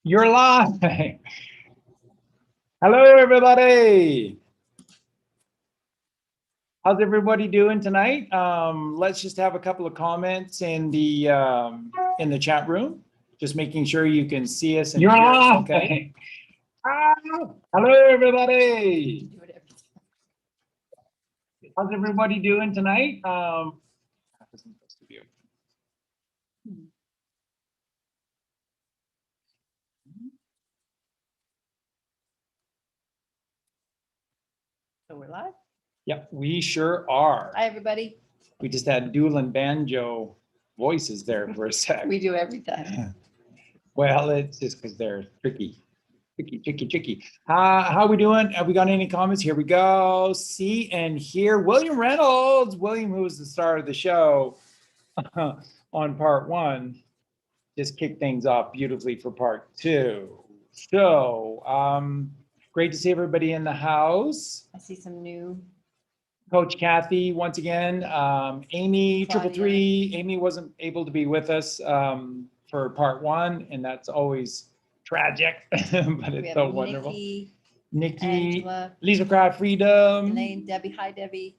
You're live. Hello, everybody. How's everybody doing tonight? Let's just have a couple of comments in the chat room. Just making sure you can see us and hear us. Okay. Hello, everybody. How's everybody doing tonight? So we're live? Yep, we sure are. Hi, everybody. We just had dual and banjo voices there for a sec. We do every time. Well, it's just because they're tricky. Tricky. How we doing? Have we got any comments? Here we go. See and hear William Reynolds. William, who was the star of the show on part one, just kicked things off beautifully for part two. So, great to see everybody in the house. I see some new. Coach Kathy, once again, Amy, Claudia. 333. Amy wasn't able to be with us for part one, and that's always tragic, but We it's have so wonderful. Nikki, Angela, Lisa Craft Freedom. Elaine, Debbie. Hi, Debbie.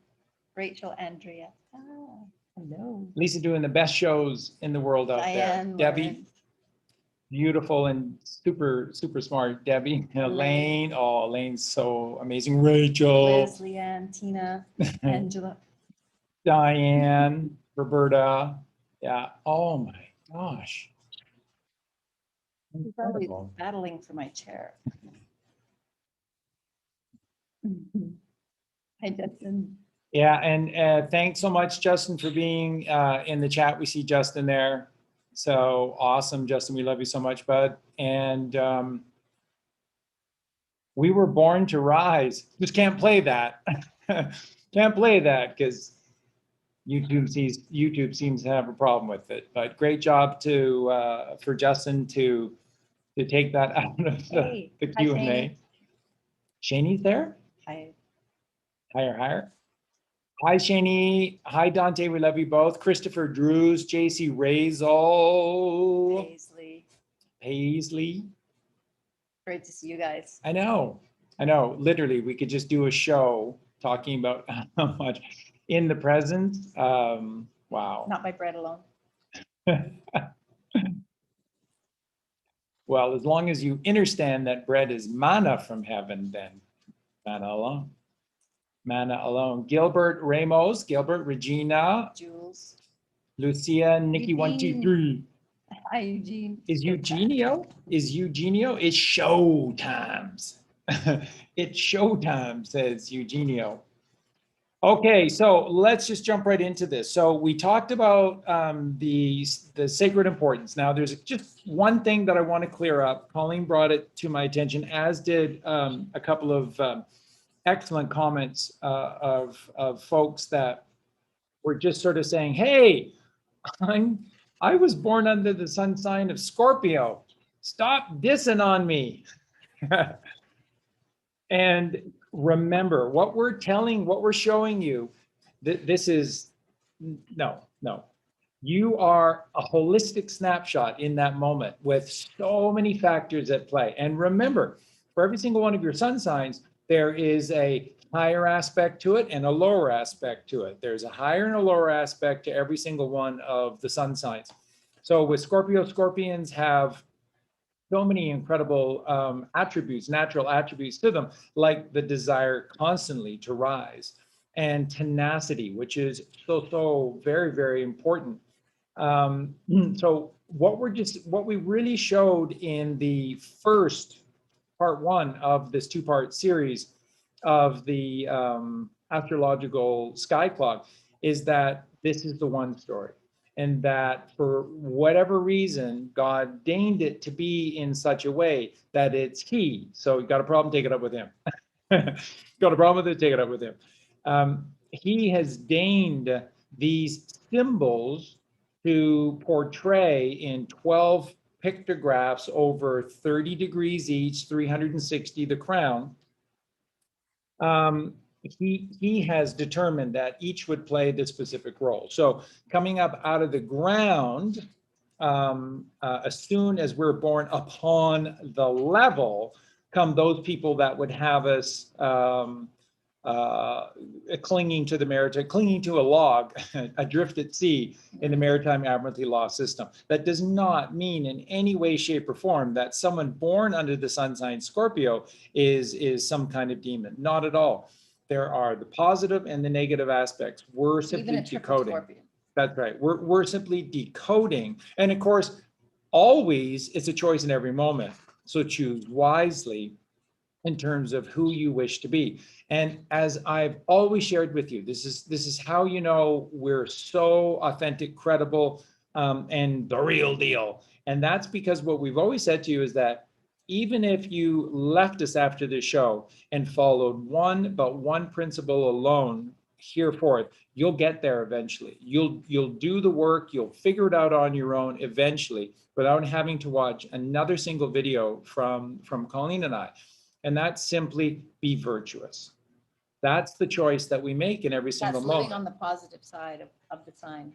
Rachel, Andrea. Oh, hello. Lisa doing the best shows in the world out Diane, there. Debbie, Lauren. beautiful and super smart. Debbie, Elaine. Oh, Elaine's so amazing. Rachel, Liz, Leanne, Tina, Angela. Diane, Roberta. Yeah. Oh my gosh. I'm probably Incredible. battling for my chair. Hi, Justin. Yeah, and thanks so much, Justin, for being in the chat. We see Justin there. So awesome, Justin. We love you so much, bud. And we were born to rise. Just can't play that. Can't play that because YouTube seems to have a problem with it. But great job for Justin to take that out of the Q&A. Shanie's there? Hi. Higher. Hi, Shani. Hi, Dante. We love you both. Christopher Drews, JC Razel. Paisley. Great to see you guys. I know. Literally, we could just do a show talking about how much in the present. Wow. Not my bread alone. Well, as long as you understand that bread is manna from heaven, then manna alone. Gilbert Ramos, Gilbert, Regina, Jules, Lucia, Nikki, 1, 2, 3. Hi, Eugene. Is Eugenio? It's show times. It's show time, says Eugenio. Okay, so let's just jump right into this. So we talked about the sacred importance. Now, there's just one thing that I want to clear up. Colleen brought it to my attention, as did a couple of excellent comments of folks that were just sort of saying, hey, I was born under the sun sign of Scorpio. Stop dissing on me. And remember, what we're showing you, this is, no. You are a holistic snapshot in that moment with so many factors at play. And remember, for every single one of your sun signs, there is a higher aspect to it and a lower aspect to it. There's a higher and a lower aspect to every single one of the sun signs. So with Scorpio, Scorpions have so many incredible attributes, natural attributes to them, like the desire constantly to rise and tenacity, which is so very, very important. So what we really showed in the first part one of this two-part series of the astrological sky clock is that this is the one story, and that for whatever reason, God deigned it to be in such a way that it's he. So you got a problem, take it up with him. Got a problem with it, take it up with him. He has deigned these symbols to portray in 12 pictographs over 30 degrees each, 360 the crown. He has determined that each would play the specific role. So coming up out of the ground as soon as we're born upon the level, come those people that would have us clinging to the maritime, clinging to a log adrift at sea in the maritime admiralty law system. That does not mean in any way, shape, or form that someone born under the sun sign Scorpio is some kind of demon. Not at all. There are the positive and the negative aspects. We're simply Even a triple decoding. scorpion. That's right. We're simply decoding. And of course, always it's a choice in every moment. So choose wisely in terms of who you wish to be. And as I've always shared with you, this is how you know we're so authentic, credible, and the real deal. And that's because what we've always said to you is that even if you left us after the show and followed one principle alone hereforth, you'll get there eventually. You'll do the work, you'll figure it out on your own eventually without having to watch another single video from Colleen and I. And that's simply be virtuous. That's the choice that we make in every single That's moment. living on the positive side of the sign.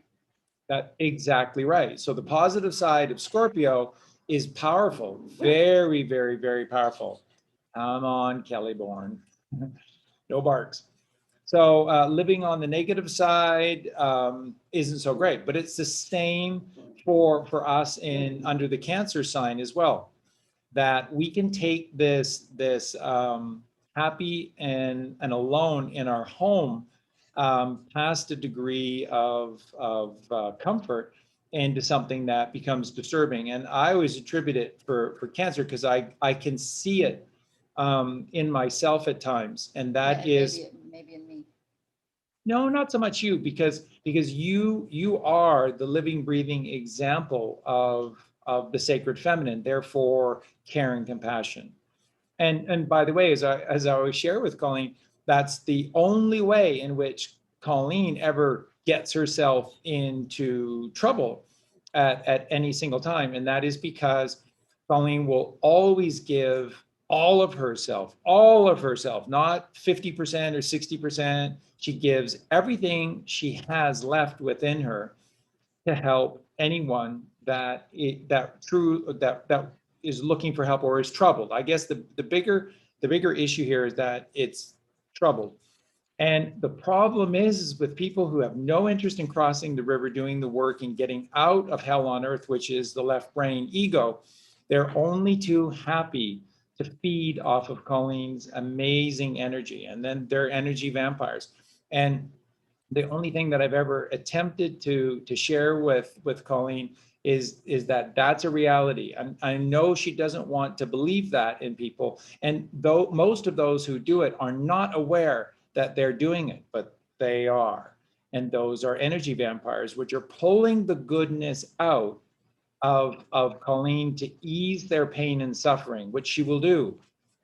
That's exactly right. So the positive side of Scorpio is powerful, very, very, very powerful. Come on, Kelly Bourne. No barks. So living on the negative side isn't so great, but it's the same for us in under the Cancer sign as well. That we can take this happy and alone in our home past a degree of comfort into something that becomes disturbing. And I always attribute it for Cancer because I can see it in myself at times, and that is maybe in me. No, not so much you, because you are the living, breathing example of the sacred feminine, therefore caring, compassion. And by the way, as I always share with Colleen, that's the only way in which Colleen ever gets herself into trouble at any single time. And that is because Colleen will always give all of herself, not 50% or 60%. She gives everything she has left within her to help anyone that is looking for help or is troubled. I guess the bigger issue here is that it's troubled. And the problem is with people who have no interest in crossing the river, doing the work and getting out of hell on earth, which is the left brain ego, they're only too happy to feed off of Colleen's amazing energy. And then they're energy vampires. And the only thing that I've ever attempted to share with Colleen is that that's a reality. I know she doesn't want to believe that in people. And though most of those who do it are not aware that they're doing it, but they are. And those are energy vampires, which are pulling the goodness out of Colleen to ease their pain and suffering, which she will do.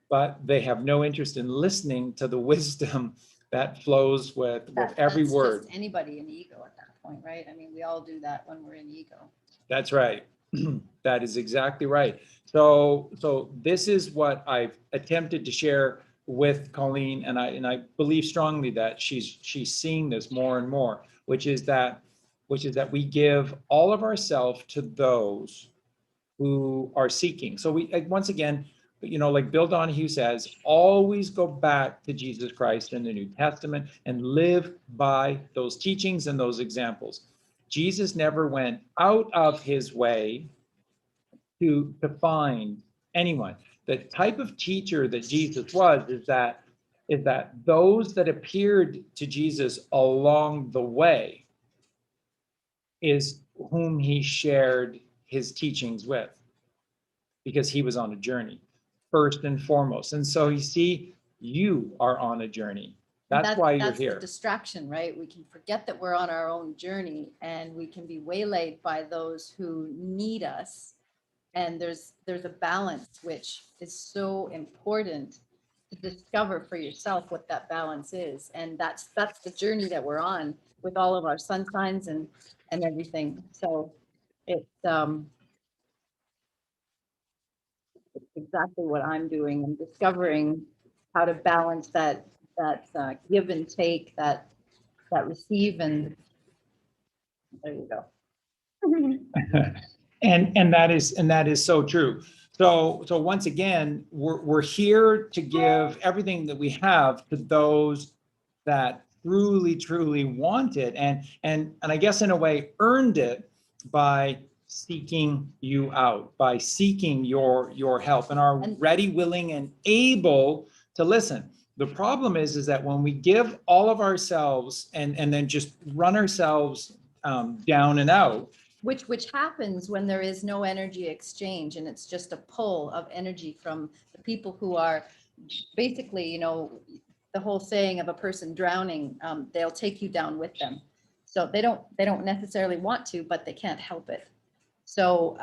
But they have no interest in listening to the wisdom that flows with every word. Just anybody in ego at that point, right? I mean, we all do that when we're in ego. That's right. That is exactly right. So this is what I've attempted to share with Colleen, and I believe strongly that she's seeing this more and more, which is that we give all of ourselves to those who are seeking. So we, once again, like Bill Donahue says, always go back to Jesus Christ in the New Testament and live by those teachings and those examples. Jesus never went out of his way to find anyone. The type of teacher that Jesus was is that those that appeared to Jesus along the way is whom he shared his teachings with, because he was on a journey first and foremost. And so you see, you are on a journey. That's why you're here. That's the distraction, right? We can forget that we're on our own journey, and we can be waylaid by those who need us. And there's a balance, which is so important to discover for yourself what that balance is. And that's the journey that we're on with all of our sun signs and everything. So it's exactly what I'm doing. I'm discovering how to balance that give and take, that receive, and there you go. And that is so true. So once again, we're here to give everything that we have to those that truly want it, and I guess in a way earned it by seeking you out, by seeking your help, and are ready, willing, and able to listen. The problem is that when we give all of ourselves and then just run ourselves down and out, which happens when there is no energy exchange, and it's just a pull of energy from the people who are basically, you know, the whole saying of a person drowning, they'll take you down with them. So they don't necessarily want to, but they can't help it. So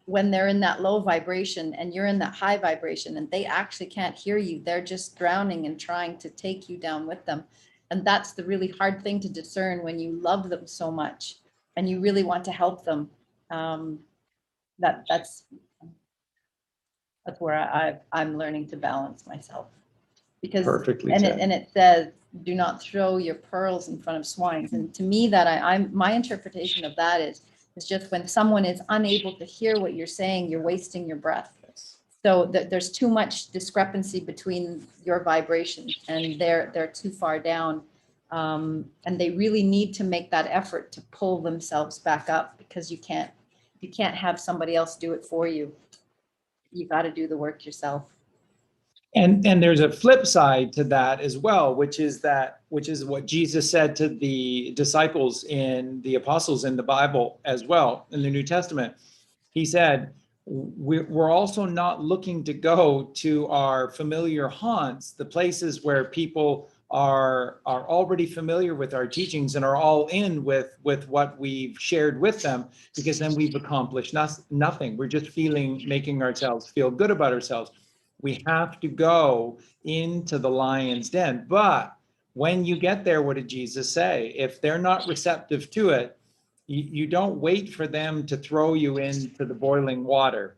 when they're in that low vibration and you're in that high vibration and they actually can't hear you, they're just drowning and trying to take you down with them. And that's the really hard thing to discern when you love them so much and you really want to help them. That's where I'm learning to balance myself. Because perfectly and said. it says, do not throw your pearls in front of swines. And to me, that I'm my interpretation of that is just when someone is unable to hear what you're saying, you're wasting your breath. So there's too much discrepancy between your vibrations, and they're too far down. And they really need to make that effort to pull themselves back up, because you can't have somebody else do it for you. You got to do the work yourself. And there's a flip side to that as well, which is what Jesus said to the disciples in the apostles in the Bible as well, in the New Testament. He said, we're also not looking to go to our familiar haunts, the places where people are already familiar with our teachings and are all in with what we've shared with them, because then we've accomplished nothing. We're just making ourselves feel good about ourselves. We have to go into the lion's den. But when you get there, what did Jesus say? If they're not receptive to it, you don't wait for them to throw you into the boiling water.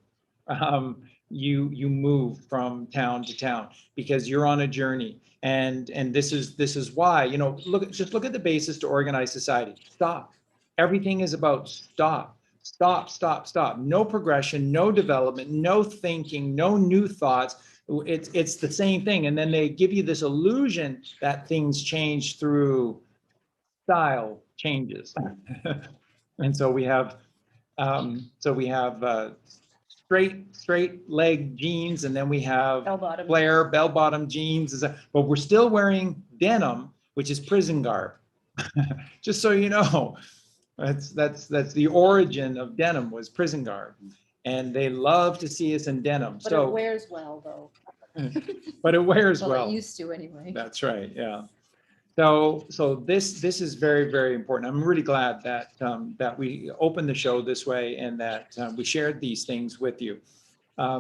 You move from town to town, because you're on a journey. And this is why, you know, look at the basis to organized society. Stop. Everything is about stop. Stop. No progression, no development, no thinking, no new thoughts. It's the same thing. And then they give you this illusion that things change through style changes. And so we have straight leg jeans, and then we have flare bell bottom jeans, but we're still wearing denim, which is prison garb. Just so you know. That's the origin of denim, was prison garb, and they love to see us in denim. But it wears well, though. But it wears well. It used to anyway. That's right. Yeah. So this is very important. I'm really glad that that we opened the show this way, and that we shared these things with you.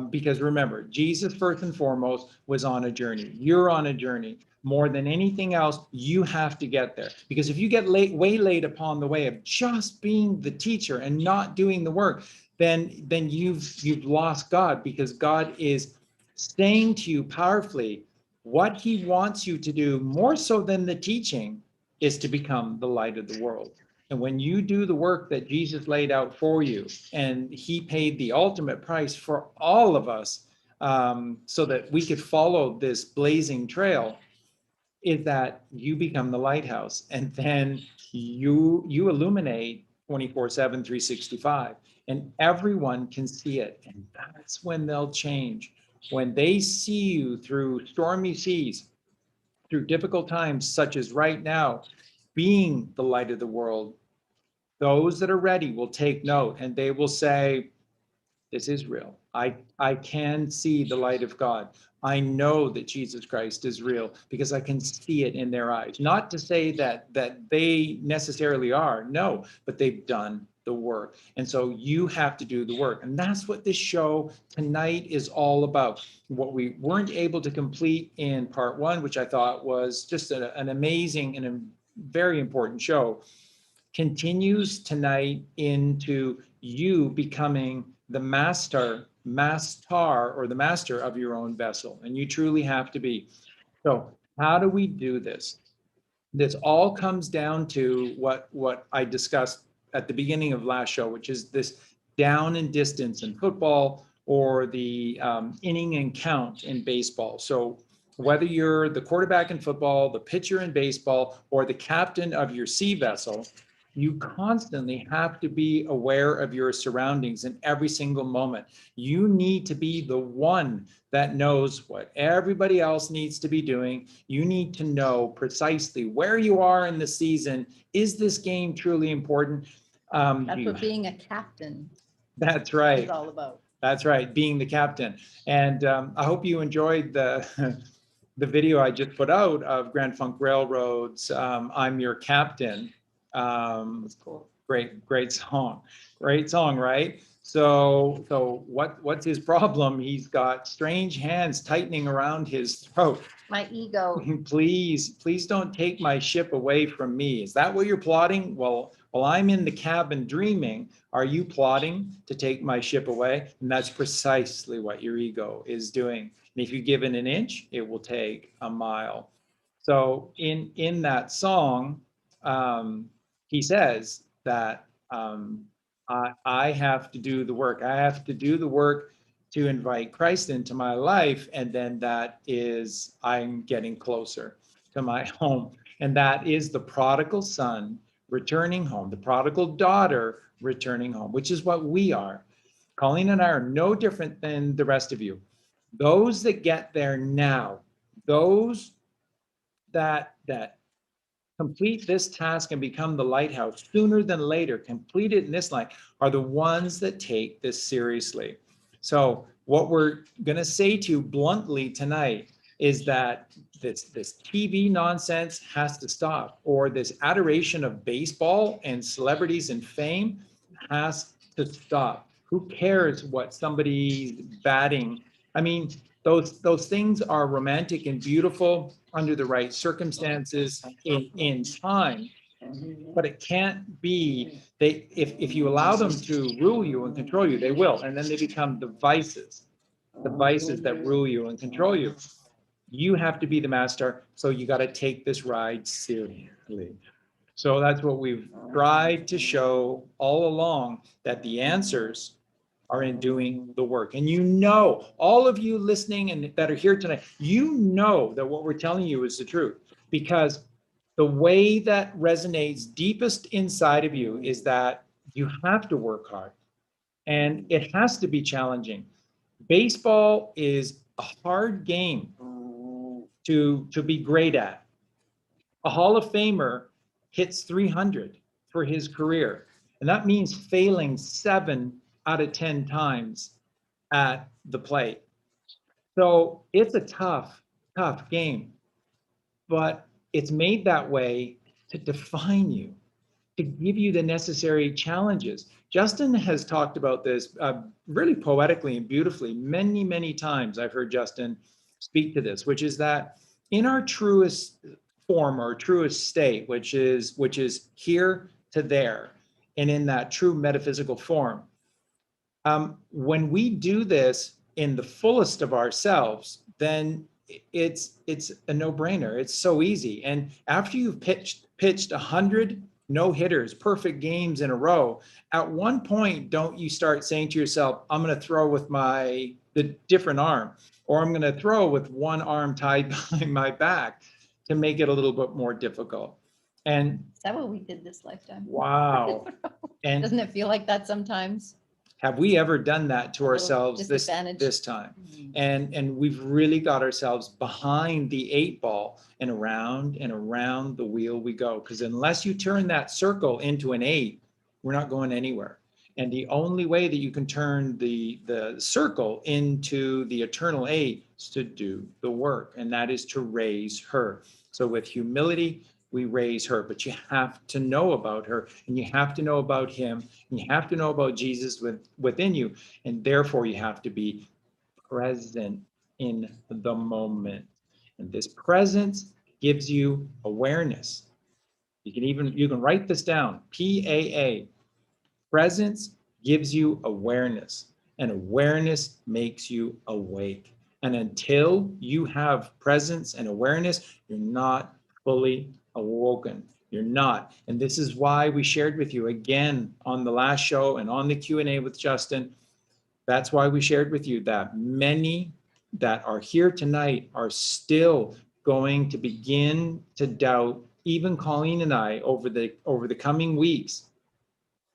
Because remember, Jesus first and foremost was on a journey. You're on a journey. More than anything else, you have to get there. Because if you get way late upon the way of just being the teacher and not doing the work, then you've lost God, because God is saying to you powerfully, what he wants you to do, more so than the teaching, is to become the light of the world. And when you do the work that Jesus laid out for you, and he paid the ultimate price for all of us, so that we could follow this blazing trail, is that you become the lighthouse, and then you illuminate 24/7, 365, and everyone can see it. And that's when they'll change. When they see you through stormy seas, through difficult times, such as right now, being the light of the world, those that are ready will take note, and they will say, this is real. I can see the light of God. I know that Jesus Christ is real, because I can see it in their eyes. Not to say that they necessarily are, no, but they've done the work. And so you have to do the work. And that's what this show tonight is all about. What we weren't able to complete in part one, which I thought was just an amazing and a very important show, continues tonight into you becoming the master or the master of your own vessel. And you truly have to be. So how do we do this? This all comes down to what I discussed at the beginning of last show, which is this down and distance in football, or the inning and count in baseball. So whether you're the quarterback in football, the pitcher in baseball, or the captain of your sea vessel, you constantly have to be aware of your surroundings in every single moment. You need to be the one that knows what everybody else needs to be doing. You need to know precisely where you are in the season. Is this game truly important? That's what being a captain That's right. is all about. That's right, being the captain. And I hope you enjoyed the the video I just put out of Grand Funk Railroad's I'm Your Captain. That's cool. Great song, right? So what's his problem? He's got strange hands tightening around his throat. My ego. Please don't take my ship away from me. Is that what you're plotting? Well, while I'm in the cabin dreaming, are you plotting to take my ship away? And that's precisely what your ego is doing. And if you give it an inch, it will take a mile. So in that song, he says that I have to do the work. I have to do the work to invite Christ into my life. And then that is, I'm getting closer to my home. And that is the prodigal son returning home, the prodigal daughter returning home, which is what we are. Colleen and I are no different than the rest of you. Those that get there now, those that complete this task and become the lighthouse sooner than later, complete it in this life, are the ones that take this seriously. So what we're going to say to you bluntly tonight is that this TV nonsense has to stop, or this adoration of baseball and celebrities and fame has to stop. Who cares what somebody's batting? I mean, those things are romantic and beautiful under the right circumstances in time, but it can't be, if you allow them to rule you and control you, they will, and then they become the vices that rule you and control you. You have to be the master, so you got to take this ride seriously. So that's what we've tried to show all along, that the answers are in doing the work. And you know, all of you listening and that are here tonight, you know that what we're telling you is the truth, because the way that resonates deepest inside of you is that you have to work hard and it has to be challenging. Baseball is a hard game to be great at. A Hall of Famer hits 300 for his career, and that means failing 7 out of 10 times at the plate. So it's a tough game, but it's made that way to define you, to give you the necessary challenges. Justin has talked about this really poetically and beautifully many times. I've heard Justin speak to this, which is that in our truest form or truest state, which is here to there, and in that true metaphysical form, when we do this in the fullest of ourselves, then it's a no-brainer. It's so easy. And after you've pitched 100 no-hitters, perfect games in a row, at one point, don't you start saying to yourself, I'm going to throw with the different arm, or I'm going to throw with one arm tied behind my back to make it a little bit more difficult. And is that what we did this lifetime? Wow. And doesn't it feel like that sometimes? Have we ever done that to ourselves this time? Mm-hmm. And we've really got ourselves behind the 8 ball, and around the wheel we go. Because unless you turn that circle into an 8, we're not going anywhere. And the only way that you can turn the circle into the eternal 8 is to do the work, and that is to raise her. So with humility, we raise her, but you have to know about her, and you have to know about him, and you have to know about Jesus within you, and therefore you have to be present in the moment. And this presence gives you awareness. You can write this down, PAA. Presence gives you awareness, and awareness makes you awake. And until you have presence and awareness, you're not fully awoken. You're not. And this is why we shared with you again on the last show and on the Q&A with Justin. That's why we shared with you that many that are here tonight are still going to begin to doubt, even Colleen and I, over the coming weeks,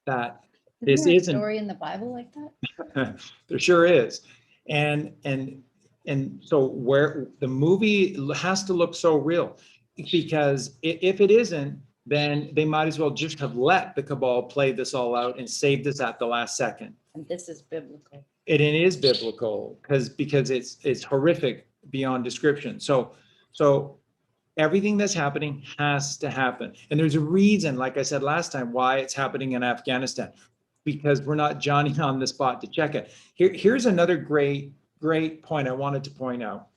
that this Isn't there a isn't. story in the Bible like that? There sure is. And so where the movie has to look so real, because if it isn't, then they might as well just have let the cabal play this all out and saved us at the last second. And this is biblical. It is biblical because it's horrific beyond description. So everything that's happening has to happen. And there's a reason, like I said last time, why it's happening in Afghanistan, because we're not Johnny on the spot to check it. Here's another great point I wanted to point out.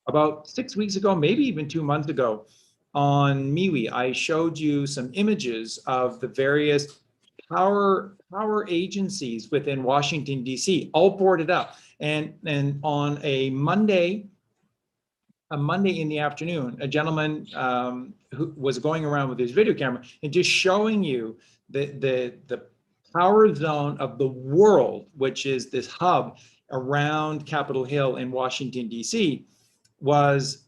About 6 weeks ago, maybe even 2 months ago, on MeWe, I showed you some images of the various power agencies within Washington, D.C., all boarded up. And on a Monday in the afternoon, a gentleman who was going around with his video camera and just showing you the power zone of the world, which is this hub around Capitol Hill in Washington, D.C., was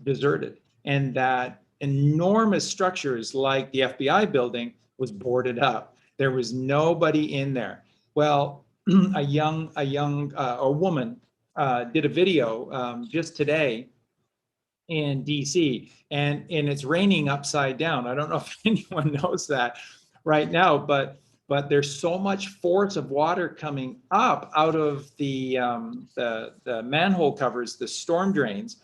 deserted, and that enormous structures like the FBI building was boarded up. There was nobody in there. Well, a woman did a video just today in DC, and it's raining upside down. I don't know if anyone knows that right now, but there's so much force of water coming up out of the manhole covers, the storm drains,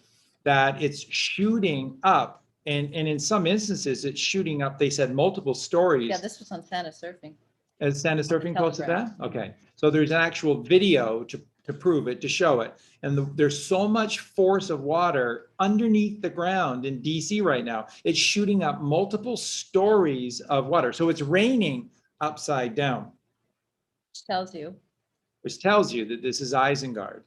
that it's shooting up. And in some instances, it's shooting up, they said, multiple stories. Yeah, this was on Santa Surfing. As Santa Surfing posted that? Telegram. Okay. So there's an actual video to prove it, to show it. And there's so much force of water underneath the ground in DC right now. It's shooting up multiple stories of water. So it's raining upside down. Which tells you that this is Isengard,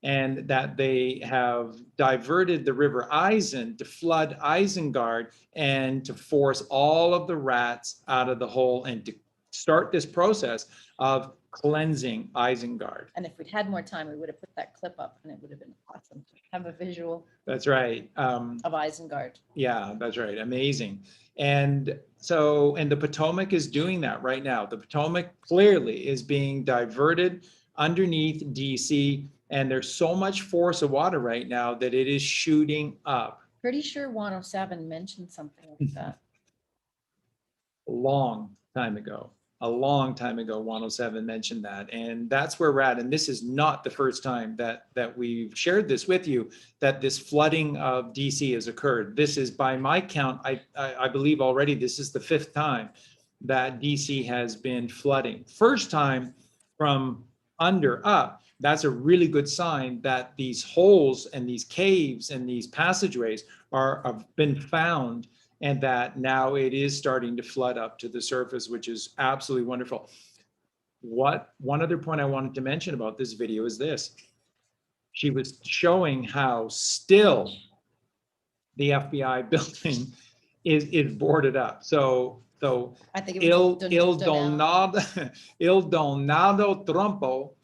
and that they have diverted the river Isen to flood Isengard and to force all of the rats out of the hole and to start this process of cleansing Isengard. And if we'd had more time, we would have put that clip up and it would have been awesome to have a visual That's right. of Isengard. Yeah, that's right. Amazing. And the Potomac is doing that right now. The Potomac clearly is being diverted underneath DC, and there's so much force of water right now that it is shooting up. Pretty sure 107 mentioned something like that. A long time ago, 107 mentioned that. And that's where we're at. And this is not the first time that we've shared this with you, that this flooding of DC has occurred. This is, by my count, I believe already this is the 5th time that DC has been flooding. First time from under up. That's a really good sign that these holes and these caves and these passageways have been found, and that now it is starting to flood up to the surface, which is absolutely wonderful. One other point I wanted to mention about this video is this. She was showing how still the FBI building is boarded up. So I think it was Il Donado Trumpo,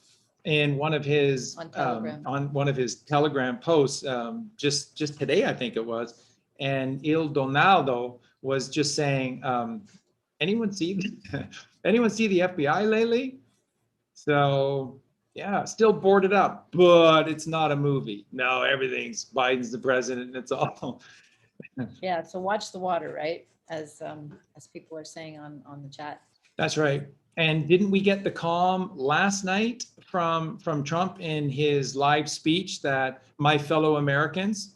in one of his on one of his Telegram posts just today, I think it was, and Il Donaldo was just saying, anyone see the FBI lately? So yeah, still boarded up, but it's not a movie. No, everything's Biden's the president, and it's all. Yeah, so watch the water, right? As people are saying on the chat. That's right. And didn't we get the calm last night from Trump in his live speech that my fellow Americans?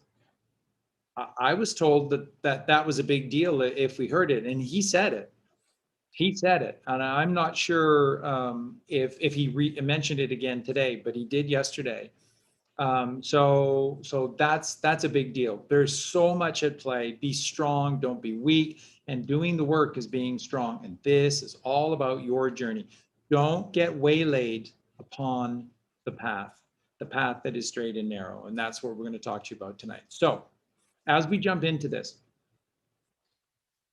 I was told that was a big deal if we heard it, and he said it. He said it, and I'm not sure if he mentioned it again today, but he did yesterday. So that's a big deal. There's so much at play. Be strong, don't be weak. And doing the work is being strong. And this is all about your journey. Don't get waylaid upon the path that is straight and narrow. And that's what we're going to talk to you about tonight. So as we jump into this,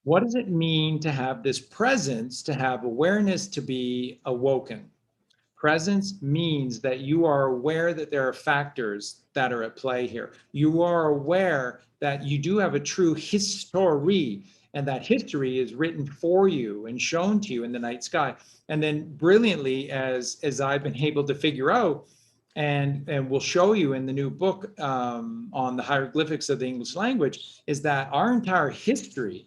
What does it mean to have this presence, to have awareness, to be awoken? Presence means that you are aware that there are factors that are at play here. You are aware that you do have a true history, and that history is written for you and shown to you in the night sky. And then brilliantly, as I've been able to figure out, and we'll show you in the new book on the hieroglyphics of the English language, is that our entire history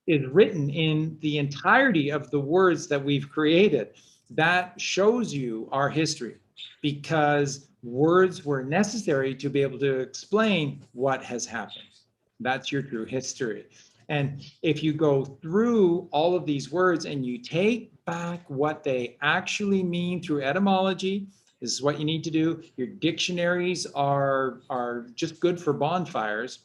is written in the entirety of the words that we've created. That shows you our history, because words were necessary to be able to explain what has happened. That's your true history. And if you go through all of these words and you take back what they actually mean through etymology, this is what you need to do. Your dictionaries are just good for bonfires.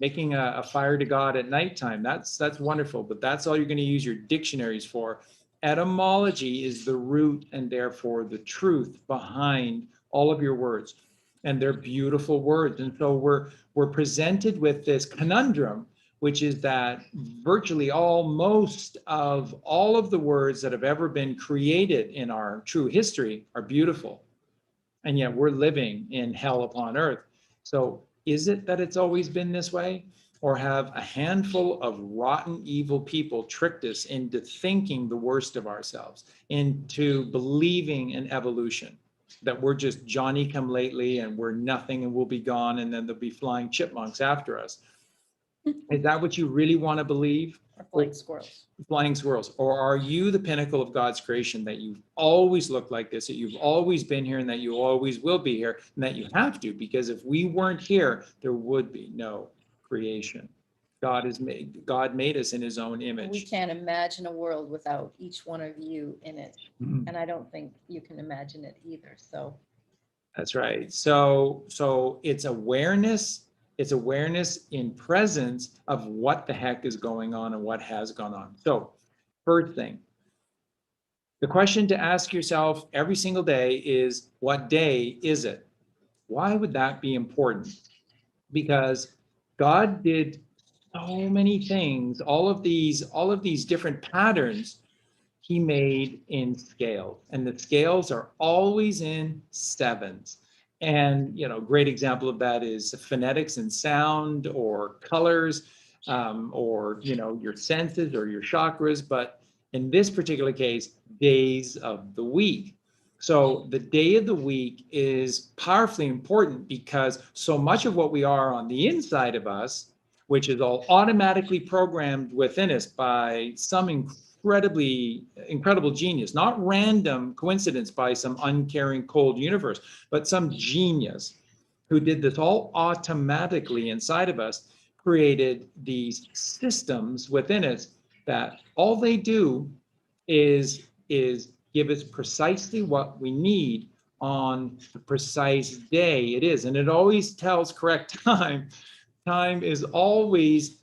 Making a fire to God at nighttime, that's wonderful, but that's all you're going to use your dictionaries for. Etymology is the root and therefore the truth behind all of your words, and they're beautiful words. And so we're presented with this conundrum, which is that virtually most of all of the words that have ever been created in our true history are beautiful, and yet we're living in hell upon earth. So is it that it's always been this way? Or have a handful of rotten, evil people tricked us into thinking the worst of ourselves, into believing in evolution, that we're just Johnny come lately and we're nothing and we'll be gone, and then there'll be flying chipmunks after us? Is that what you really want to believe? Or flying squirrels. Flying squirrels? Or are you the pinnacle of God's creation, that you've always looked like this, that you've always been here, and that you always will be here, and that you have to, because if we weren't here, there would be no creation. God made us in his own image. We can't imagine a world without each one of you in it. Mhm. And I don't think you can imagine it either. So That's right. So it's awareness. It's awareness in presence of what the heck is going on and what has gone on. So first thing, the question to ask yourself every single day is, what day is it? Why would that be important? Because God did so many things, all of these different patterns he made in scales, and the scales are always in sevens. And great example of that is phonetics and sound, or colors, or your senses or your chakras. But in this particular case, days of the week. So the day of the week is powerfully important, because so much of what we are on the inside of us, which is all automatically programmed within us by some incredible genius, not random coincidence by some uncaring cold universe, but some genius who did this all automatically inside of us, created these systems within us that all they do is give us precisely what we need on the precise day it is. And it always tells correct time. Time is always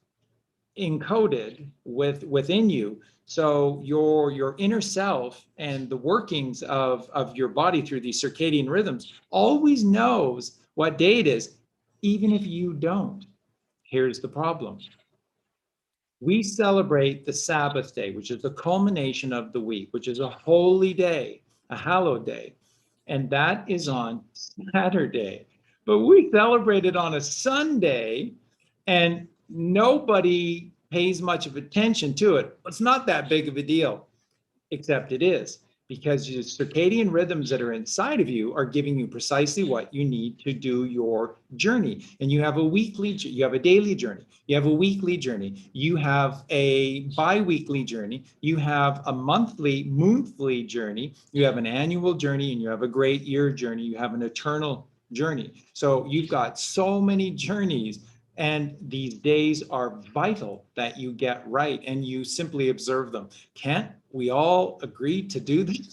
encoded within you. So your inner self and the workings of your body through these circadian rhythms always knows what day it is, even if you don't. Here's the problem. We celebrate the Sabbath day, which is the culmination of the week, which is a holy day, a hallowed day. And that is on Saturday. But we celebrate it on a Sunday, and nobody pays much of attention to it. It's not that big of a deal, except it is, because your circadian rhythms that are inside of you are giving you precisely what you need to do your journey. And you have you have a daily journey, you have a weekly journey, you have a bi-weekly journey, you have a monthly journey, you have an annual journey, and you have a great year journey, you have an eternal journey. So you've got so many journeys. And these days are vital that you get right, and you simply observe them. Can't we all agree to do this?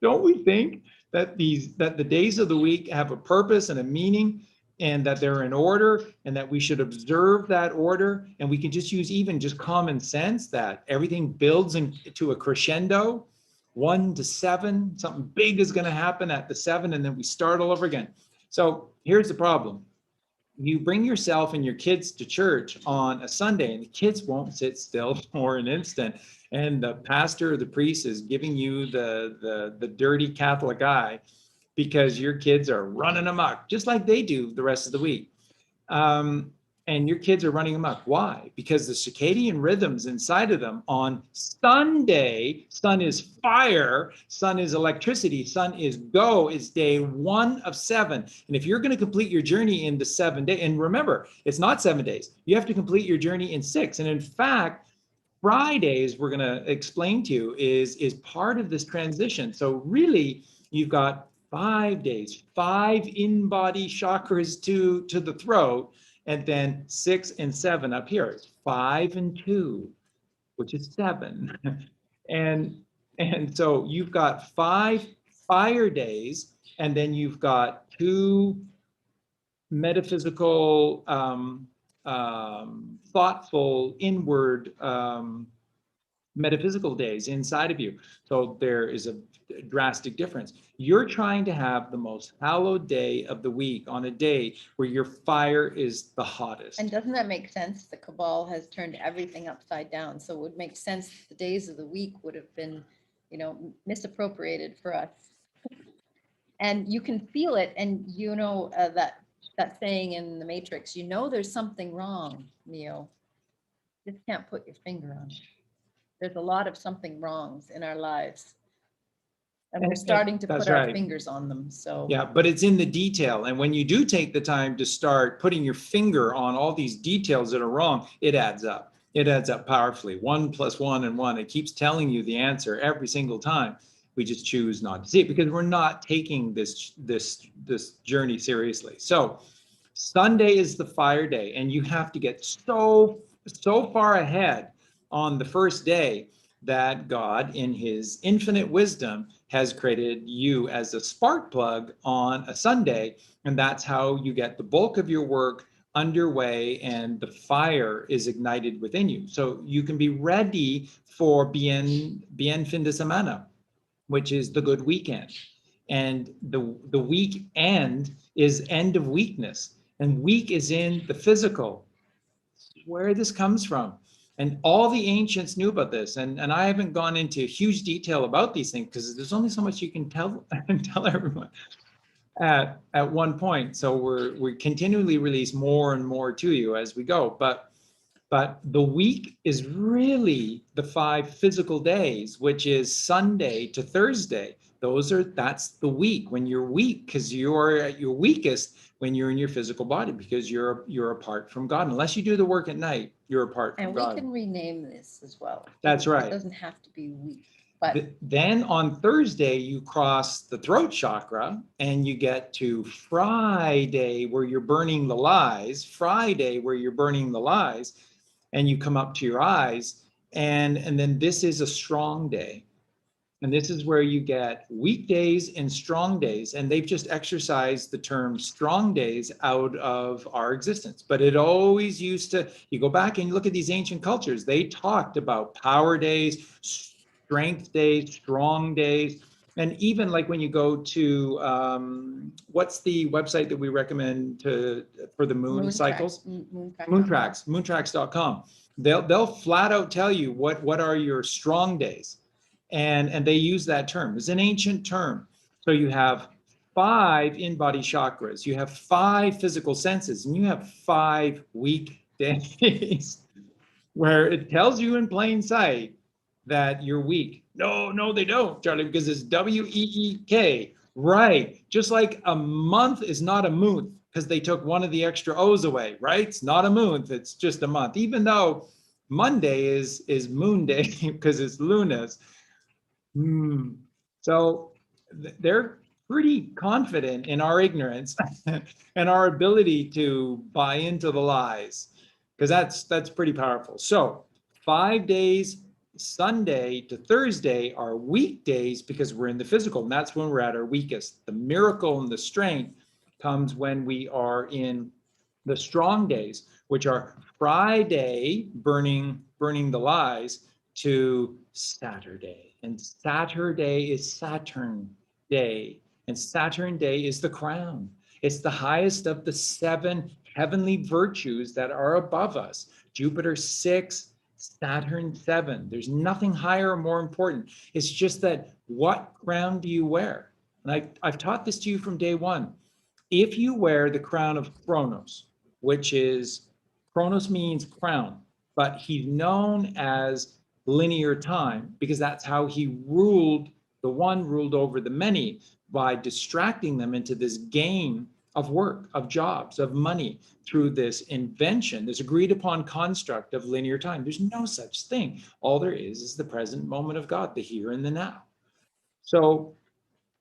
Don't we think that the days of the week have a purpose and a meaning, and that they're in order, and that we should observe that order? And we can just use even just common sense, that everything builds into a crescendo, 1 to 7, something big is going to happen at the 7, and then we start all over again. So here's the problem. you bring yourself and your kids to church on a Sunday, and the kids won't sit still for an instant. And the pastor or the priest is giving you the dirty Catholic eye because your kids are running amok, just like they do the rest of the week. And your kids are running amok. Why? Because the circadian rhythms inside of them on Sunday, sun is fire, sun is electricity, sun is go, is day 1 of 7. And if you're going to complete your journey in the 7 days, and remember, it's not 7 days, you have to complete your journey in 6. And in fact, Fridays, we're going to explain to you, is part of this transition. So really, you've got 5 days, 5 in-body chakras to the throat, and then 6 and 7 up here. It's 5 and 2, which is 7. And so you've got 5 fire days, and then you've got 2 metaphysical, thoughtful, inward, metaphysical days inside of you. So there is a drastic difference. You're trying to have the most hallowed day of the week on a day where your fire is the hottest. And doesn't that make sense? The cabal has turned everything upside down. So it would make sense the days of the week would have been, misappropriated for us. And you can feel it. And that saying in the Matrix, there's something wrong, Neo. Just can't put your finger on it. There's a lot of something wrongs in our lives. And we're starting to put our fingers on them. So yeah, but it's in the detail. And when you do take the time to start putting your finger on all these details that are wrong, it adds up. It adds up powerfully. 1 + 1 and 1. It keeps telling you the answer every single time. We just choose not to see it because we're not taking this journey seriously. So Sunday is the fire day, and you have to get so far ahead on the first day that God, in his infinite wisdom, has created you as a spark plug on a Sunday. And that's how you get the bulk of your work underway and the fire is ignited within you. So you can be ready for bien fin de semana, which is the good weekend. And the weekend is end of weakness. And weak is in the physical, where this comes from. And all the ancients knew about this. And I haven't gone into huge detail about these things because there's only so much you can tell everyone at one point. So we continually release more and more to you as we go. But the week is really the 5 physical days, which is Sunday to Thursday. That's the week when you're weak, because you're at your weakest when you're in your physical body, because you're apart from God. Unless you do the work at night, you're apart from God. And we can rename this as well. That's right. It doesn't have to be weak. But then on Thursday, you cross the throat chakra and you get to Friday, where you're burning the lies. Friday, where you're burning the lies, and you come up to your eyes. And then this is a strong day. And this is where you get weekdays and strong days. And they've just exercised the term strong days out of our existence. But it always used to, you go back and you look at these ancient cultures, they talked about power days, strength days, strong days. And even like when you go to, what's the website that we recommend for the moon cycles? Moontracks.com. They'll flat out tell you what are your strong days. And they use that term. It's an ancient term. So you have 5 in-body chakras, you have 5 physical senses, and you have 5 weak days where it tells you in plain sight that you're weak. No, they don't, Charlie, because it's W-E-E-K. Right. Just like a month is not a month because they took one of the extra O's away, right? It's not a month, it's just a month, even though Monday is moon day because it's lunas. So they're pretty confident in our ignorance and our ability to buy into the lies, because that's pretty powerful. So 5 days, Sunday to Thursday, are weekdays because we're in the physical, and that's when we're at our weakest. The miracle and the strength comes when we are in the strong days, which are Friday, burning the lies, to Saturday. And Saturday is Saturn Day. And Saturn Day is the crown. It's the highest of the 7 heavenly virtues that are above us. Jupiter 6, Saturn 7. There's nothing higher or more important. It's just that what crown do you wear? And I've taught this to you from day one. If you wear the crown of Kronos, which is, Kronos means crown, but he's known as linear time because that's how he ruled, the one ruled over the many by distracting them into this game of work, of jobs, of money through this invention, this agreed upon construct of linear time. There's no such thing. All there is the present moment of God, the here and the now. So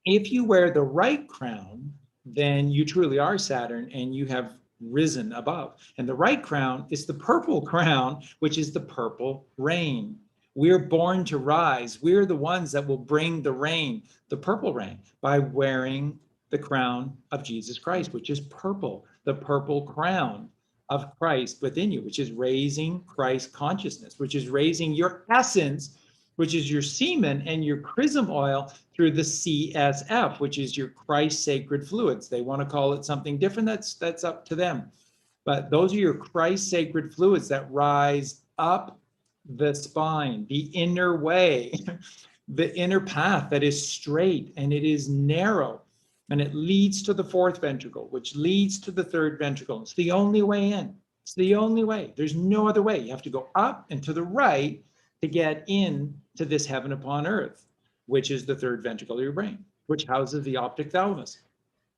if you wear the right crown, then you truly are Saturn and you have risen above. And the right crown is the purple crown, which is the purple rain. We're born to rise. We're the ones that will bring the rain, the purple rain, by wearing the crown of Jesus Christ, which is purple, the purple crown of Christ within you, which is raising Christ consciousness, which is raising your essence, which is your semen and your chrism oil through the CSF, which is your Christ sacred fluids. They want to call it something different. That's up to them. But those are your Christ sacred fluids that rise up the spine, the inner way, the inner path that is straight and it is narrow. And it leads to the fourth ventricle, which leads to the third ventricle. It's the only way in. It's the only way. There's no other way. You have to go up and to the right to get in to this heaven upon earth, which is the third ventricle of your brain, which houses the optic thalamus.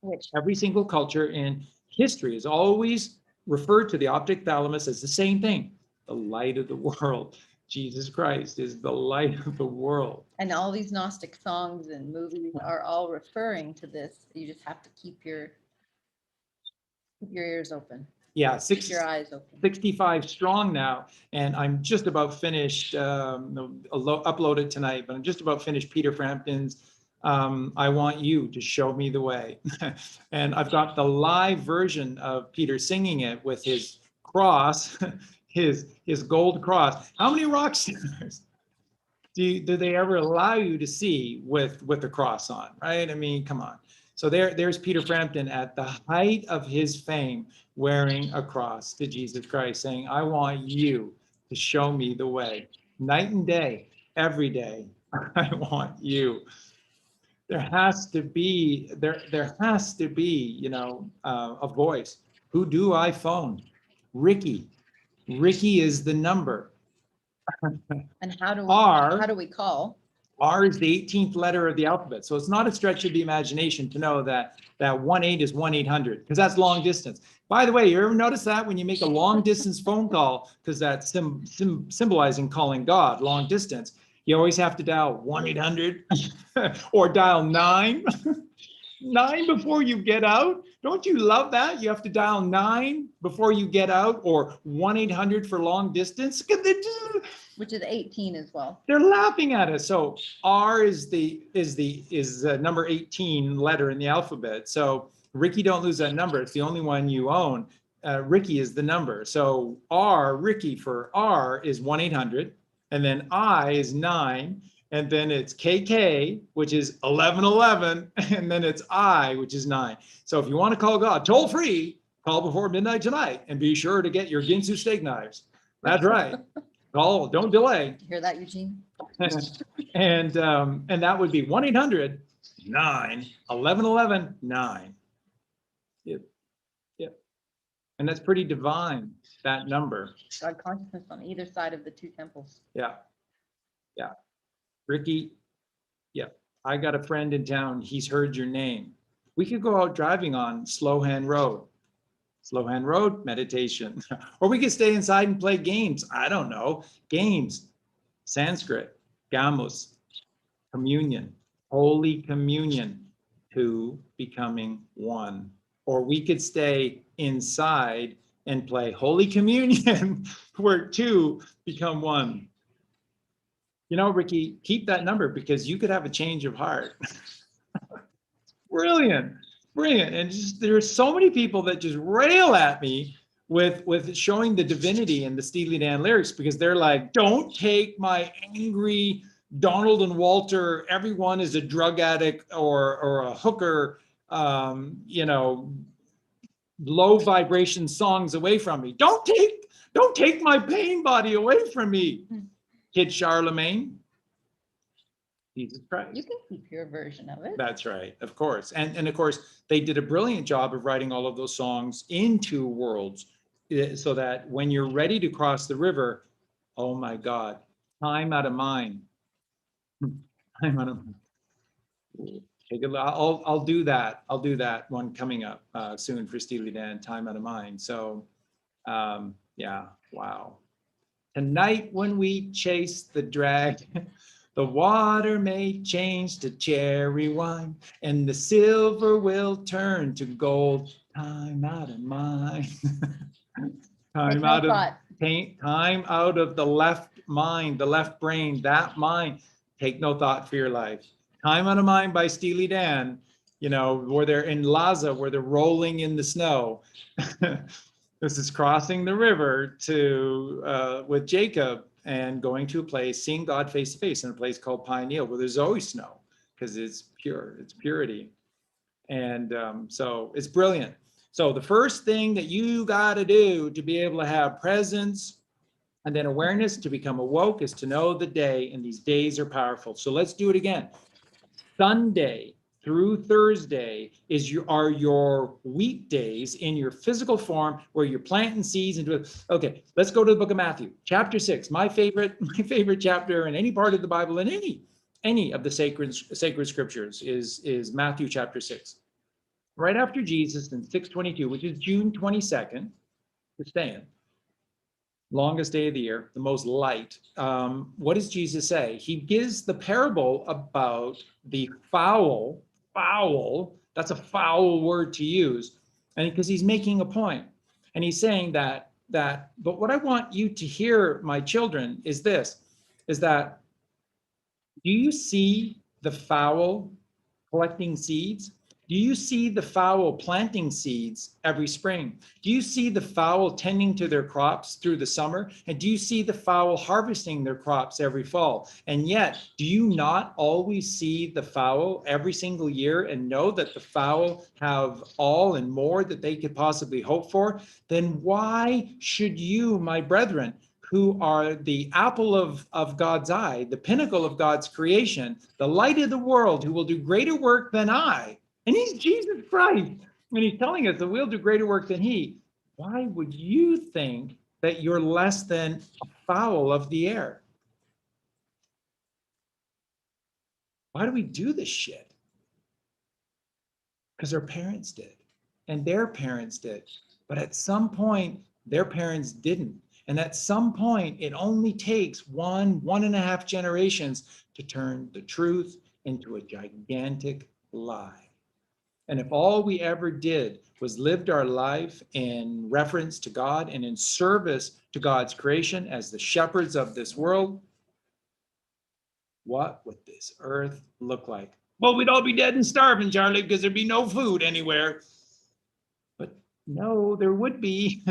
Which every single culture in history has always referred to the optic thalamus as the same thing, the light of the world. Jesus Christ is the light of the world. And all these Gnostic songs and movies are all referring to this. You just have to keep your ears open. Yeah, keep your eyes open. 65 strong now, and I'm just about finished, upload it tonight, but I'm just about finished Peter Frampton's I Want You to Show Me the Way. And I've got the live version of Peter singing it with his cross, his gold cross. How many rock stars do they ever allow you to see with the cross on, right? I mean, come on. So there's Peter Frampton at the height of his fame, wearing a cross to Jesus Christ, saying, I want you to show me the way. Night and day, every day, I want you. There has to be, a voice. Who do I phone? Ricky. Ricky is the number. And how do we call? R is the 18th letter of the alphabet. So it's not a stretch of the imagination to know that 1-8 is 1-800, because that's long distance. By the way, you ever notice that when you make a long distance phone call, because that's symbolizing calling God, long distance, you always have to dial 1-800 or dial 9. 9 before you get out. Don't you love that? You have to dial 9 before you get out, or 1-800 for long distance. Which is 18 as well. They're laughing at us. So R is the number 18 letter in the alphabet. So Ricky, don't lose that number. It's the only one you own. Ricky is the number. So R, Ricky for R is 1-800, and then I is 9, and then it's KK, which is 1111, and then it's I, which is 9. So if you want to call God toll free, call before midnight tonight, and be sure to get your Ginsu steak knives. That's right. Call, don't delay. You hear that, Eugene? And that would be 1-800-9 1111 9. Yep. And that's pretty divine, that number. God consciousness on either side of the two temples. Yeah. Ricky, I got a friend in town. He's heard your name. We could go out driving on Slow Hand Road. Slow Hand Road meditation. Or we could stay inside and play games. I don't know. Games, Sanskrit, Gamus, communion, Holy Communion, two becoming one. Or we could stay inside and play Holy Communion, where two become one. You know, Ricky, keep that number because you could have a change of heart. Brilliant. And just, there's so many people that just rail at me with showing the divinity in the Steely Dan lyrics, because they're like, don't take my angry Donald and Walter, everyone is a drug addict or a hooker, low vibration songs away from me. Don't take my pain body away from me. Kid Charlemagne, Jesus Christ. You can keep your version of it. That's right, of course. And of course, they did a brilliant job of writing all of those songs into worlds so that when you're ready to cross the river, oh my God, time out of mind. Time out of mind. Take a look. I'll do that. I'll do that one coming up soon for Steely Dan, Time Out of Mind. So yeah, wow. Tonight when we chase the dragon, the water may change to cherry wine, and the silver will turn to gold. Time out of mind. Time out of time out of the left mind, the left brain, that mind. Take no thought for your life. Time Out of Mind by Steely Dan, you know, where they're in Laza, where they're rolling in the snow. This is crossing the river to with Jacob and going to a place, seeing God face to face in a place called Pioneer, where there's always snow because it's pure, it's purity. And so it's brilliant. So the first thing that you got to do to be able to have presence and then awareness to become awoke is to know the day, and these days are powerful. So let's do it again. Sunday through Thursday are your weekdays in your physical form where you're planting seeds into it. Okay, let's go to the book of Matthew, chapter 6. My favorite chapter in any part of the Bible, and any of the sacred scriptures is Matthew chapter 6. Right after Jesus in 622, which is June 22nd, we're staying. Longest day of the year, the most light. What does Jesus say? He gives the parable about the fowl. That's a foul word to use, and because he's making a point, and he's saying that. But what I want you to hear, my children, is this: is that do you see the fowl collecting seeds? Do you see the fowl planting seeds every spring? Do you see the fowl tending to their crops through the summer? And do you see the fowl harvesting their crops every fall? And yet, do you not always see the fowl every single year and know that the fowl have all and more that they could possibly hope for? Then why should you, my brethren, who are the apple of God's eye, the pinnacle of God's creation, the light of the world, who will do greater work than I, and he's Jesus Christ, and he's telling us that we'll do greater work than he. Why would you think that you're less than a fowl of the air? Why do we do this shit? Because our parents did, and their parents did. But at some point, their parents didn't. And at some point, it only takes 1.5 generations to turn the truth into a gigantic lie. And if all we ever did was lived our life in reference to God and in service to God's creation as the shepherds of this world, what would this earth look like? Well, we'd all be dead and starving, Charlie, because there'd be no food anywhere. But no, there would be.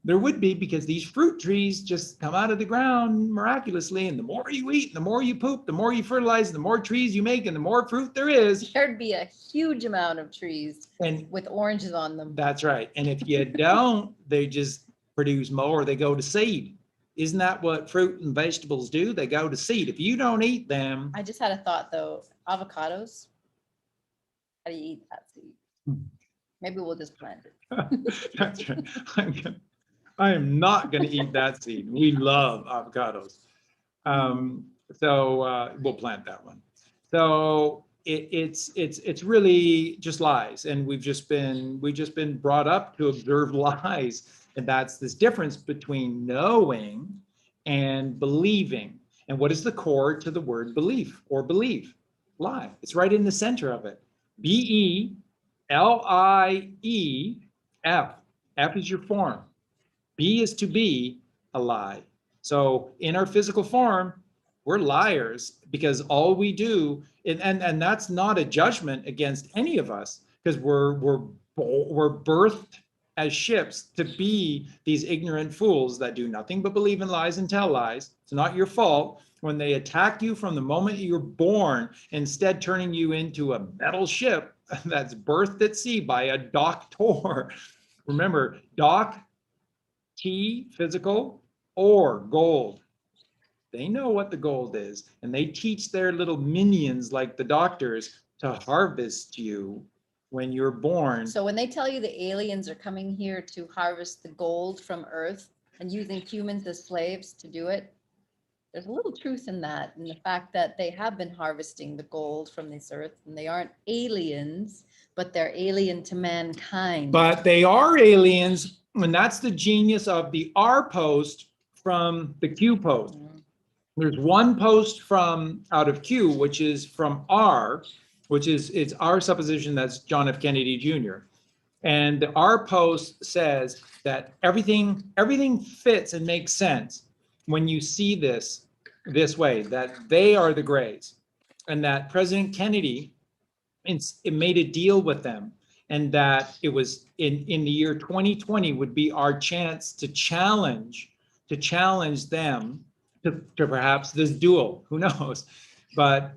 There would be, because these fruit trees just come out of the ground miraculously. And the more you eat, the more you poop, the more you fertilize, the more trees you make, and the more fruit there is. There'd be a huge amount of trees with oranges on them. That's right. And if you don't, they just produce more. They go to seed. Isn't that what fruit and vegetables do? They go to seed. If you don't eat them. I just had a thought though. Avocados. How do you eat that seed? Maybe we'll just plant it. That's right. I am not going to eat that seed. We love avocados. So we'll plant that one. So it's really just lies. And we've just been brought up to observe lies. And that's this difference between knowing and believing. And what is the core to the word belief or believe? Lie. It's right in the center of it. BELIEF. F is your form. B is to be a lie. So in our physical form, we're liars, because all we do, and that's not a judgment against any of us, because we're birthed as ships to be these ignorant fools that do nothing but believe in lies and tell lies. It's not your fault when they attack you from the moment you're born, instead turning you into a metal ship that's birthed at sea by a doctor Remember, doc, T, physical, or gold. They know what the gold is, and they teach their little minions like the doctors to harvest you when you're born. So when they tell you the aliens are coming here to harvest the gold from Earth and using humans as slaves to do it, there's a little truth in that, in the fact that they have been harvesting the gold from this Earth, and they aren't aliens, but they're alien to mankind. But they are aliens, and that's the genius of the R post from the Q post. There's one post from out of Q, which is from R, which is it's our supposition that's John F. Kennedy Jr. And the R post says that everything fits and makes sense when you see this way, that they are the grays, and that President Kennedy it made a deal with them, and that it was in the year 2020 would be our chance to challenge them to perhaps this duel, who knows, but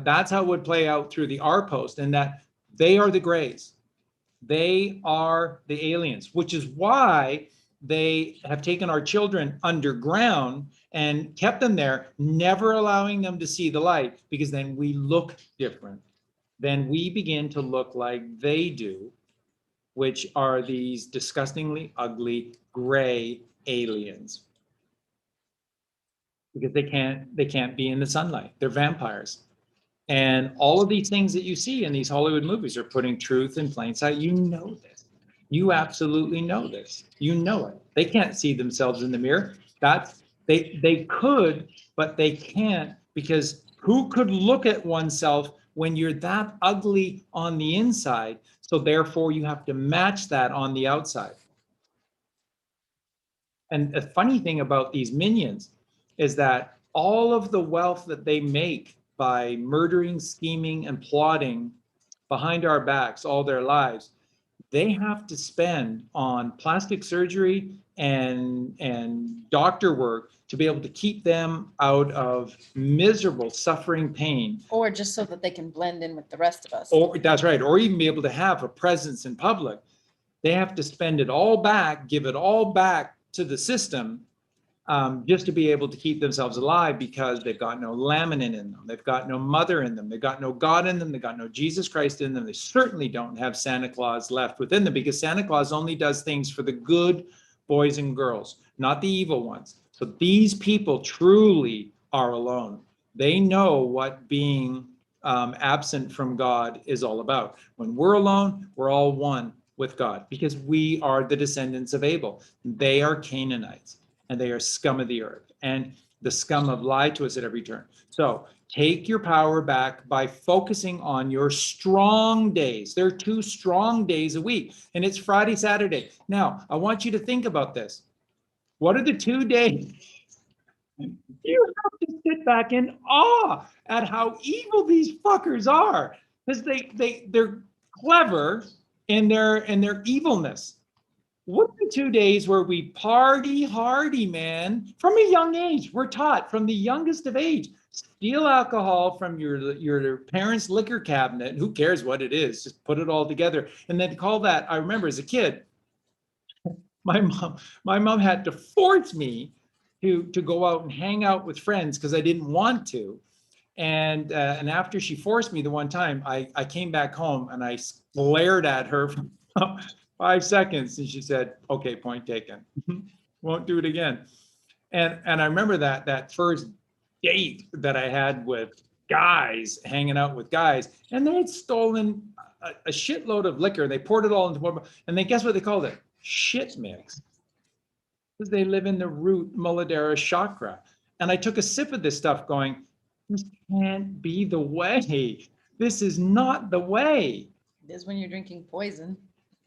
that's how it would play out through the R post, and that they are the grays, they are the aliens, which is why they have taken our children underground and kept them there, never allowing them to see the light, because then we look different. Then we begin to look like they do, which are these disgustingly ugly gray aliens. Because they can't be in the sunlight. They're vampires. And all of these things that you see in these Hollywood movies are putting truth in plain sight. You know this. You absolutely know this. You know it. They can't see themselves in the mirror. They could, but they can't, because who could look at oneself when you're that ugly on the inside? So therefore you have to match that on the outside. And the funny thing about these minions is that all of the wealth that they make by murdering, scheming, and plotting behind our backs all their lives, they have to spend on plastic surgery and doctor work to be able to keep them out of miserable suffering, pain. Or just so that they can blend in with the rest of us. Or that's right, or even be able to have a presence in public. They have to spend it all back, give it all back to the system, just to be able to keep themselves alive, because they've got no laminin in them, they've got no mother in them, they've got no God in them, they've got no Jesus Christ in them. They certainly don't have Santa Claus left within them, because Santa Claus only does things for the good boys and girls, not the evil ones. So these people truly are alone. They know what being absent from God is all about. When we're alone, we're all one with God, because we are the descendants of Abel. They are Canaanites, and they are scum of the earth, and the scum have lied to us at every turn. So take your power back by focusing on your strong days. There are 2 strong days a week, and it's Friday, Saturday. Now, I want you to think about this. What are the 2 days? You have to sit back in awe at how evil these fuckers are, because they're clever in their evilness. What are the 2 days where we party hardy, man? From a young age, we're taught from the youngest of age, steal alcohol from your parents' liquor cabinet. Who cares what it is? Just put it all together. And then call that, I remember as a kid, my mom had to force me to go out and hang out with friends because I didn't want to. And after she forced me the one time, I came back home and I glared at her for 5 seconds, and she said, "Okay, point taken. Won't do it again." And I remember that first date that I had with guys, hanging out with guys, and they had stolen a shitload of liquor. They poured it all into one, and then guess what they called it? Shit mix. Because they live in the root Muladhara chakra. And I took a sip of this stuff going, this can't be the way. This is not the way. It is when you're drinking poison.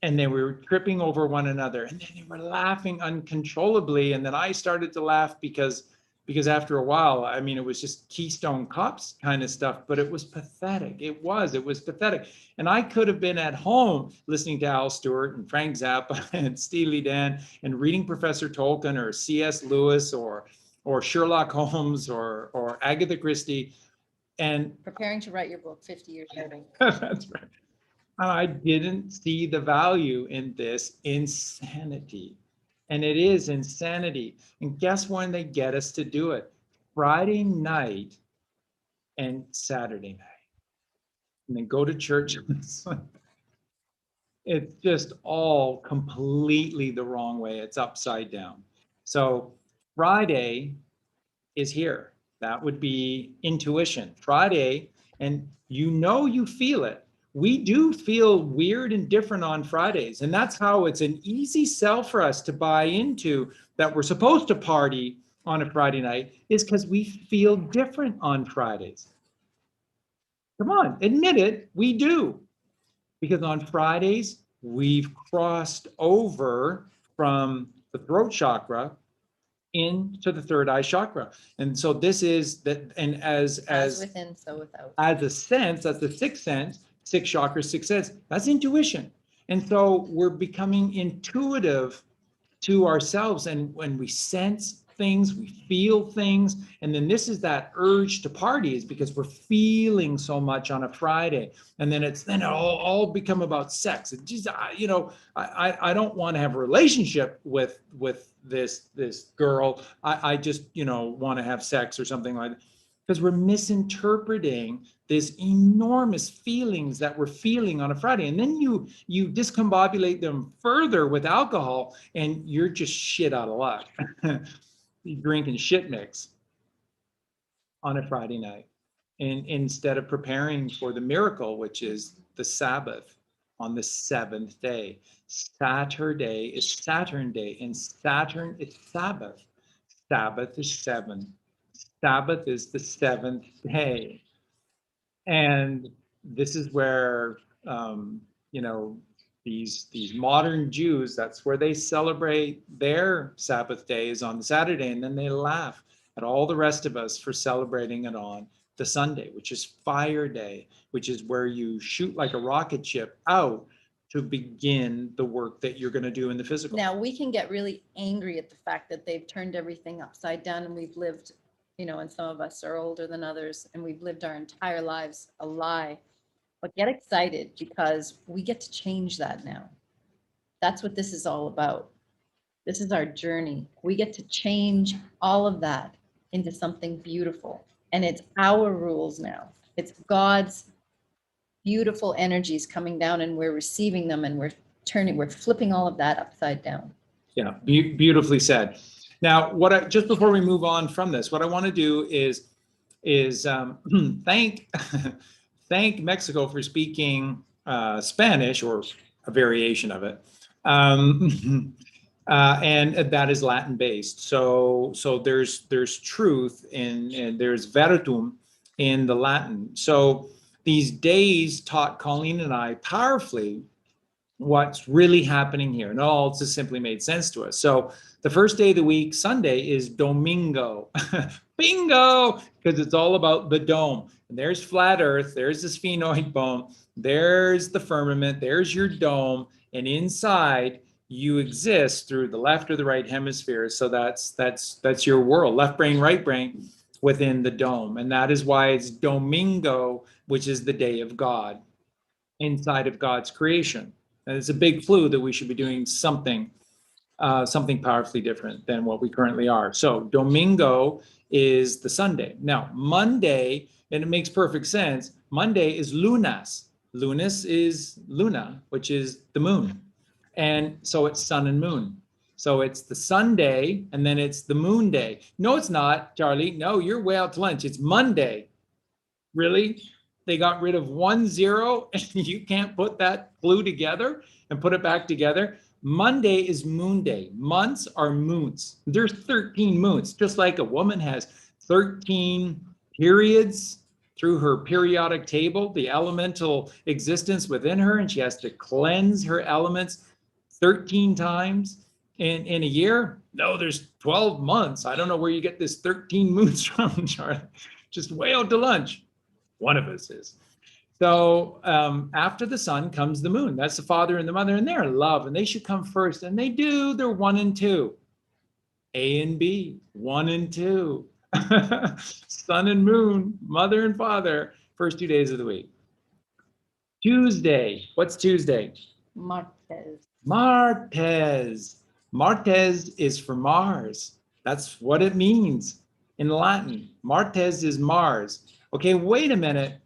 And they were tripping over one another, and then they were laughing uncontrollably. And then I started to laugh because after a while, I mean, it was just Keystone Cops kind of stuff, but it was pathetic. It was pathetic. And I could have been at home listening to Al Stewart and Frank Zappa and Steely Dan and reading Professor Tolkien or C.S. Lewis or Sherlock Holmes or Agatha Christie, and Preparing to write your book 50 years later. that's right. I didn't see the value in this insanity. And it is insanity. And guess when they get us to do it? Friday night and Saturday night. And then go to church. It's just all completely the wrong way. It's upside down. So Friday is here. That would be intuition. Friday, and you feel it. We do feel weird and different on Fridays. And that's how it's an easy sell for us to buy into that we're supposed to party on a Friday night, is because we feel different on Fridays. Come on, admit it, we do. Because on Fridays, we've crossed over from the throat chakra into the third eye chakra. And so this is that, and as within, so without. As a sense, that's the sixth sense, six chakras, sixth sense, that's intuition. And so we're becoming intuitive to ourselves. And when we sense things, we feel things. And then this is that urge to party, is because we're feeling so much on a Friday. And then it'll all become about sex. And geez, I don't want to have a relationship with this girl. I just, want to have sex or something like that. Because we're misinterpreting this enormous feelings that we're feeling on a Friday. And then you discombobulate them further with alcohol, and you're just shit out of luck. You're drinking shit mix on a Friday night. And instead of preparing for the miracle, which is the Sabbath on the seventh day. Saturday is Saturn day, and Saturn is Sabbath. Sabbath is 7. Sabbath is the seventh day. And this is where, these modern Jews, that's where they celebrate their Sabbath day, is on the Saturday. And then they laugh at all the rest of us for celebrating it on the Sunday, which is fire day, which is where you shoot like a rocket ship out to begin the work that you're going to do in the physical. Now, we can get really angry at the fact that they've turned everything upside down, and we've lived, and some of us are older than others, and we've lived our entire lives a lie. But get excited, because we get to change that now. That's what this is all about. This is our journey. We get to change all of that into something beautiful. And it's our rules now. It's God's beautiful energies coming down, and we're receiving them, and we're flipping all of that upside down. Yeah, beautifully said. Now, just before we move on from this, what I want to do is thank Mexico for speaking Spanish, or a variation of it, and that is Latin based. So there's truth and there's veritum in the Latin. So these days taught Colleen and I powerfully what's really happening here, and all just simply made sense to us. So the first day of the week, Sunday, is Domingo. Bingo! Because it's all about the dome. And there's flat Earth, there's the sphenoid bone, there's the firmament, there's your dome, and inside you exist through the left or the right hemisphere. So that's your world, left brain, right brain, within the dome. And that is why it's Domingo, which is the day of God, inside of God's creation. And it's a big clue that we should be doing something powerfully different than what we currently are. So Domingo is the Sunday. Now, Monday, and it makes perfect sense, Monday is Lunas. Lunas is Luna, which is the moon. And so it's sun and moon. So it's the Sunday, and then it's the moon day. No, it's not, Charlie. No, you're way out to lunch. It's Monday. Really? They got rid of 1 0, and you can't put that glue together and put it back together. Monday is moon day. Months are moons. There's 13 moons, just like a woman has 13 periods through her periodic table, the elemental existence within her, and she has to cleanse her elements 13 times in a year. No, there's 12 months. I don't know where you get this 13 moons from, Charlie. Just way out to lunch. One of us is. So after the sun comes the moon. That's the father and the mother, and they're in love, and they should come first. And they do. They're 1 and 2. A and B, 1 and 2. Sun and moon, mother and father, first 2 days of the week. Tuesday. What's Tuesday? Martes. Martes. Martes is for Mars. That's what it means in Latin. Martes is Mars. Okay, wait a minute.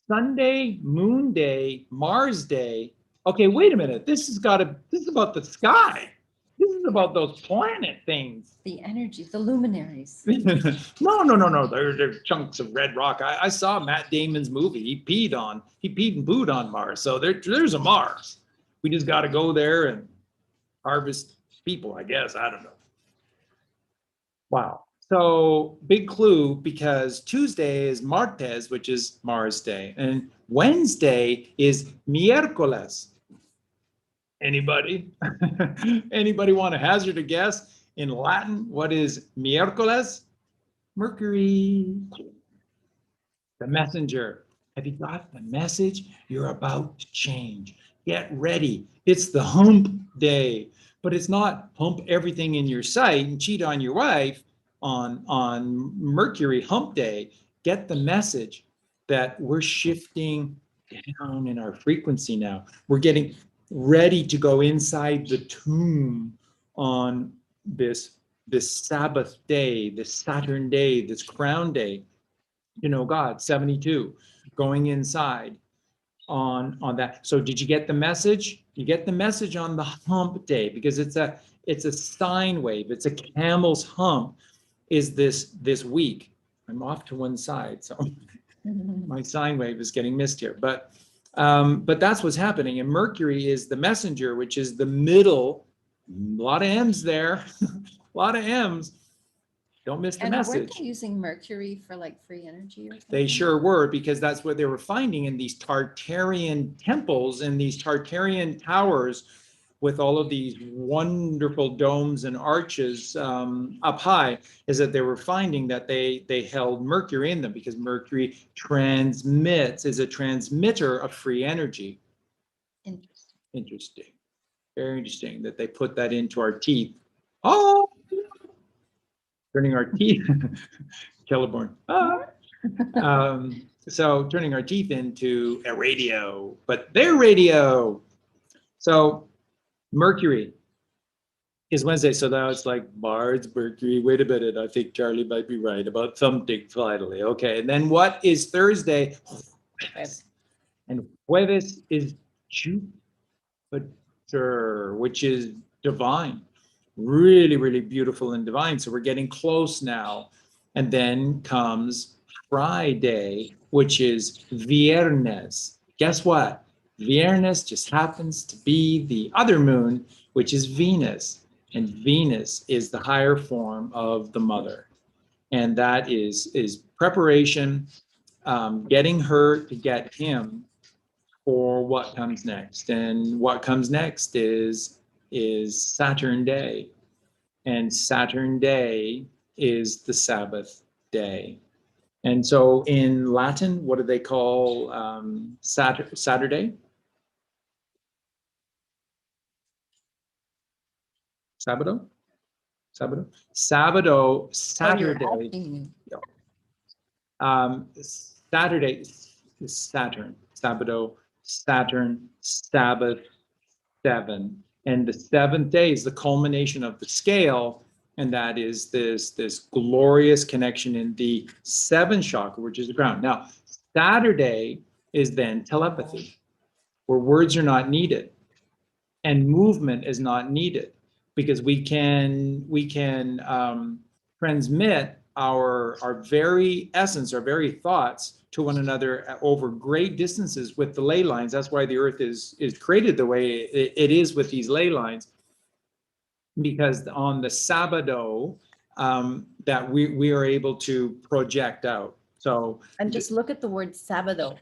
Sunday, Moon Day, Mars Day. Okay, wait a minute. This is about the sky. This is about those planet things. The energies, the luminaries. No. They're chunks of red rock. I saw Matt Damon's movie. He peed and booed on Mars. So there's a Mars. We just got to go there and harvest people, I guess. I don't know. Wow. So big clue, because Tuesday is Martes, which is Mars Day, and Wednesday is Miércoles. Anybody? Anybody want to hazard a guess in Latin? What is Miércoles? Mercury, the messenger. Have you got the message? You're about to change. Get ready. It's the hump day, but it's not hump everything in your sight and cheat on your wife on Mercury hump day. Get the message that we're shifting down in our frequency now. We're getting ready to go inside the tomb on this Sabbath day, this Saturn day, this crown day, God, 72, going inside on that. So did you get the message? You get the message on the hump day, because it's a sine wave. It's a camel's hump is this week. I'm off to one side, so my sine wave is getting missed here. But that's what's happening. And Mercury is the messenger, which is the middle. A lot of M's there, a lot of M's. Don't miss the message. Weren't they using Mercury for like free energy or something? They sure were, because that's what they were finding in these Tartarian temples and these Tartarian towers with all of these wonderful domes and arches up high, is that they were finding that they held Mercury in them, because Mercury is a transmitter of free energy. Interesting. Very interesting that they put that into our teeth. Oh, turning our teeth, Kelleborn. So turning our teeth into a radio, but their radio. So Mercury is Wednesday. So now it's like Mars, Mercury. Wait a minute. I think Charlie might be right about something finally. Okay. And then what is Thursday? And Jueves is Jupiter, which is divine. Really, really beautiful and divine. So we're getting close now. And then comes Friday, which is Viernes. Guess what? Viernes just happens to be the other moon, which is Venus. And Venus is the higher form of the mother. And that is preparation, getting her to get him for what comes next. And what comes next is Saturn Day. And Saturn Day is the Sabbath day. And so in Latin, what do they call Saturday? Sabado? Saturday. Saturday is Saturn. Sabado, Saturn, Sabbath, 7. And the 7th day is the culmination of the scale. And that is this glorious connection in the 7th chakra, which is the crown. Now, Saturday is then telepathy, where words are not needed and movement is not needed, because we can transmit our very essence, our very thoughts to one another over great distances with the ley lines. That's why the earth is created the way it is with these ley lines, because on the Sabado that we are able to project out. So, and just look at the word Sabado.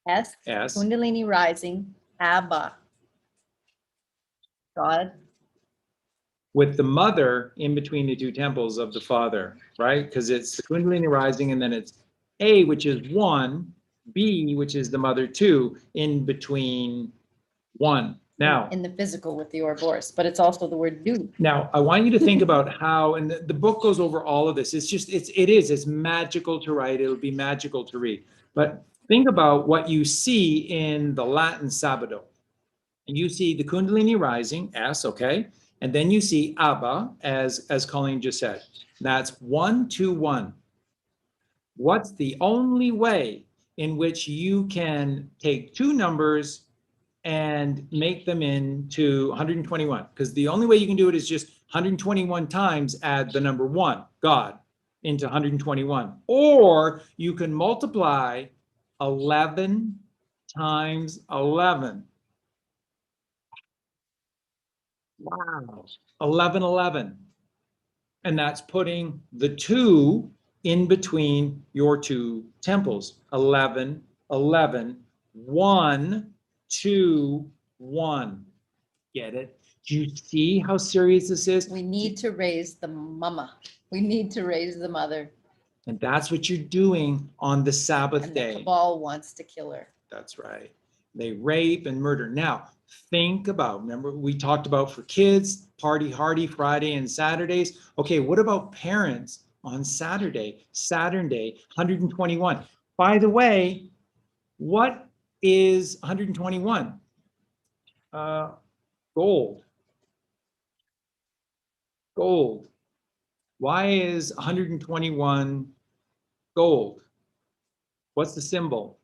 S, S, Kundalini Rising, Abba, God. With the mother in between the two temples of the father, right? Because it's the Kundalini Rising, and then it's A, which is 1, B, which is the mother 2, in between 1. Now, in the physical with the Ouroboros, but it's also the word do. Now, I want you to think about how, and the book goes over all of this. It's magical to write. It'll be magical to read. But think about what you see in the Latin Sabado. You see the Kundalini Rising, S, okay? And then you see Abba, as Colleen just said. That's 1, 2, 1. What's the only way in which you can take two numbers and make them into 121? Because the only way you can do it is just 121 times add the number 1, God, into 121. Or you can multiply 11 times 11. Wow. 11, 11. And that's putting the 2 in between your two temples. 11, 11, 1, 2, 1. Get it? Do you see how serious this is? We need to raise the mama. We need to raise the mother. And that's what you're doing on the Sabbath And day. the cabal wants to kill her. That's right. They rape and murder. Now, think about, remember we talked about for kids, party hardy Friday and Saturdays. Okay, what about parents on Saturday, Saturn day, 121? By the way, what is 121? Gold. Gold. Why is 121 gold? What's the symbol?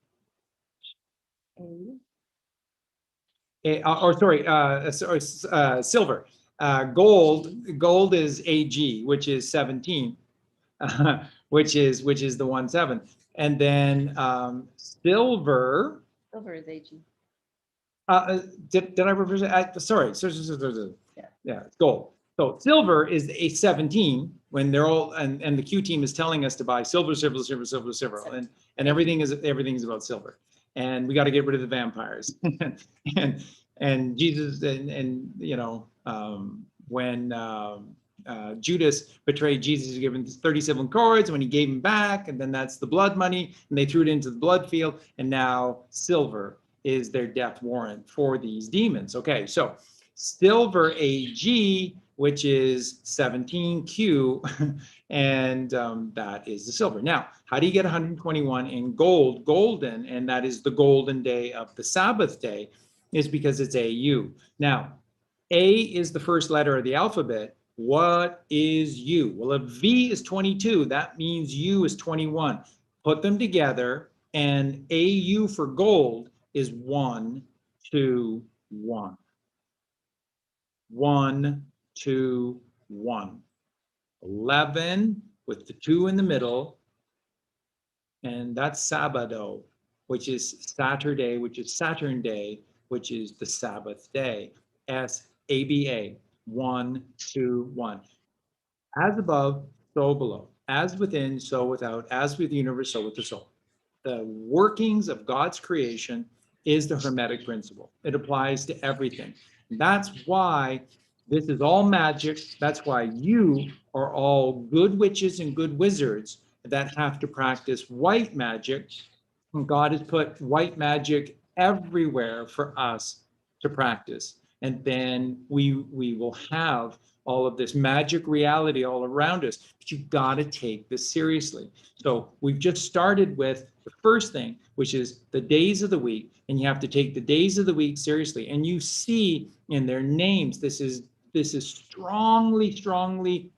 Silver. Gold is AG, which is 17, which is the 1/7, and then silver. Silver is AG. Did I represent? Sorry. Yeah, it's gold. So silver is a 17 when they're all, and the Q team is telling us to buy silver, and everything is about silver. And we got to get rid of the vampires. and Jesus and you know, when Judas betrayed Jesus, he given 37 cords when he gave him back, and then that's the blood money, and they threw it into the blood field, and now silver is their death warrant for these demons. Okay, so silver AG, which is 17Q, and that is the silver. Now, how do you get 121 in gold, golden, and that is the golden day of the Sabbath day, is because it's AU. Now, A is the first letter of the alphabet. What is U? Well, if V is 22, that means U is 21. Put them together, and AU for gold is 1, 2, 1. 1, 2, 1. 11 with the 2 in the middle, and that's Sabado, which is Saturday, which is Saturn day, which is the Sabbath day. SABA, 1, 2, 1. As above, so below. As within, so without. As with the universe, so with the soul. The workings of God's creation is the Hermetic principle. It applies to everything. That's why this is all magic. That's why you are all good witches and good wizards that have to practice white magic. And God has put white magic everywhere for us to practice. And then we will have all of this magic reality all around us. But you got to take this seriously. So we've just started with the first thing, which is the days of the week. And you have to take the days of the week seriously. And you see in their names, this is strongly,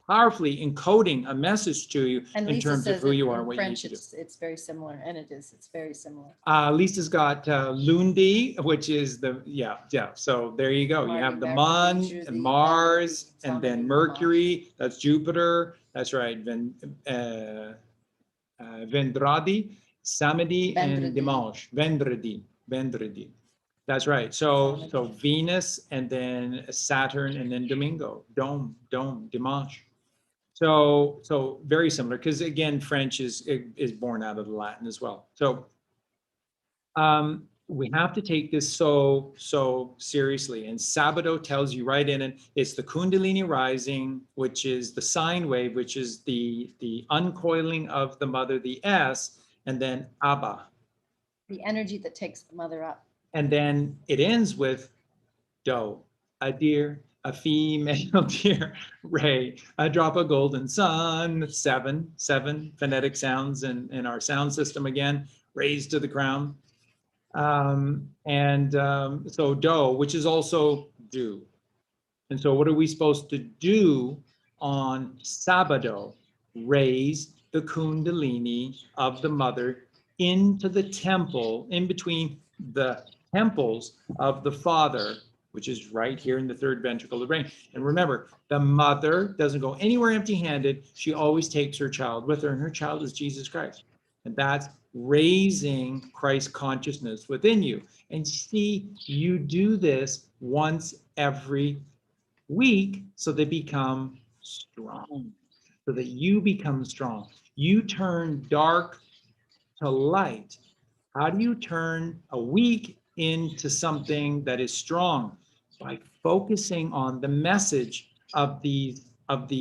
powerfully encoding a message to you And in Lisa terms of says who it you are in and what French, you need to do. it's very similar, and it's very similar. Lisa's got Lundi, which is the, yeah. So there you go. You have the Mun and Mars, and then Mercury, that's Jupiter. That's right. Vendradi, Samedi, and Dimanche. Vendredi. That's right. So Venus, and then Saturn, and then Domingo. Dome, Dimanche. So very similar, because again, French is born out of the Latin as well. So we have to take this so seriously. And Sabado tells you right in it, it's the Kundalini Rising, which is the sine wave, which is the uncoiling of the mother, the S, and then Abba. The energy that takes the mother up. And then it ends with doe, a deer, a female deer, ray, a drop of golden sun, seven phonetic sounds in our sound system again. raised to the crown. So do, which is also do. And so what are we supposed to do on Sabado? Raise the Kundalini of the mother into the temple, in between the temples of the father, which is right here in the third ventricle of the brain. And remember, the mother doesn't go anywhere empty-handed. She always takes her child with her, and her child is Jesus Christ. And that's raising Christ consciousness within you. And see, you do this once every weak so they become strong, so that you become strong. You turn dark to light. How do you turn a weak into something that is strong? By focusing on the message of these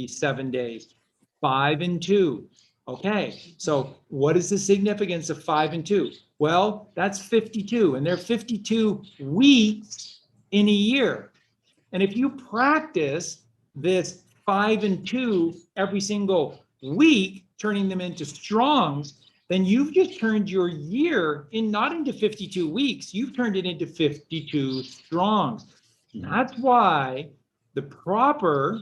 7 days, 5 and 2. Okay, so what is the significance of 5 and 2? Well, that's 52, and there are 52 weeks in a year. And if you practice this 5 and 2 every single week, turning them into strongs, then you've just turned your year not into 52 weeks, you've turned it into 52 strongs. And that's why the proper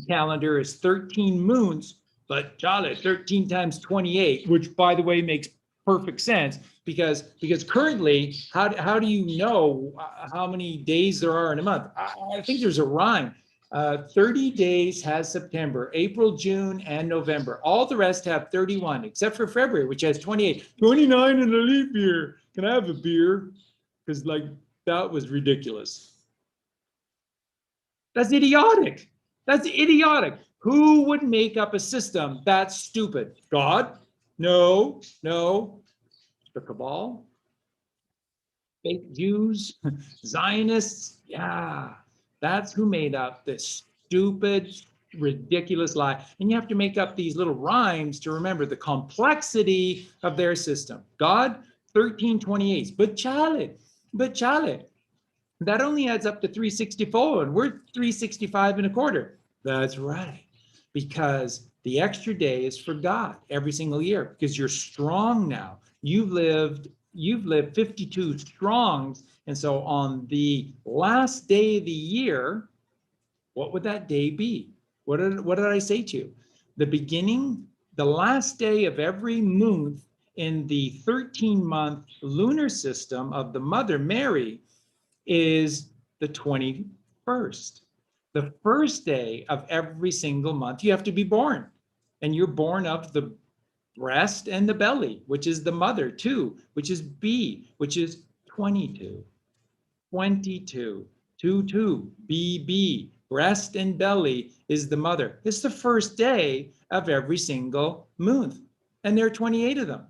calendar is 13 moons, but Charlie, 13 times 28, which by the way makes perfect sense, because currently, how do you know how many days there are in a month? I think there's a rhyme. 30 days has September, April, June, and November. All the rest have 31, except for February, which has 28. 29 in a leap year. Can I have a beer? Because like that was ridiculous. That's idiotic. That's idiotic. Who would make up a system that's stupid? God? No. The cabal? Fake Jews? Zionists? Yeah. That's who made up this stupid, ridiculous lie. And you have to make up these little rhymes to remember the complexity of their system. God, 1328. But Charlie, that only adds up to 364, and we're 365 and a quarter. That's right. Because the extra day is for God every single year, because you're strong now. You've lived 52 strongs. And so on the last day of the year, what would that day be? What did I say to you? The last day of every month in the 13-month lunar system of the Mother Mary is the 21st. The first day of every single month, you have to be born. And you're born of the breast and the belly, which is the mother, too, which is B, which is 22. 22. 22. BB. Breast and belly is the mother. It's the first day of every single month. And there are 28 of them.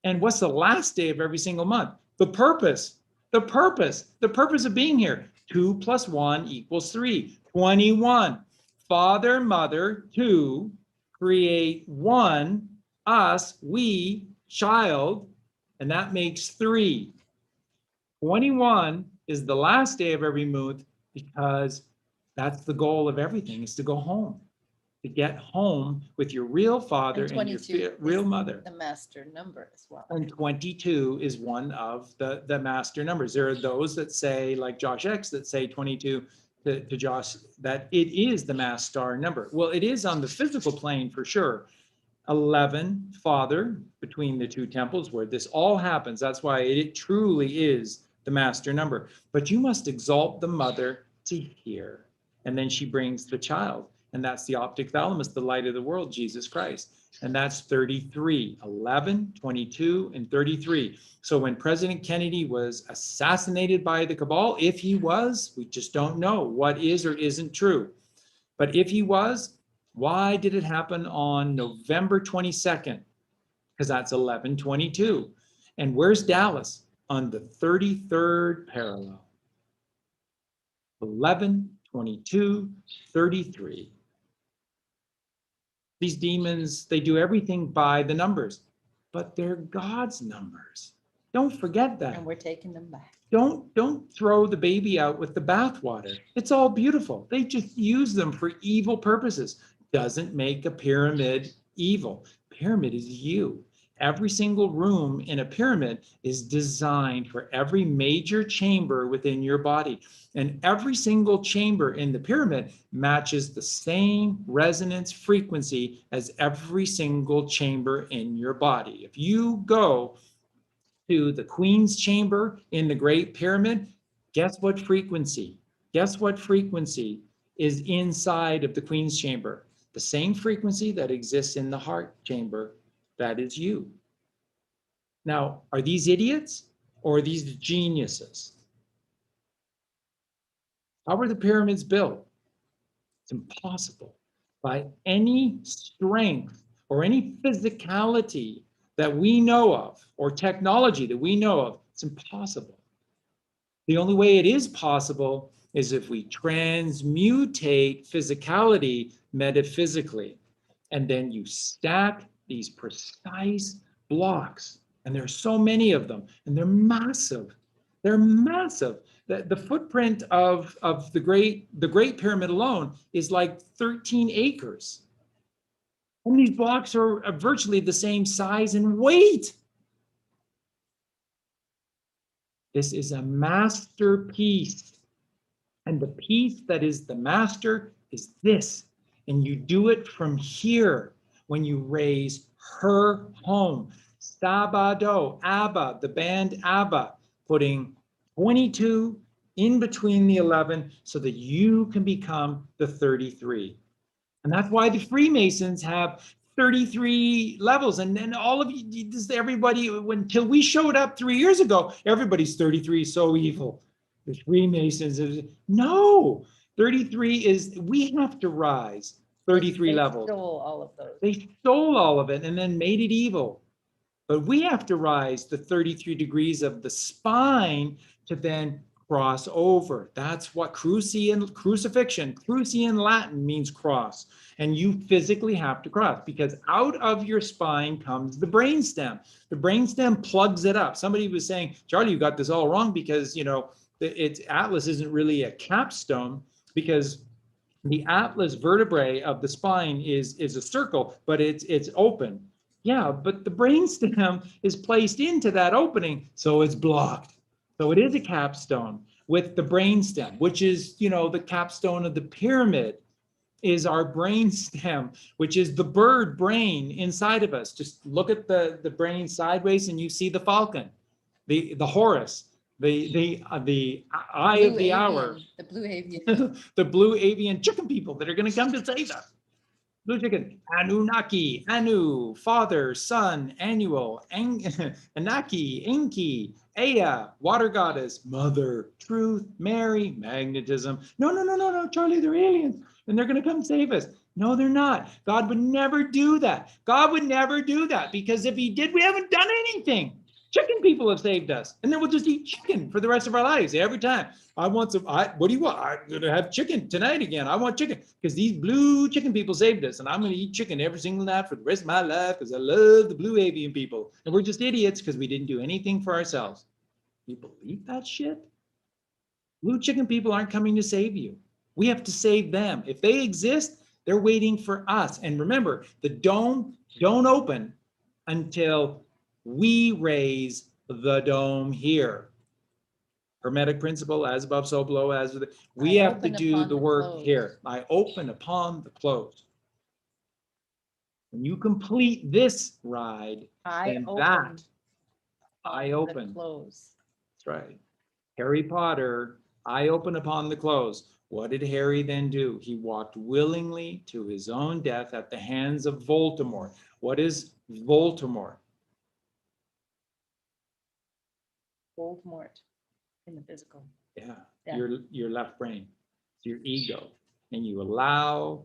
And what's the last day of every single month? The purpose of being here. 2 + 1 = 3. 21. Father, mother, 2, create 1, us, we, child, and that makes 3. 21 is the last day of every month, because that's the goal of everything, is to go home, to get home with your real father and your real mother. The master number as well. And 22 is one of the master numbers. There are those that say, like Josh X, that say 22 to Josh, that it is the mass star number. Well, it is on the physical plane for sure. 11, Father, between the two temples where this all happens. That's why it truly is the master number. But you must exalt the mother to here. And then she brings the child. And that's the optic thalamus, the light of the world, Jesus Christ. And that's 33, 11, 22, and 33. So when President Kennedy was assassinated by the cabal, if he was, we just don't know what is or isn't true. But if he was, why did it happen on November 22nd? Because that's 11/22. And where's Dallas? On the 33rd parallel. 11/22/33. These demons, they do everything by the numbers, but they're God's numbers. Don't forget that. And we're taking them back. Don't throw the baby out with the bathwater. It's all beautiful. They just use them for evil purposes. Doesn't make a pyramid evil. Pyramid is you. Every single room in a pyramid is designed for every major chamber within your body. And every single chamber in the pyramid matches the same resonance frequency as every single chamber in your body. If you go to the Queen's chamber in the Great Pyramid, guess what frequency? Guess what frequency is inside of the Queen's chamber? The same frequency that exists in the heart chamber. That is you. Now, are these idiots or are these geniuses? How were the pyramids built? It's impossible. By any strength or any physicality that we know of, or technology that we know of, it's impossible. The only way it is possible is if we transmutate physicality metaphysically. And then you stack these precise blocks, and there are so many of them, and they're massive. They're massive. The footprint of the Great Pyramid alone is like 13 acres. And these blocks are virtually the same size and weight. This is a masterpiece. And the piece that is the master is this. And you do it from here when you raise her home. Sabado, ABBA, the band ABBA, putting 22 in between the 11 so that you can become the 33. And that's why the Freemasons have 33 levels. And then all of you, everybody, until we showed up 3 years ago, everybody's 33 is so evil. The Freemasons, no, 33 is, we have to rise 33 levels. They stole all of those. They stole all of it and then made it evil. But we have to rise the 33 degrees of the spine to then cross over. That's what crucifixion, cruci in Latin means cross. And you physically have to cross because out of your spine comes the brainstem. The brainstem plugs it up. Somebody was saying, Charlie, you got this all wrong because, you know, it's Atlas isn't really a capstone because the Atlas vertebrae of the spine is a circle, but it's open. Yeah, but the brainstem is placed into that opening, so it's blocked. So it is a capstone with the brainstem, which is, you know, the capstone of the pyramid is our brainstem, which is the bird brain inside of us. Just look at the brain sideways and you see the falcon, the Horus, the eye of the hour, the blue avian, the blue avian chicken people that are going to come to save us. Blue chicken, Anunnaki, Anu, father, son, annual, Anaki, Enki, Ea, water goddess, mother, truth, Mary, magnetism. No, Charlie, they're aliens and they're going to come save us. No, they're not. God would never do that. God would never do that because if he did, we haven't done anything. Chicken people have saved us. And then we'll just eat chicken for the rest of our lives every time. I want some, what do you want? I'm going to have chicken tonight again. I want chicken because these blue chicken people saved us. And I'm going to eat chicken every single night for the rest of my life because I love the blue avian people. And we're just idiots because we didn't do anything for ourselves. You believe that shit? Blue chicken people aren't coming to save you. We have to save them. If they exist, they're waiting for us. And remember, the dome don't open until we raise the dome here. Hermetic principle, as above, so below, as with we have to do the work here. I open upon the close. When you complete this ride, then that I open. Close. That's right. Harry Potter, I open upon the close. What did Harry then do? He walked willingly to his own death at the hands of Voldemort. What is Voldemort? Voldemort in the physical. Yeah. Your left brain, it's your ego. And you allow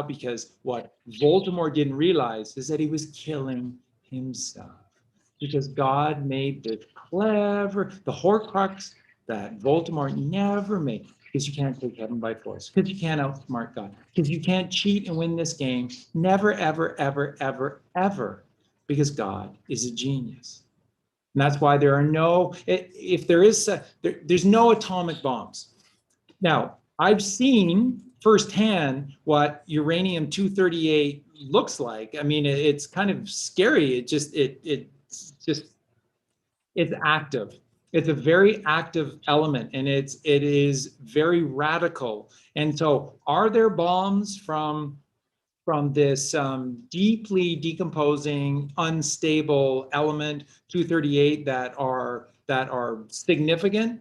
because what Voldemort didn't realize is that he was killing himself. Because God made the Horcrux that Voldemort never made. Because you can't take heaven by force. Because you can't outsmart God. Because you can't cheat and win this game. Never, ever, ever, ever, ever. Because God is a genius. And that's why there are no, if there is, there's no atomic bombs. Now, I've seen firsthand what uranium-238 looks like. I mean, it's kind of scary. It's active. It's a very active element, and it is very radical. And so, are there bombs from this deeply decomposing, unstable element 238 that are significant?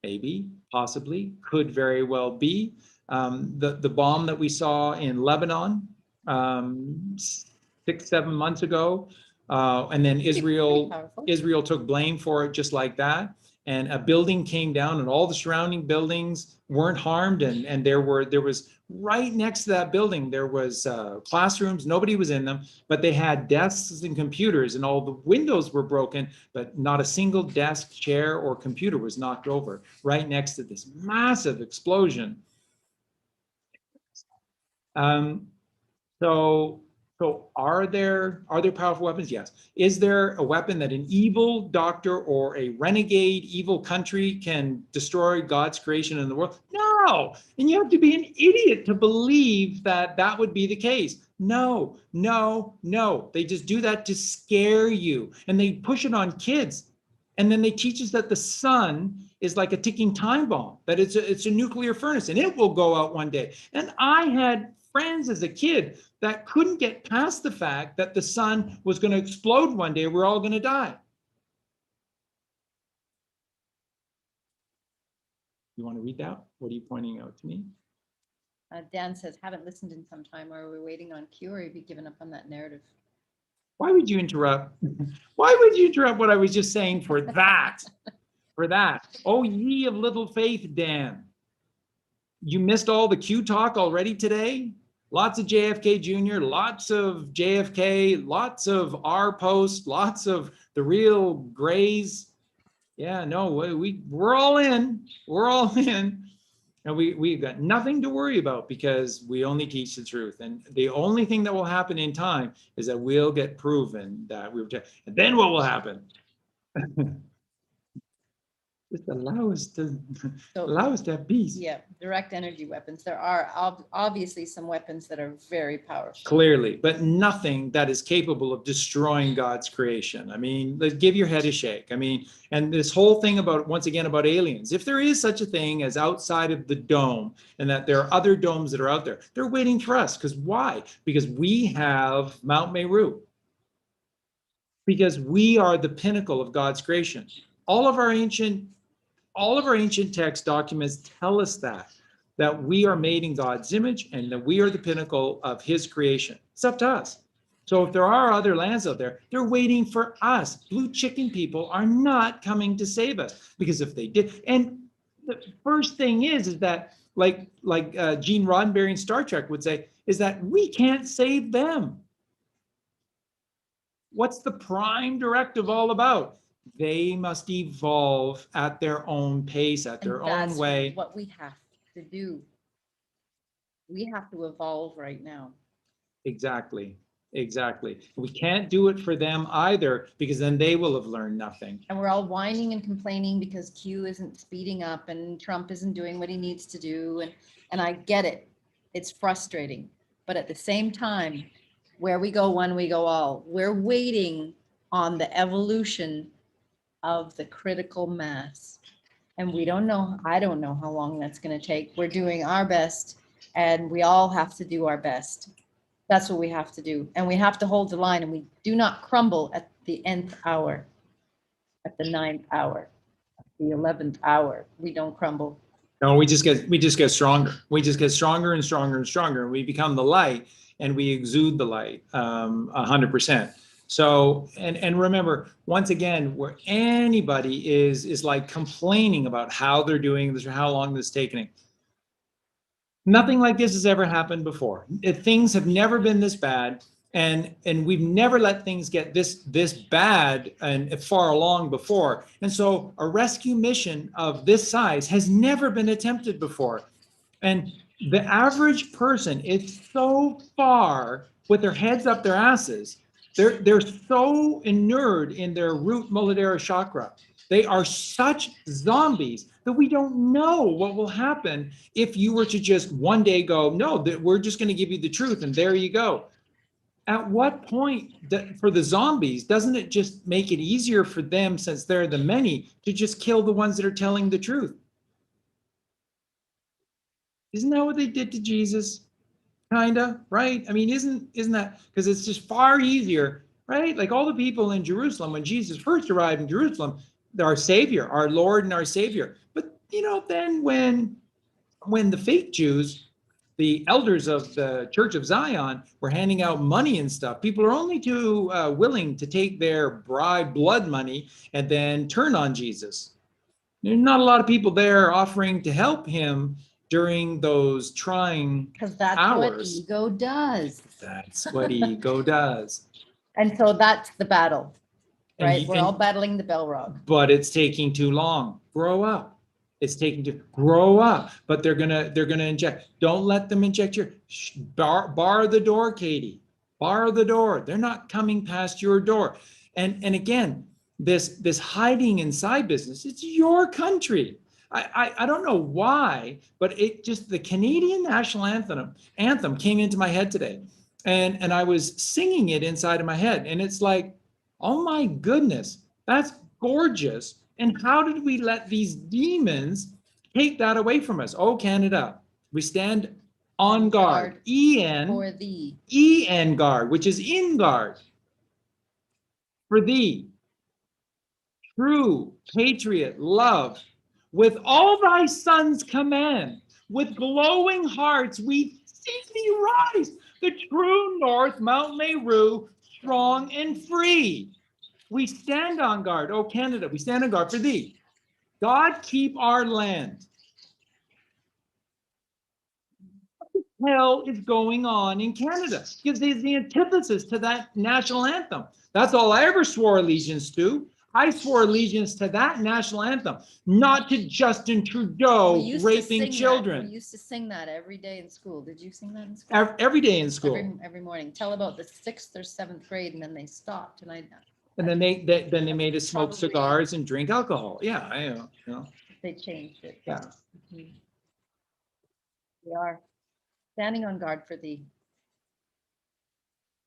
Maybe, possibly, could very well be. The bomb that we saw in Lebanon 6-7 months ago, and then Israel took blame for it just like that. And a building came down, and all the surrounding buildings weren't harmed. And there was right next to that building, there was classrooms. Nobody was in them, but they had desks and computers, and all the windows were broken, but not a single desk, chair, or computer was knocked over right next to this massive explosion. So are there powerful weapons? Yes. Is there a weapon that an evil doctor or a renegade evil country can destroy God's creation in the world? No. And you have to be an idiot to believe that that would be the case. No, no, no. They just do that to scare you, and they push it on kids. And then they teach us that the sun is like a ticking time bomb, that it's a nuclear furnace, and it will go out one day. And I had friends as a kid that couldn't get past the fact that the sun was going to explode one day. We're all going to die. You want to read that? What are you pointing out to me? Dan says, haven't listened in some time. Are we waiting on Q, or have you given up on that narrative? Why would you interrupt? Why would you interrupt what I was just saying for that? For that. Oh, ye of little faith, Dan. You missed all the Q talk already today? Lots of JFK Jr., lots of JFK, lots of R post, lots of the real Grays. Yeah, no, we're all in. We're all in. And we've got nothing to worry about, because we only teach the truth. And the only thing that will happen in time is that we'll get proven that we were, and then what will happen? Just allow us to have peace. Yeah, direct energy weapons. There are obviously some weapons that are very powerful. Clearly, but nothing that is capable of destroying God's creation. I mean, let's give your head a shake. I mean, and this whole thing about, once again, about aliens, if there is such a thing as outside of the dome, and that there are other domes that are out there, they're waiting for us. Because why? Because we have Mount Meru. Because we are the pinnacle of God's creation. All of our ancient text documents tell us that we are made in God's image, and that we are the pinnacle of his creation. It's up to us. So if there are other lands out there, they're waiting for us. Blue chicken people are not coming to save us, because if they did, and the first thing is that like Gene Roddenberry in Star Trek would say, is that we can't save them. What's the prime directive all about? They must evolve at their own pace, at their own way. That's what we have to do. We have to evolve right now. Exactly. We can't do it for them either, because then they will have learned nothing. And we're all whining and complaining because Q isn't speeding up and Trump isn't doing what he needs to do. And I get it. It's frustrating. But at the same time, where we go one, we go all. We're waiting on the evolution of the critical mass. And we don't know, I don't know how long that's going to take. We're doing our best, and we all have to do our best. That's what we have to do. And we have to hold the line, and we do not crumble at the nth hour, at the 9th hour, at the 11th hour. We don't crumble. No, we just get stronger. We just get stronger and stronger and stronger. We become the light, and we exude the light 100%. So, and remember, once again, where anybody is like complaining about how they're doing this or how long this is taking, nothing like this has ever happened before. Things have never been this bad, and we've never let things get this bad and far along before. And so a rescue mission of this size has never been attempted before. And the average person is so far with their heads up their asses. They're so inured in their root muladhara chakra They are such zombies that we don't know what will happen if you were to just one day go, no, we're just going to give you the truth and there you go. At what point for the zombies, doesn't it just make it easier for them, since they're the many, to just kill the ones that are telling the truth? Isn't that what they did to Jesus? Kinda, right? I mean, isn't that, because it's just far easier, right? Like all the people in Jerusalem, when Jesus first arrived in Jerusalem, our Savior, our Lord and our Savior. But then when the fake Jews, the elders of the Church of Zion, were handing out money and stuff, people are only too willing to take their bribe blood money and then turn on Jesus. There's not a lot of people there offering to help him during those trying Because that's what hours. ego does. That's what ego does. And so that's the battle, And right? We're all battling the Balrog. But it's taking too long. Grow up. It's taking to grow up. But they're gonna inject. Don't let them inject your bar the door, Katie. Bar the door. They're not coming past your door. And again, this hiding inside business, it's your country. I don't know why, but it just, the Canadian national anthem came into my head today. And I was singing it inside of my head. And it's like, oh my goodness, that's gorgeous. And how did we let these demons take that away from us? Oh, Canada, we stand on guard. En for thee. En guard, which is in guard. For thee, true patriot love, with all thy sons command, with glowing hearts we see thee rise, the true north Mount Meru, strong and free. We stand on guard, oh Canada, we stand on guard for thee. God keep our land. What the hell is going on in Canada? Because there's the antithesis to that national anthem. That's all I ever swore allegiance to. I swore allegiance to that national anthem, not to Justin Trudeau raping children. We used to sing that every day in school. Did you sing that in school? Every day in school. Every morning. Till about the 6th or 7th grade, and then they stopped. And then they made us smoke cigars and drink alcohol. Yeah, I know. They changed it. Yeah. We are standing on guard for thee.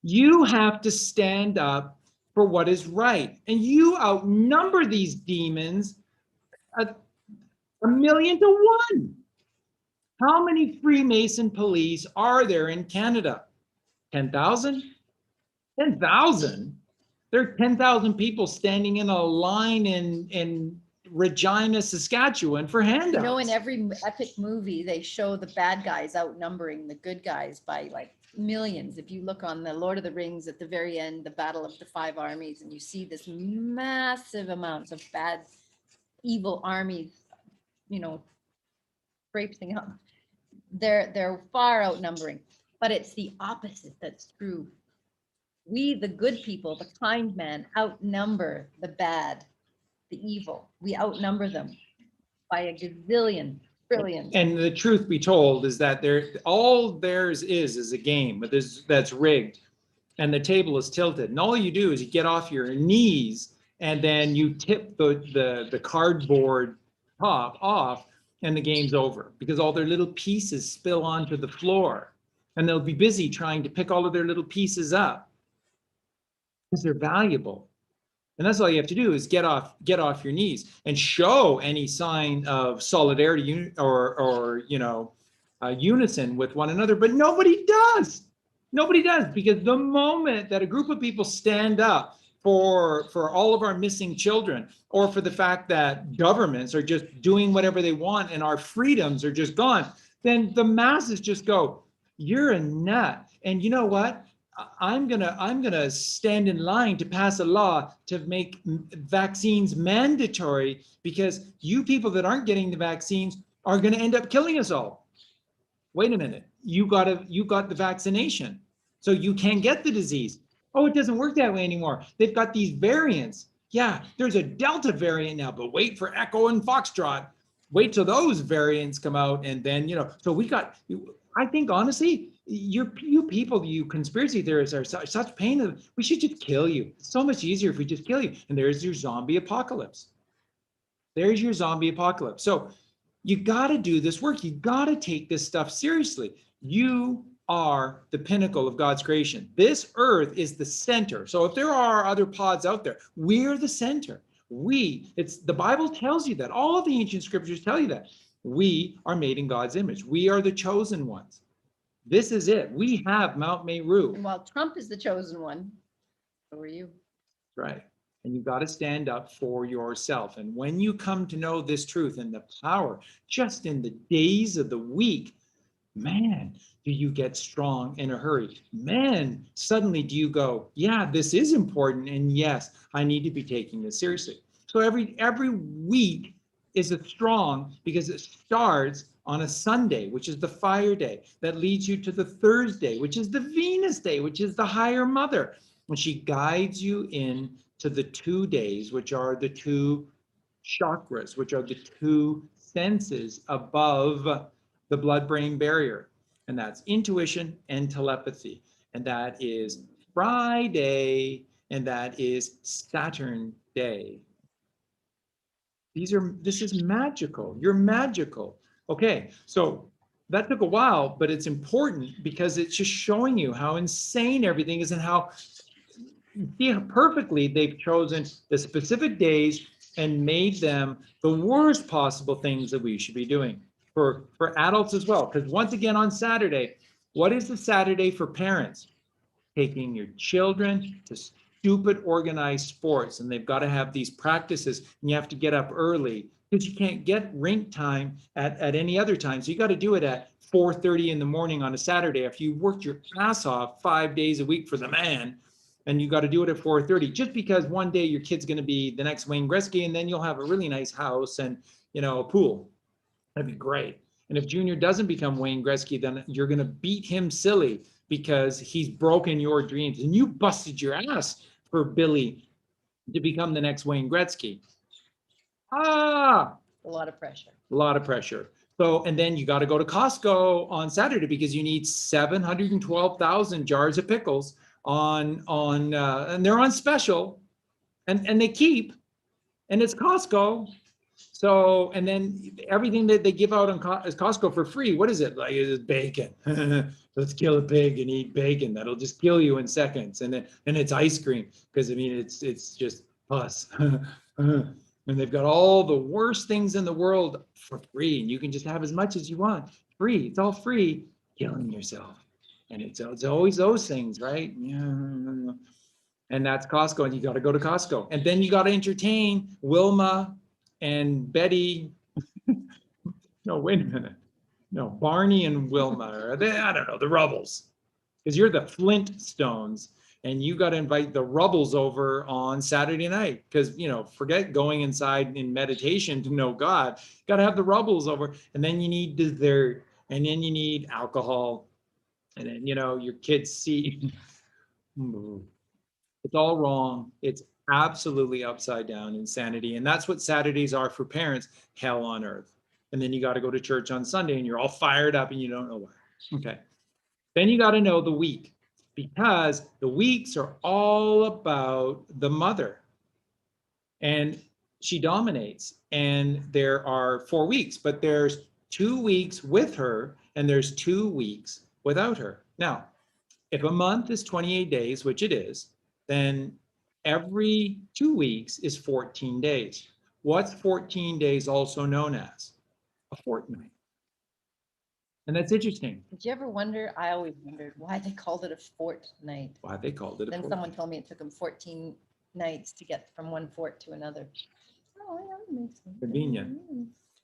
You have to stand up for what is right. And you outnumber these demons 1,000,000 to 1. How many Freemason police are there in Canada? 10,000? 10,000? There are 10,000 people standing in a line in Regina, Saskatchewan for handouts. In every epic movie, they show the bad guys outnumbering the good guys by like millions. If you look on the Lord of the Rings at the very end, the Battle of the Five Armies, and you see this massive amounts of bad, evil armies, traipsing up. They're far outnumbering, but it's the opposite that's true. We, the good people, the kind man, outnumber the bad, the evil. We outnumber them by a gazillion. Brilliant. And the truth be told is that all theirs is a game that's rigged, and the table is tilted. And all you do is you get off your knees and then you tip the cardboard top off, and the game's over, because all their little pieces spill onto the floor, and they'll be busy trying to pick all of their little pieces up because they're valuable. And that's all you have to do is get off your knees and show any sign of solidarity or unison with one another. But nobody does. Nobody does, because the moment that a group of people stand up for all of our missing children, or for the fact that governments are just doing whatever they want and our freedoms are just gone, then the masses just go, you're a nut. And you know what? I'm gonna stand in line to pass a law to make vaccines mandatory, because you people that aren't getting the vaccines are gonna end up killing us all. Wait a minute, you got the vaccination, so you can't get the disease. Oh, it doesn't work that way anymore. They've got these variants. Yeah, there's a Delta variant now, but wait for Echo and Foxtrot. Wait till those variants come out, and then so I think honestly, you people, you conspiracy theorists are such pain. We should just kill you. It's so much easier if we just kill you. And there's your zombie apocalypse. There's your zombie apocalypse. So you got to do this work. You got to take this stuff seriously. You are the pinnacle of God's creation. This earth is the center. So if there are other pods out there, we're the center. It's the Bible tells you that. All of the ancient scriptures tell you that. We are made in God's image. We are the chosen ones. This is it. We have Mount Meru. And while Trump is the chosen one, so are you. Right. And you've got to stand up for yourself. And when you come to know this truth and the power just in the days of the week, man, do you get strong in a hurry? Man, suddenly do you go, yeah, this is important. And yes, I need to be taking this seriously. So every week is a strong because it starts on a Sunday, which is the fire day, that leads you to the Thursday, which is the Venus day, which is the higher mother. When she guides you in to the 2 days, which are the 2 chakras, which are the 2 senses above the blood-brain barrier. And that's intuition and telepathy. And that is Friday, and that is Saturn day. This is magical. You're magical. Okay, so that took a while, but it's important because it's just showing you how insane everything is and how perfectly they've chosen the specific days and made them the worst possible things that we should be doing for adults as well. Because once again, on Saturday, what is the Saturday for parents? Taking your children to stupid organized sports, and they've got to have these practices, and you have to get up early because you can't get rink time at any other time. So you got to do it at 4:30 in the morning on a Saturday after you worked your ass off 5 days a week for the man, and you got to do it at 4:30 just because one day your kid's going to be the next Wayne Gretzky, and then you'll have a really nice house and a pool. That'd be great. And if Junior doesn't become Wayne Gretzky, then you're going to beat him silly because he's broken your dreams, and you busted your ass for Billy to become the next Wayne Gretzky. A lot of pressure. A lot of pressure. So, and then you got to go to Costco on Saturday because you need 712,000 jars of pickles and they're on special, and they keep, and it's Costco. So, and then everything that they give out on Costco for free, what is it? Like, it's bacon. Let's kill a pig and eat bacon. That'll just kill you in seconds. And it's ice cream because it's just pus. And they've got all the worst things in the world for free, and you can just have as much as you want. Free. It's all free. Killing yourself. And it's always those things, right? Yeah. And that's Costco, and you got to go to Costco. And then you got to entertain Wilma and Betty. No, wait a minute. No, Barney and Wilma. I don't know, the Rubbles. Because you're the Flintstones, and you got to invite the Rubbles over on Saturday night. Because, forget going inside in meditation to know God. Got to have the Rubbles over. And then you need dessert. And then you need alcohol. And then, your kids see. It's all wrong. It's absolutely upside down insanity. And that's what Saturdays are for parents, hell on earth. And then you got to go to church on Sunday and you're all fired up and you don't know why. Okay. Then you got to know the week, because the weeks are all about the mother. And she dominates. And there are 4 weeks, but there's 2 weeks with her and there's 2 weeks without her. Now, if a month is 28 days, which it is, then every 2 weeks is 14 days. What's 14 days also known as? A fortnight. And that's interesting. Did you ever wonder? I always wondered why they called it a fortnight. Why they called it a Then fortnight. someone told me it took them 14 nights to get from one fort to another. Oh, yeah, that makes sense. Convenient.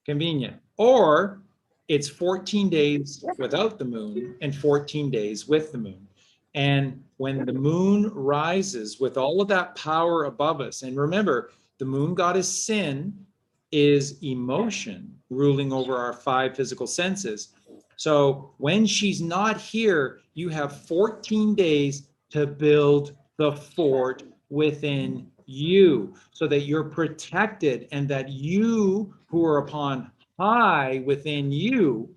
Convenient. Or it's 14 days without the moon and 14 days with the moon. And when the moon rises with all of that power above us, and remember, the moon goddess Sin is emotion ruling over our 5 physical senses. So when she's not here, you have 14 days to build the fort within you so that you're protected, and that you who are upon high within you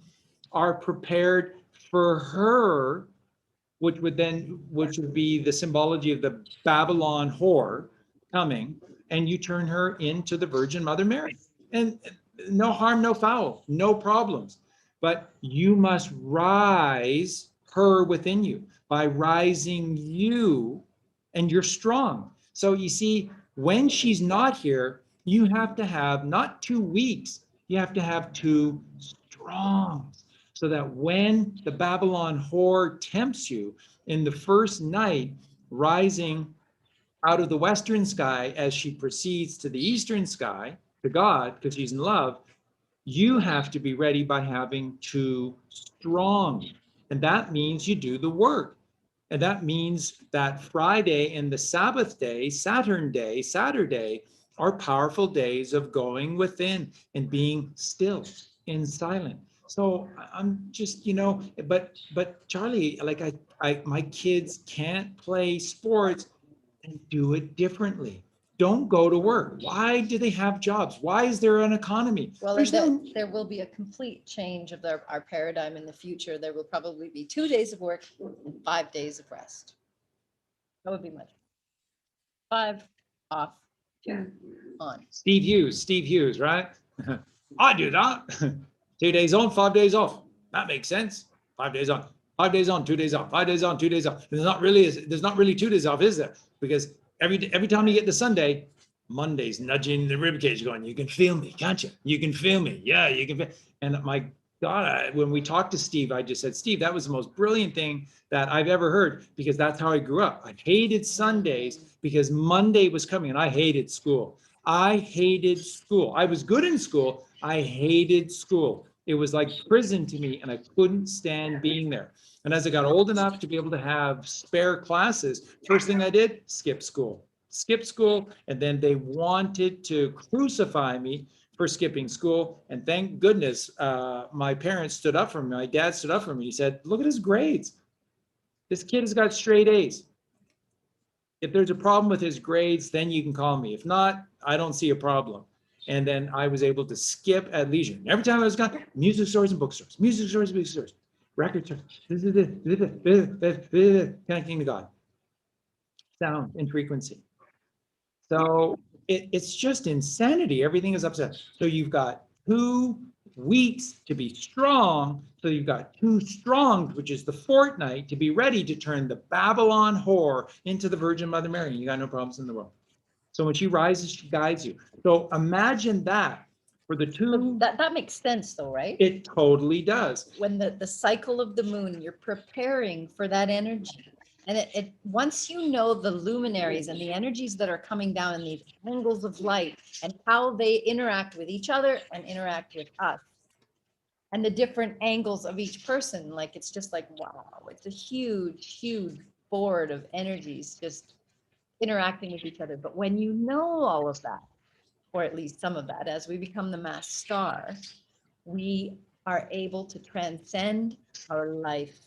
are prepared for her, which would be the symbology of the Babylon whore coming, and you turn her into the Virgin Mother Mary. and no harm, no foul, no problems. But you must rise her within you by rising you, and you're strong. So you see, when she's not here, you have to have not 2 weeks, you have to have 2 strong, so that when the Babylon whore tempts you in the first night, rising out of the western sky as she proceeds to the eastern sky, to God, because she's in love, you have to be ready by having 2 strong. And that means you do the work. And that means that Friday and the Sabbath day, Saturn day, Saturday, are powerful days of going within and being still and silent. So I'm just, but Charlie, like my kids can't play sports and do it differently. Don't go to work. Why do they have jobs? Why is there an economy? Well, There's and no, there will be a complete change of our paradigm in the future. There will probably be 2 days of work and 5 days of rest. That would be much. 5 off, 2 on. Steve Hughes, right? I do that. 2 days on, 5 days off. That makes sense. 5 days on, 5 days on, 2 days off, 5 days on, 2 days off. There's not really 2 days off, is there? Because every time you get to Sunday, Monday's nudging the ribcage going, you can feel me, can't you? You can feel me. Yeah, you can feel. And my God, when we talked to Steve, I just said, Steve, that was the most brilliant thing that I've ever heard, because that's how I grew up. I hated Sundays because Monday was coming and I hated school. I hated school. I was good in school. I hated school. It was like prison to me, and I couldn't stand being there. And as I got old enough to be able to have spare classes, first thing I did, skip school. And then they wanted to crucify me for skipping school. And thank goodness my parents stood up for me. My dad stood up for me. He said, look at his grades. This kid has got straight A's. If there's a problem with his grades, then you can call me. If not, I don't see a problem. And then I was able to skip at leisure. And every time I was gone, music stores and bookstores, record stores, connecting to God, sound and frequency. So it's just insanity. Everything is upset. So you've got 2 weeks to be strong. So you've got 2 strong, which is the fortnight, to be ready to turn the Babylon whore into the Virgin Mother Mary. You got no problems in the world. So when she rises, she guides you. So imagine that for the 2. That makes sense though, right? It totally does. When the cycle of the moon, you're preparing for that energy. And it once you know the luminaries and the energies that are coming down in these angles of light and how they interact with each other and interact with us, and the different angles of each person, like it's just like, wow, it's a huge board of energies just interacting with each other. But when you know all of that, or at least some of that, as we become the mass star, we are able to transcend our life.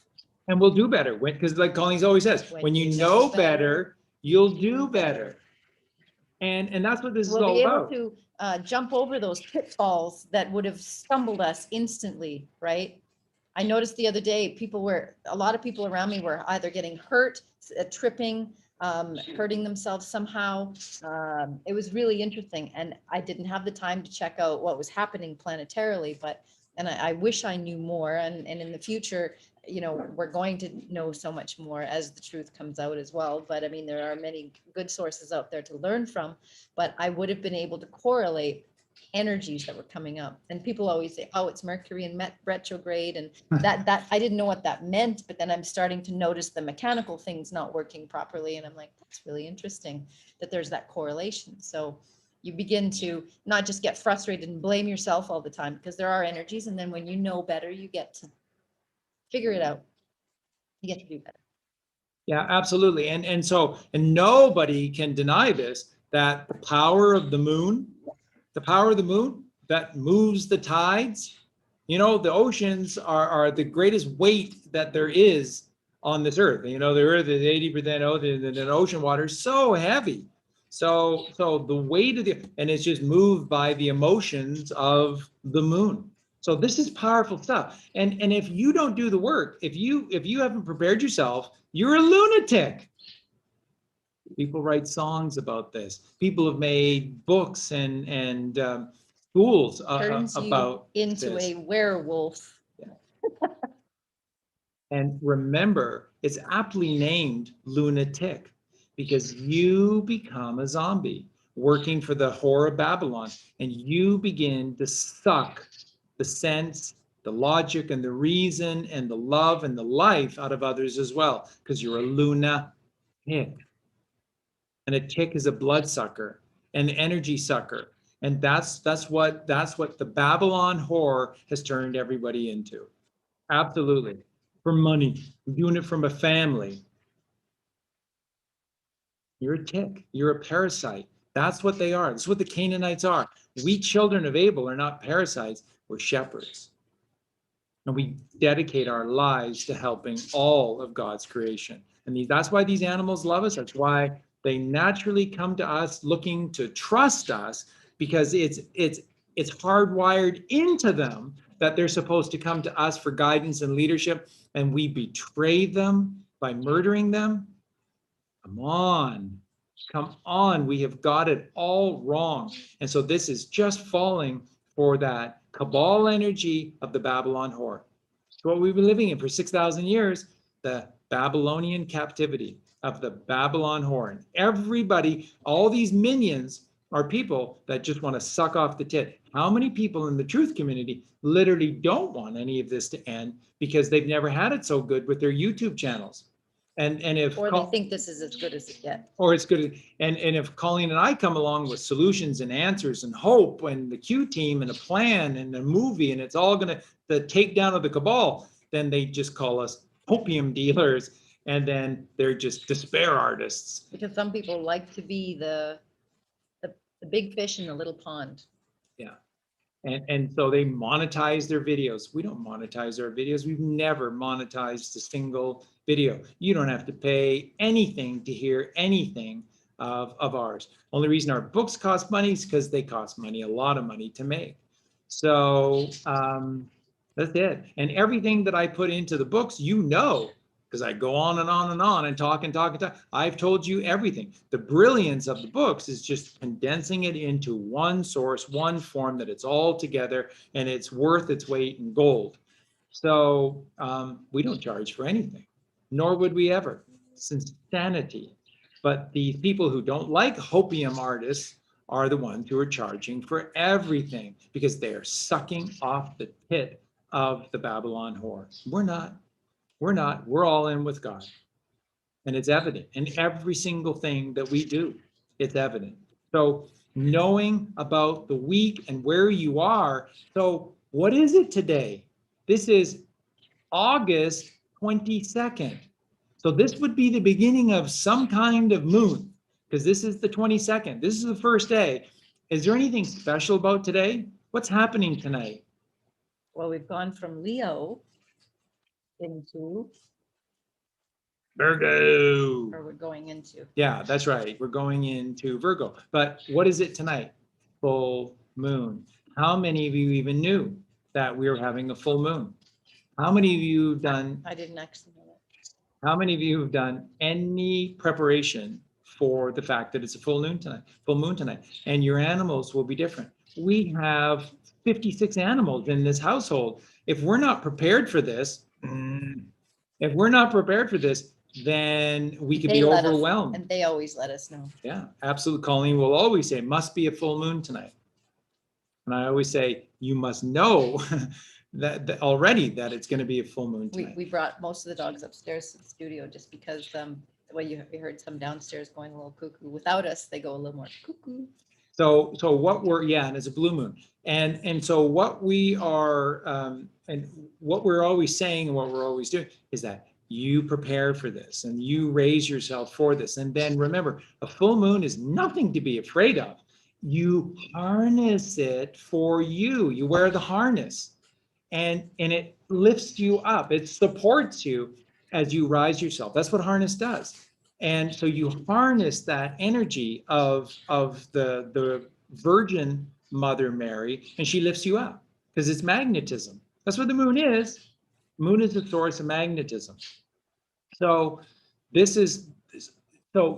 And we'll do better, because like Colleen always says, when you know better, you'll do better. And that's what this is all about. We'll be able to jump over those pitfalls that would have stumbled us instantly, right? I noticed the other day, a lot of people around me were either getting hurt, tripping, hurting themselves somehow. It was really interesting. And I didn't have the time to check out what was happening planetarily, and I wish I knew more. And in the future, we're going to know so much more as the truth comes out as well. But I mean, there are many good sources out there to learn from, but I would have been able to correlate energies that were coming up. And people always say, oh, it's Mercury in retrograde. And that I didn't know what that meant, but then I'm starting to notice the mechanical things not working properly. And I'm like, that's really interesting that there's that correlation. So you begin to not just get frustrated and blame yourself all the time, because there are energies. And then when you know better, you get to figure it out. You get to do better. Yeah, absolutely. And nobody can deny this, that the power of the moon that moves the tides, the oceans are the greatest weight that there is on this earth. The earth is 80% ocean, and the ocean water is so heavy. So the weight of and it's just moved by the emotions of the moon. So this is powerful stuff. And if you don't do the work, if you haven't prepared yourself, you're a lunatic. People write songs about this. People have made books and schools Turns you about into this. a werewolf. And remember, it's aptly named lunatic because you become a zombie working for the whore of Babylon, and you begin to suck the sense, the logic, and the reason, and the love and the life out of others as well, because you're a lunatic. And a tick is a bloodsucker, an energy sucker. And that's what the Babylon whore has turned everybody into. Absolutely. For money. I'm doing it from a family. You're a tick. You're a parasite. That's what they are. That's what the Canaanites are. We children of Abel are not parasites. We're shepherds. And we dedicate our lives to helping all of God's creation. And that's why these animals love us. That's why they naturally come to us looking to trust us, because it's hardwired into them that they're supposed to come to us for guidance and leadership, and we betray them by murdering them. Come on, we have got it all wrong. And so this is just falling for that cabal energy of the Babylon whore. It's what we've been living in for 6,000 years, the Babylonian captivity of the Babylon whore. And everybody, all these minions are people that just want to suck off the tit. How many people in the truth community literally don't want any of this to end because they've never had it so good with their YouTube channels? And if Or they think this is as good as it gets. or it's good. And if Colleen and I come along with solutions and answers and hope and the Q team and a plan and a movie, and it's all going to the takedown of the cabal, then they just call us opium dealers, and then they're just despair artists. Because some people like to be the big fish in the little pond. Yeah. And so they monetize their videos. We don't monetize our videos. We've never monetized a single video. You don't have to pay anything to hear anything of ours. Only reason our books cost money is because they cost money, a lot of money to make. So that's it. And everything that I put into the books, because I go on and on and on and talk and talk and talk. I've told you everything. The brilliance of the books is just condensing it into one source, one form, that it's all together and it's worth its weight in gold. So we don't charge for anything, nor would we ever. It's insanity. But the people who don't like hopium artists are the ones who are charging for everything because they are sucking off the tit of the Babylon whore. We're not. We're all in with God. And it's evident in every single thing that we do. It's evident. So knowing about the week and where you are. So what is it today? This is August 22nd. So this would be the beginning of some kind of moon, because this is the 22nd. This is the first day. Is there anything special about today? What's happening tonight? Well, we've gone from Leo into, Virgo. or we're going into. Yeah, that's right. We're going into Virgo. But what is it tonight? Full moon. How many of you even knew that we were having a full moon? How many of you have done? I didn't actually know that. How many of you have done any preparation for the fact that it's a full moon tonight, and your animals will be different? We have 56 animals in this household. If we're not prepared for this, then we could be overwhelmed. And they always let us know. Yeah, absolutely. Colleen will always say, must be a full moon tonight. And I always say, you must know that already that it's going to be a full moon tonight. We brought most of the dogs upstairs to the studio just because you heard some downstairs going a little cuckoo. Without us, they go a little more cuckoo. So and it's a blue moon. And so what we are, and what we're always saying and what we're always doing is that you prepare for this and you raise yourself for this. And then remember, a full moon is nothing to be afraid of. You harness it for you. You wear the harness and it lifts you up. It supports you as you rise yourself. That's what harness does. And so you harness that energy of the Virgin Mother Mary, and she lifts you up because it's magnetism. That's what the moon is. Moon is the source of magnetism. So this is, so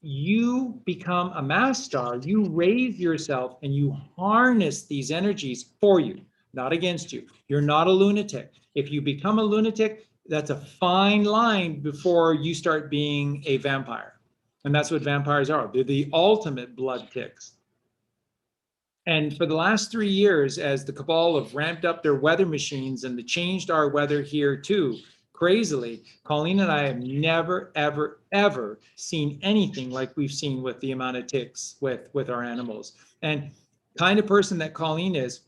you become a mass star, you raise yourself and you harness these energies for you, not against you. You're not a lunatic. If you become a lunatic, that's a fine line before you start being a vampire. And that's what vampires are. They're the ultimate blood ticks. And for the last 3 years, as the cabal have ramped up their weather machines and they changed our weather here too, crazily, Colleen and I have never, ever, ever seen anything like we've seen with the amount of ticks with our animals. And kind of person that Colleen is,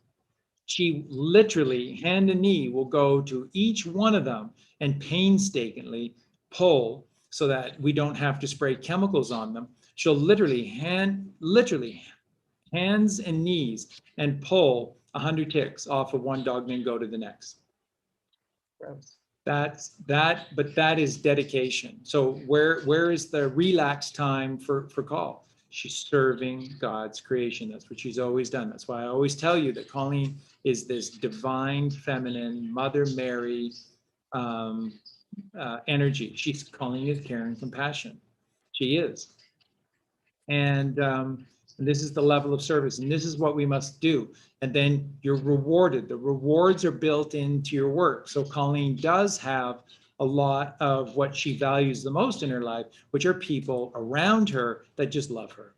she literally hand and knee will go to each one of them and painstakingly pull so that we don't have to spray chemicals on them. She'll literally hands and knees and pull 100 ticks off of one dog and then go to the next. Gross. But that is dedication. So where is the relaxed time for call? She's serving God's creation. That's what she's always done. That's why I always tell you that Colleen is this divine feminine Mother Mary energy. Colleen is care and compassion. She is. And this is the level of service, and this is what we must do. And then you're rewarded. The rewards are built into your work. So Colleen does have a lot of what she values the most in her life, which are people around her that just love her.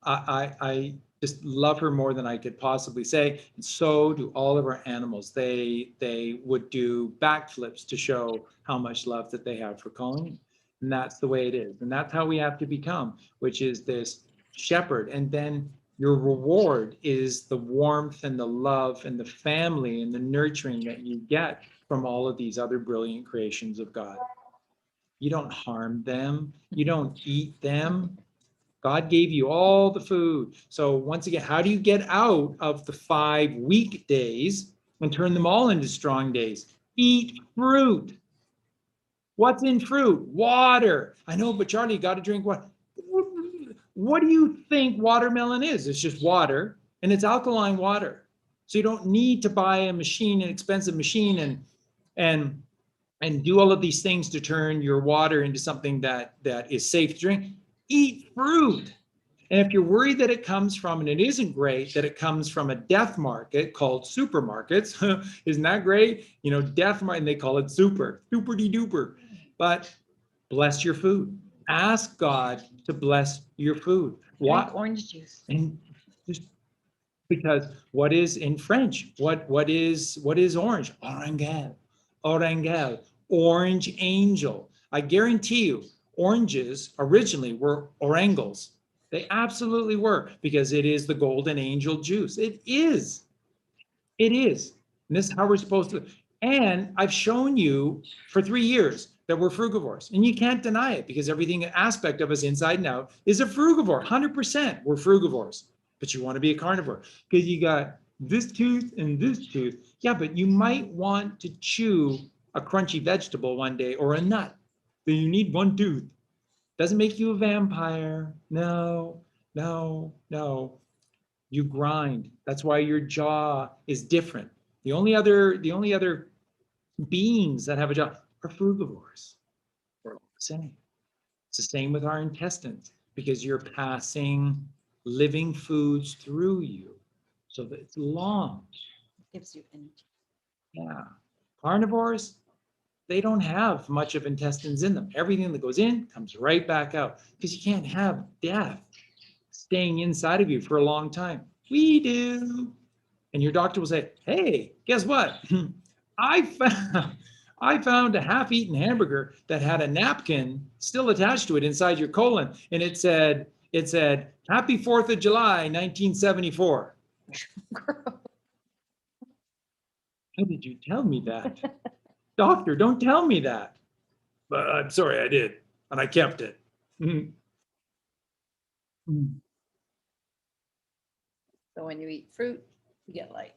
I just love her more than I could possibly say. And so do all of our animals. They would do backflips to show how much love that they have for Colleen. And that's the way it is. And that's how we have to become, which is this shepherd. And then your reward is the warmth and the love and the family and the nurturing that you get from all of these other brilliant creations of God. You don't harm them. You don't eat them. God gave you all the food. So once again, how do you get out of the 5 weekdays and turn them all into strong days? Eat fruit. What's in fruit? Water. I know, but Charlie, you got to drink water. What do you think watermelon is? It's just water, and it's alkaline water. So you don't need to buy a machine, an expensive machine, and do all of these things to turn your water into something that is safe to drink. Eat fruit. And if you're worried that it comes from, and it isn't great, that it comes from a death market called supermarkets, isn't that great? You know, death market, and they call it super-de-duper. But bless your food. Ask God to bless your food. Drink orange juice. And just because what is in French? What is orange? Orangel, orange angel. I guarantee you, oranges originally were orangles. They absolutely were, because it is the golden angel juice. It is. And this is how we're supposed to. And I've shown you for 3 years that we're frugivores, and you can't deny it, because everything aspect of us inside and out is a frugivore. 100% we're frugivores. But you want to be a carnivore because you got this tooth and this tooth. Yeah, but you might want to chew a crunchy vegetable one day or a nut. Then you need one tooth. Doesn't make you a vampire. No. You grind. That's why your jaw is different. The only other beings that have a jaw are frugivores. We're all the same. It's the same with our intestines, because you're passing living foods through you, so that it's long. Gives you energy. Yeah. Carnivores, they don't have much of intestines in them. Everything that goes in comes right back out, because you can't have death staying inside of you for a long time. We do. And your doctor will say, hey, guess what? I found a half-eaten hamburger that had a napkin still attached to it inside your colon. And it said, Happy 4th of July, 1974. How did you tell me that? Doctor, don't tell me that. But I'm sorry, I did. And I kept it. So when you eat fruit, you get light.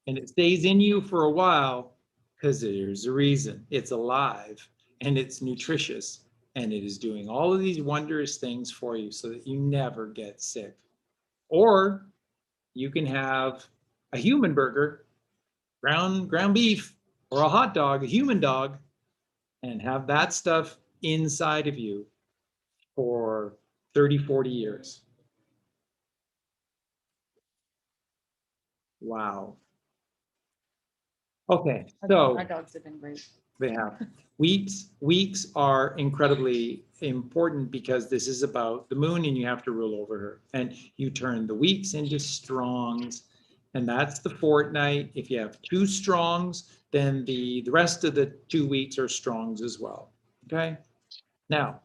And it stays in you for a while, because there's a reason. It's alive and it's nutritious, and it is doing all of these wondrous things for you so that you never get sick. Or you can have a human burger, ground beef, or a hot dog, a human dog, and have that stuff inside of you for 30, 40 years. Wow. Okay, so Our dogs have been great. they have. Weeks are incredibly important because this is about the moon and you have to rule over her. And you turn the weeks into strongs, and that's the fortnight. If you have 2 strongs, then the rest of the 2 weeks are strongs as well. Okay. Now,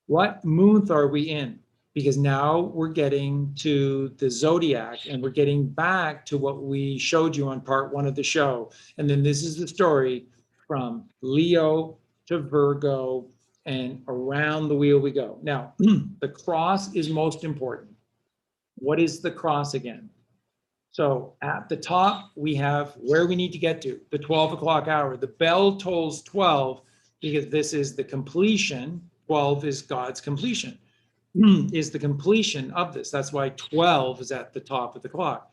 what month are we in? Because now we're getting to the zodiac and we're getting back to what we showed you on part 1 of the show. And then this is the story from Leo to Virgo, and around the wheel we go. Now, the cross is most important. What is the cross again? So at the top, we have where we need to get to, the 12 o'clock hour. The bell tolls 12 because this is the completion. 12 is God's completion, is the completion of this. That's why 12 is at the top of the clock.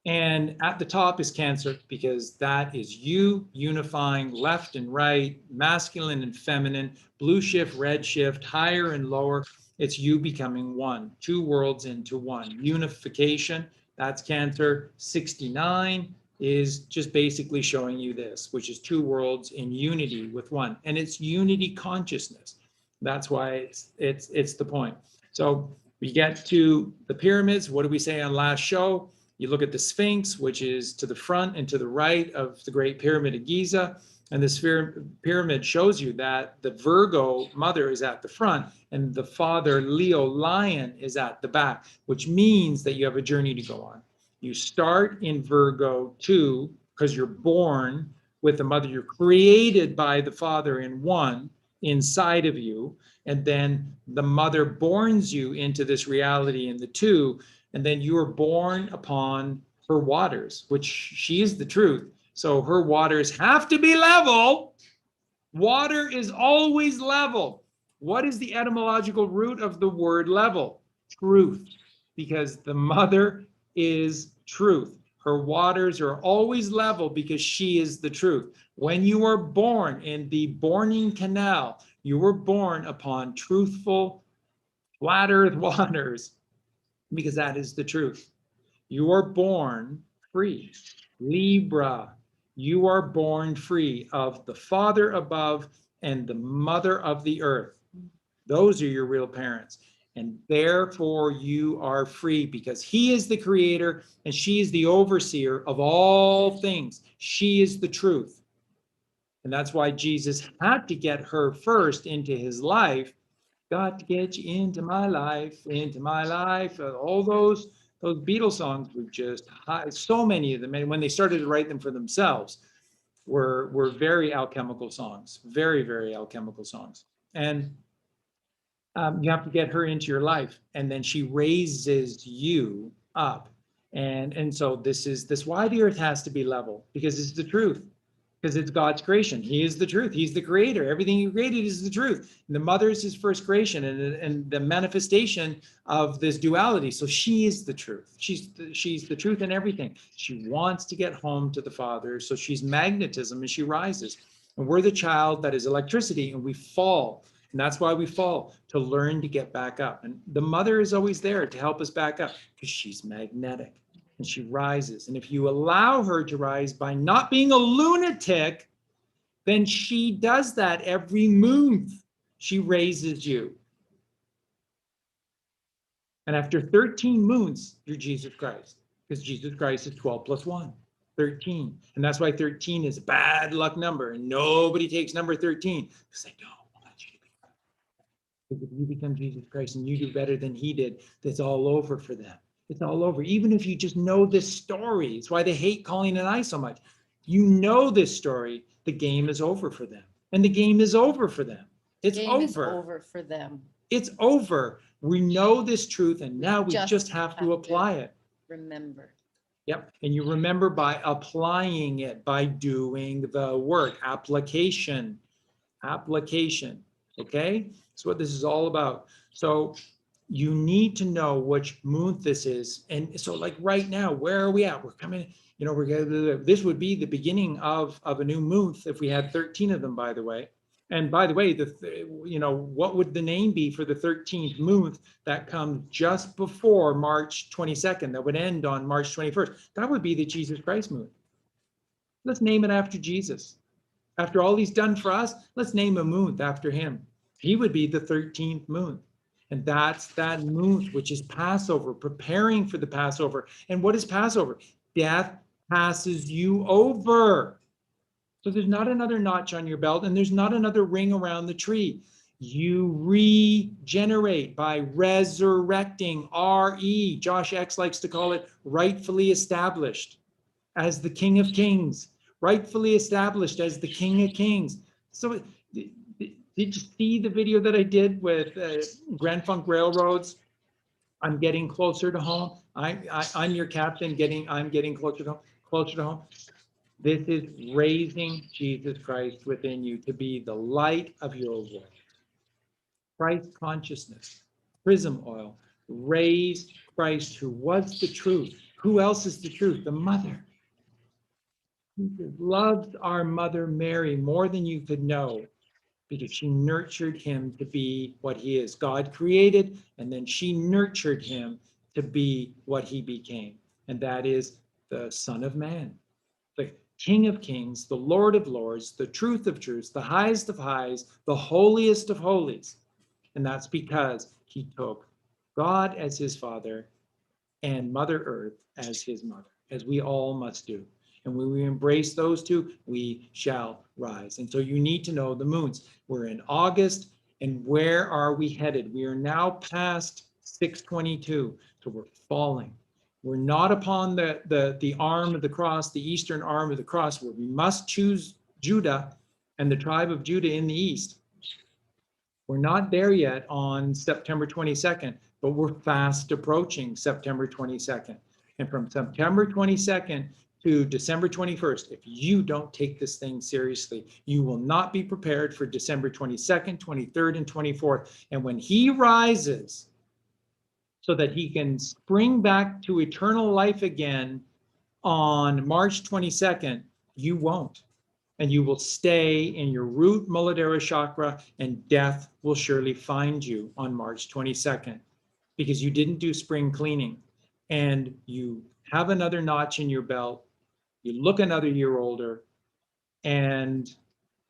And at the top is Cancer, because that is you unifying left and right, masculine and feminine, blue shift, red shift, higher and lower. It's you becoming one, 2 worlds into one. Unification, that's Cancer. 69 is just basically showing you this, which is 2 worlds in unity with one. And it's unity consciousness. That's why it's the point. So we get to the pyramids. What did we say on last show? You look at the Sphinx, which is to the front and to the right of the Great Pyramid of Giza. And this pyramid shows you that the Virgo mother is at the front and the father Leo lion is at the back, which means that you have a journey to go on. You start in Virgo 2 because you're born with the mother. You're created by the father in 1 inside of you. And then the mother borns you into this reality in the 2. And then you are born upon her waters, which she is the truth. So her waters have to be level. Water is always level. What is the etymological root of the word level? Truth, because the mother is truth. Her waters are always level because she is the truth. When you are born in the borning canal, you were born upon truthful, flat earth waters, because that is the truth. You are born free. Libra, you are born free of the Father above and the Mother of the earth. Those are your real parents. And therefore you are free because he is the creator and she is the overseer of all things. She is the truth. And that's why Jesus had to get her first into his life. Got to get you into my life, into my life. All those Beatles songs were just high, so many of them. And when they started to write them for themselves, were very alchemical songs, very, very alchemical songs. And you have to get her into your life, and then she raises you up. And so this is why the earth has to be level, because it's the truth. Because it's God's creation. He is the truth. He's the creator. Everything he created is the truth. And the mother is his first creation and the manifestation of this duality. So she is the truth. She's the truth in everything. She wants to get home to the Father. So she's magnetism and she rises. And we're the child that is electricity and we fall. And that's why we fall, to learn to get back up. And the mother is always there to help us back up because she's magnetic. And she rises. And if you allow her to rise by not being a lunatic, then she does that every month. She raises you. And after 13 moons, you're Jesus Christ, because Jesus Christ is 12 plus 1, 13. And that's why 13 is a bad luck number. And nobody takes number 13 because they don't want you to be. Because if you become Jesus Christ and you do better than he did, that's all over for them. It's all over. Even if you just know this story, it's why they hate Colleen and I so much. You know this story, the game is over for them. And the game is over for them. It's Game over. is over for them. It's over. We know this truth and now we just have to apply it. Remember. Yep. And you remember by applying it, by doing the work. Application. Application. Okay? That's what this is all about. So you need to know which month this is. And so like right now, where are we at? We're coming, we're going to, this would be the beginning of a new month if we had 13 of them, by the way. And by the way, what would the name be for the 13th moon that comes just before March 22nd, that would end on March 21st? That would be the Jesus Christ moon. Let's name it after Jesus. After all he's done for us, let's name a moon after him. He would be the 13th moon. And that's that moon, which is Passover, preparing for the Passover. And what is Passover? Death passes you over. So there's not another notch on your belt, and there's not another ring around the tree. You regenerate by resurrecting, R-E. Josh X likes to call it rightfully established as the King of Kings, rightfully established as the King of Kings. So did you see the video that I did with Grand Funk Railroads? I'm getting closer to home. I'm your captain. I'm getting closer to home. This is raising Jesus Christ within you to be the light of your world. Christ consciousness, prism oil, raise Christ who was the truth. Who else is the truth? The mother. Jesus loved our mother Mary more than you could know, because she nurtured him to be what he is. God created, and then she nurtured him to be what he became. And that is the Son of Man, the King of Kings, the Lord of Lords, the truth of truths, the highest of highs, the holiest of holies. And that's because he took God as his father and Mother Earth as his mother, as we all must do. And when we embrace those two, we shall rise. And so you need to know the moons. We're in August, and where are we headed? We are now past 622, so we're falling. We're not upon the arm of the cross, the eastern arm of the cross, where we must choose Judah and the tribe of Judah in the east. We're not there yet on September 22nd, but we're fast approaching September 22nd. And from September 22nd to December 21st, if you don't take this thing seriously, you will not be prepared for December 22nd, 23rd, and 24th. And when he rises, so that he can spring back to eternal life again on March 22nd, you won't. And you will stay in your root Muladhara chakra, and death will surely find you on March 22nd, because you didn't do spring cleaning, and you have another notch in your belt, you look another year older, and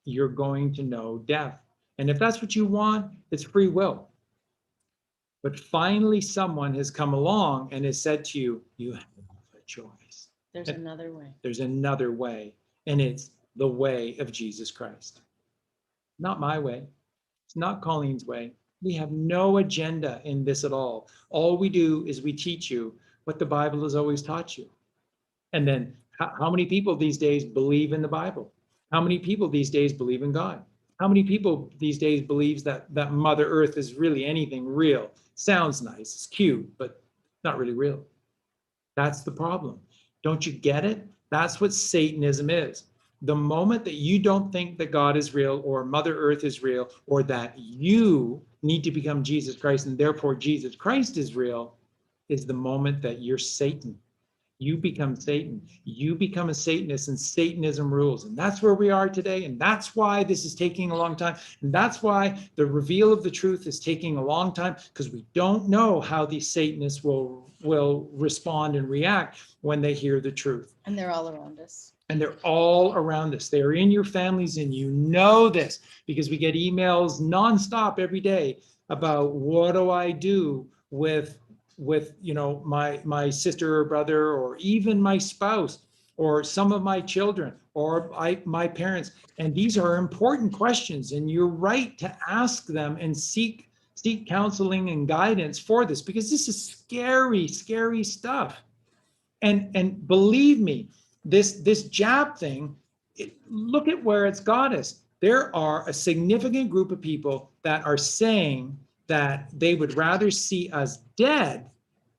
you're going to know death. And if that's what you want, it's free will. But finally, someone has come along and has said to you, you have a choice. There's another way. There's another way, and it's the way of Jesus Christ. Not my way. It's not Colleen's way. We have no agenda in this at all. All we do is we teach you what the Bible has always taught you. And then how many people these days believe in the Bible? How many people these days believe in God? How many people these days believes that Mother Earth is really anything real? Sounds nice, it's cute, but not really real. That's the problem. Don't you get it? That's what Satanism is. The moment that you don't think that God is real, or Mother Earth is real, or that you need to become Jesus Christ and therefore Jesus Christ is real, is the moment that you're Satan. You become Satan. You become a Satanist, and Satanism rules. And that's where we are today. And that's why this is taking a long time. And that's why the reveal of the truth is taking a long time, because we don't know how these Satanists will respond and react when they hear the truth. And they're all around us. And they're all around us. They're in your families, and you know this because we get emails nonstop every day about what do I do with my sister or brother, or even my spouse, or some of my children, or my parents. And these are important questions, and you're right to ask them and seek counseling and guidance for this, because this is scary, scary stuff. And believe me, this jab thing, look at where it's got us. There are a significant group of people that are saying that they would rather see us dead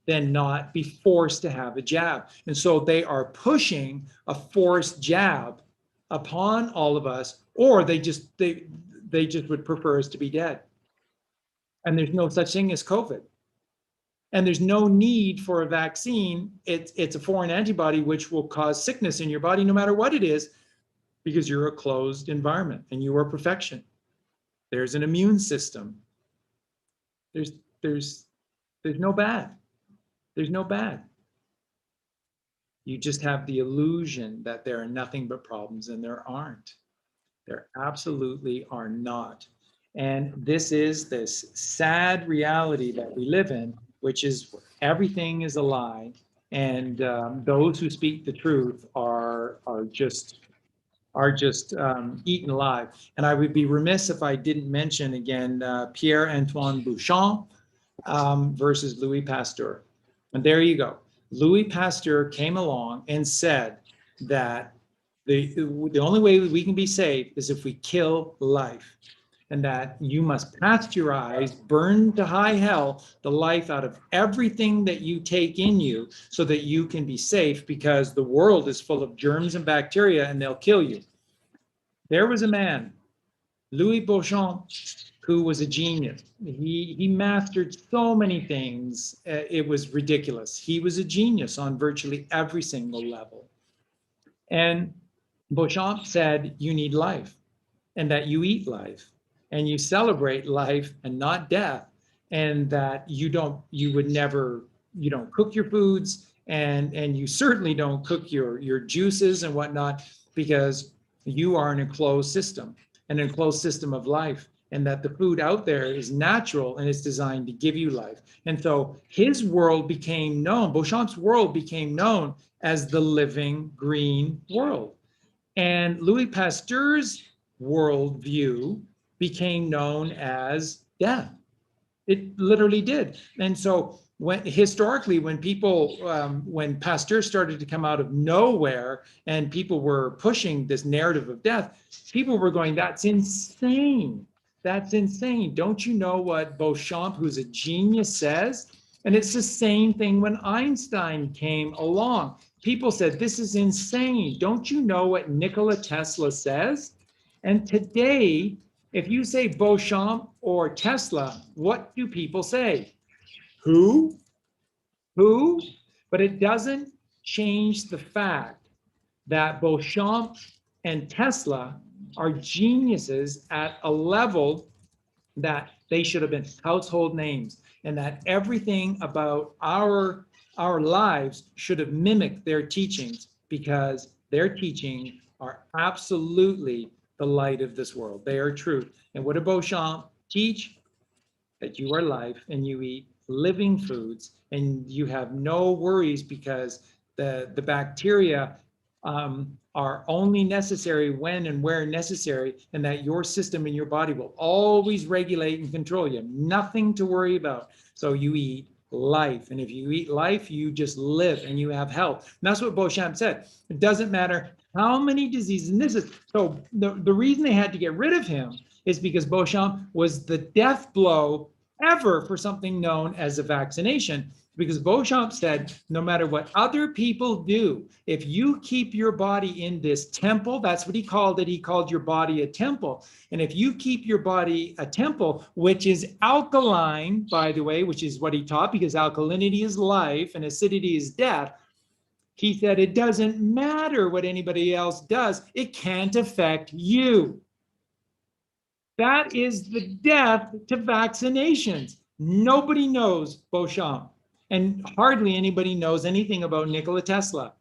than not be forced to have a jab. And so they are pushing a forced jab upon all of us, or they just would prefer us to be dead. And there's no such thing as COVID. And there's no need for a vaccine. It's a foreign antibody which will cause sickness in your body no matter what it is, because you're a closed environment and you are perfection. There's an immune system. There's no bad. There's no bad. You just have the illusion that there are nothing but problems, and there aren't. There absolutely are not. And this is this sad reality that we live in, which is everything is a lie. And those who speak the truth are just eaten alive. And I would be remiss if I didn't mention again Pierre-Antoine Bouchon versus Louis Pasteur. And there you go. Louis Pasteur came along and said that the only way we can be safe is if we kill life, and that you must pasteurize, burn to high hell the life out of everything that you take in you so that you can be safe, because the world is full of germs and bacteria and they'll kill you. There was a man, Louis Bouchon, who was a genius. He mastered so many things. It was ridiculous. He was a genius on virtually every single level. And Beauchamp said, you need life, and that you eat life, and you celebrate life and not death, and that you don't cook your foods, and you certainly don't cook your juices and whatnot, because you are in a closed system, an enclosed system of life, and that the food out there is natural and it's designed to give you life. And so his world became known, Beauchamp's world became known as the living green world. And Louis Pasteur's worldview became known as death. It literally did. And so historically, when Pasteur started to come out of nowhere and people were pushing this narrative of death, people were going, that's insane. That's insane. Don't you know what Beauchamp, who's a genius, says? And it's the same thing when Einstein came along. People said, this is insane. Don't you know what Nikola Tesla says? And today, if you say Beauchamp or Tesla, what do people say? Who? Who? But it doesn't change the fact that Beauchamp and Tesla are geniuses at a level that they should have been household names, and that everything about our lives should have mimicked their teachings, because their teachings are absolutely the light of this world. They are truth. And what did Beauchamp teach? That you are life and you eat living foods and you have no worries, because the bacteria are only necessary when and where necessary, and that your system in your body will always regulate and control. You have nothing to worry about. So you eat life. And if you eat life, you just live and you have health. And that's what Beauchamp said. It doesn't matter how many diseases. And this is, so the reason they had to get rid of him is because Beauchamp was the death blow ever for something known as a vaccination. Because Beauchamp said, no matter what other people do, if you keep your body in this temple, that's what he called it. He called your body a temple. And if you keep your body a temple, which is alkaline, by the way, which is what he taught, because alkalinity is life and acidity is death. He said, it doesn't matter what anybody else does. It can't affect you. That is the death to vaccinations. Nobody knows Beauchamp. And hardly anybody knows anything about Nikola Tesla.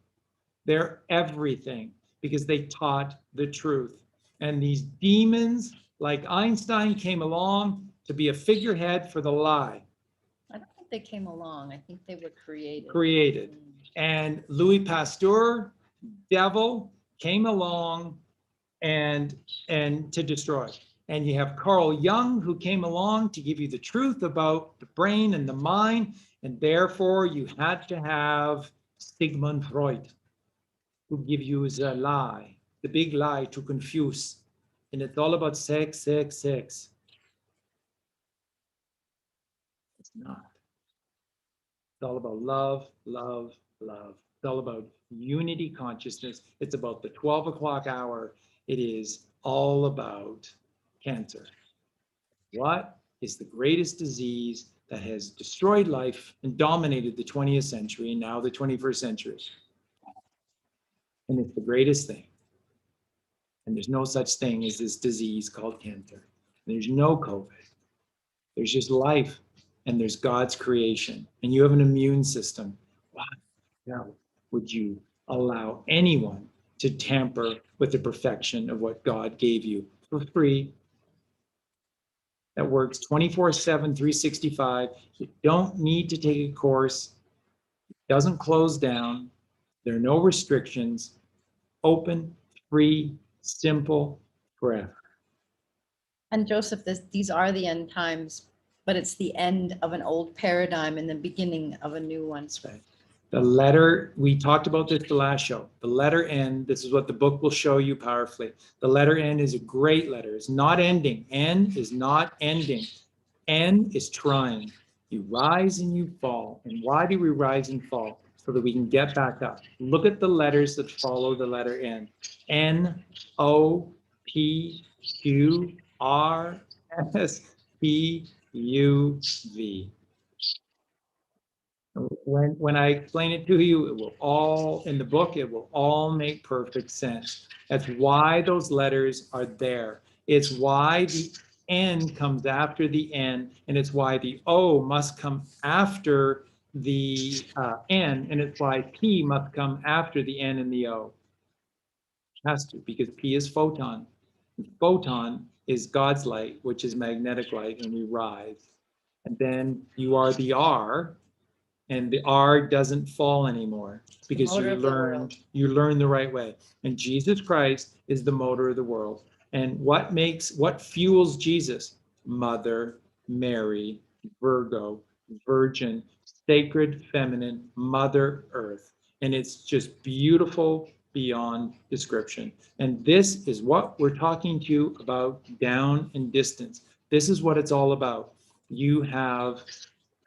They're everything, because they taught the truth. And these demons like Einstein came along to be a figurehead for the lie. I don't think they came along. I think they were created. Created. And Louis Pasteur, devil, came along and to destroy. And you have Carl Jung, who came along to give you the truth about the brain and the mind. And therefore, you had to have Sigmund Freud, who give you the lie, the big lie to confuse. And it's all about sex, sex, sex. It's not. It's all about love, love, love. It's all about unity consciousness. It's about the 12 o'clock hour. It is all about cancer. What is the greatest disease that has destroyed life and dominated the 20th century and now the 21st century? And it's the greatest thing. And there's no such thing as this disease called cancer. There's no COVID. There's just life, and there's God's creation, and you have an immune system. Why would you allow anyone to tamper with the perfection of what God gave you for free? That works 24/7, 365. You don't need to take a course. It doesn't close down. There are no restrictions. Open, free, simple, forever. And Joseph, these are the end times, but it's the end of an old paradigm and the beginning of a new one. Right. The letter, we talked about this the last show. The letter N, this is what the book will show you powerfully. The letter N is a great letter. It's not ending. N is not ending. N is trying. You rise and you fall. And why do we rise and fall? So that we can get back up. Look at the letters that follow the letter N. N, O, P, Q, R, S, T, U, V. When I explain it to you, it will all, in the book, it will all make perfect sense. That's why those letters are there. It's why the N comes after the N, and it's why the O must come after the N, and it's why P must come after the N and the O. It has to, because P is photon. Photon is God's light, which is magnetic light, and we rise. And then you are the R, and the R doesn't fall anymore because you learn the right way. And Jesus Christ is the motor of the world. And what fuels Jesus? Mother, Mary, Virgo, Virgin, sacred, feminine, Mother Earth. And it's just beautiful beyond description. And this is what we're talking to you about, down and distance. This is what it's all about. You have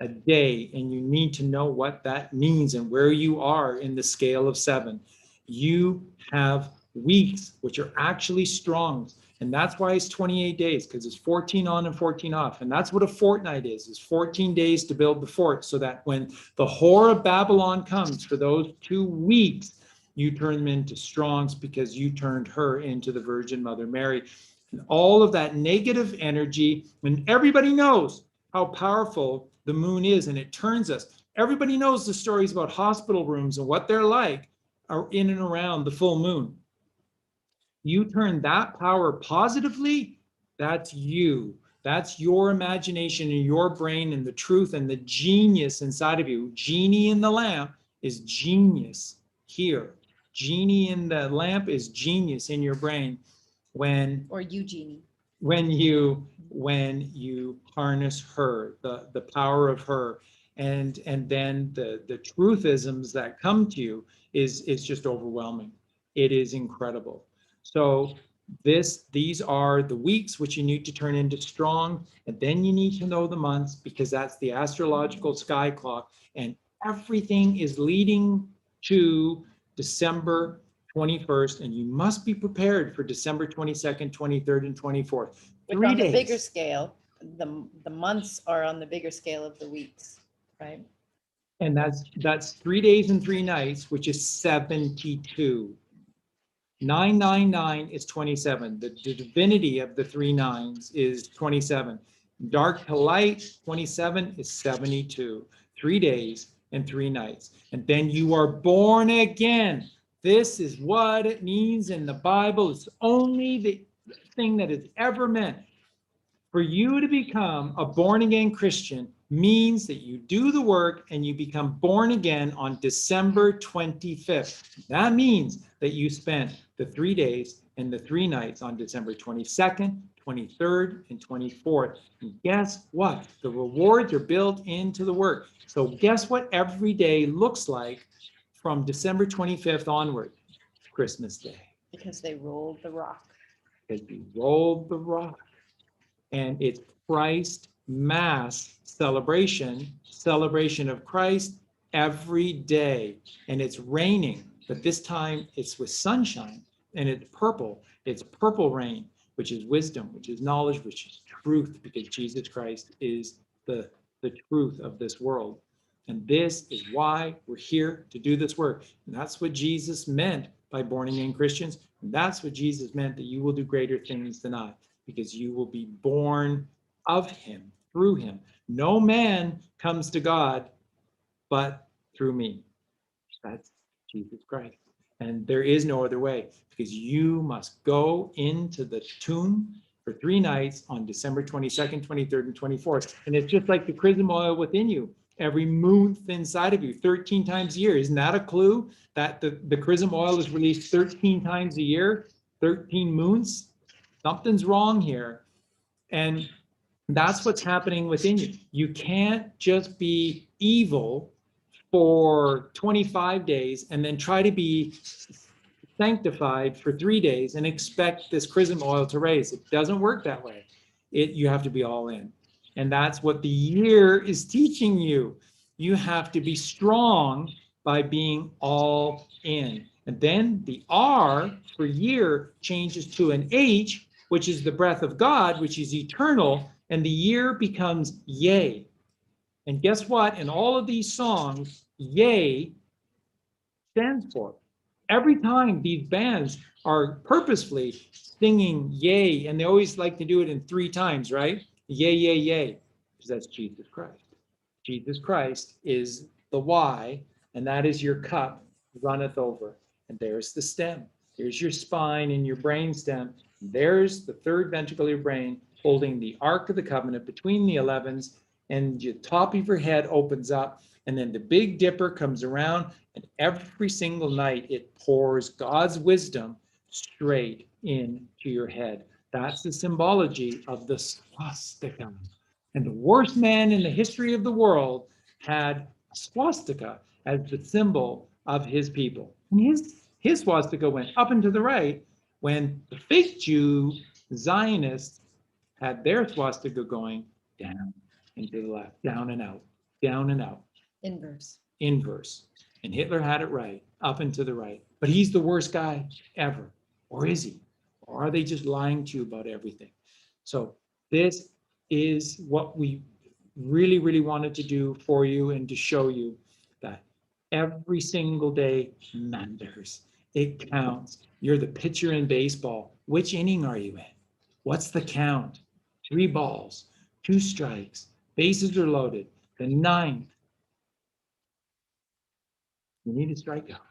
a day, and you need to know what that means and where you are in the scale of 7. You have weeks, which are actually strong. And that's why it's 28 days, because it's 14 on and 14 off. And that's what a fortnight is. It's 14 days to build the fort, so that when the whore of Babylon comes for those 2 weeks, you turn them into strongs, because you turned her into the Virgin Mother Mary. And all of that negative energy, when everybody knows how powerful the moon is, and it turns us. Everybody knows the stories about hospital rooms and what they're like are in and around the full moon. You turn that power positively, that's you. That's your imagination and your brain and the truth and the genius inside of you. Genie in the lamp is genius here. Genie in the lamp is genius in your brain. Or Eugenie. When you harness her, the power of her, and then the truthisms that come to you is just overwhelming. It is incredible. So these are the weeks which you need to turn into strong, and then you need to know the months, because that's the astrological sky clock, and everything is leading to December 21st, and you must be prepared for December 22nd, 23rd, and 24th. Which 3 on days. the bigger scale, the months are on the bigger scale of the weeks, right? And that's 3 days and 3 nights, which is 72. 999 is 27. The divinity of the 3 nines is 27. Dark to light, 27 is 72. 3 days and 3 nights. And then you are born again. This is what it means in the Bible. It's only the thing that is ever meant. For you to become a born again Christian means that you do the work and you become born again on December 25th. That means that you spent the 3 days and the 3 nights on December 22nd, 23rd, and 24th. And guess what? The rewards are built into the work. So guess what every day looks like from December 25th onward? Christmas Day. Because they rolled the rock. Because we rolled the rock. And it's Christ Mass celebration of Christ every day. And it's raining, but this time it's with sunshine, and it's purple. It's purple rain, which is wisdom, which is knowledge, which is truth, because Jesus Christ is the truth of this world. And this is why we're here to do this work. And that's what Jesus meant by born again Christians. And that's what Jesus meant, that you will do greater things than I. because you will be born of him, through him. No man comes to God but through me. That's Jesus Christ. And there is no other way, because you must go into the tomb for 3 nights on December 22nd, 23rd, and 24th. And it's just like the chrism oil within you. Every month inside of you, 13 times a year. Isn't that a clue that the chrism oil is released 13 times a year, 13 moons? Something's wrong here. And that's what's happening within you. You can't just be evil for 25 days and then try to be sanctified for 3 days and expect this chrism oil to raise. It doesn't work that way. You have to be all in. And that's what the year is teaching you. You have to be strong by being all in. And then the R for year changes to an H, which is the breath of God, which is eternal, and the year becomes yay. And guess what? In all of these songs, yay stands for. Every time these bands are purposefully singing yay, and they always like to do it in 3 times, right? Yay, yay, yay, because that's Jesus Christ. Jesus Christ is the Y, and that is your cup runneth over. And there's the stem. Here's your spine and your brain stem. There's the 3rd ventricle of your brain holding the Ark of the Covenant between the 11s, and the top of your head opens up, and then the Big Dipper comes around, and every single night it pours God's wisdom straight into your head. That's the symbology of the swastika. And the worst man in the history of the world had a swastika as the symbol of his people. And his swastika went up and to the right, when the fake Jew Zionists had their swastika going down and to the left, down and out, down and out. Inverse. Inverse. And Hitler had it right, up and to the right. But he's the worst guy ever. Or is he? Or are they just lying to you about everything? So this is what we really, really wanted to do for you, and to show you that every single day matters. It counts. You're the pitcher in baseball. Which inning are you in? What's the count? 3 balls, 2 strikes, bases are loaded. The 9th, you need a strikeout.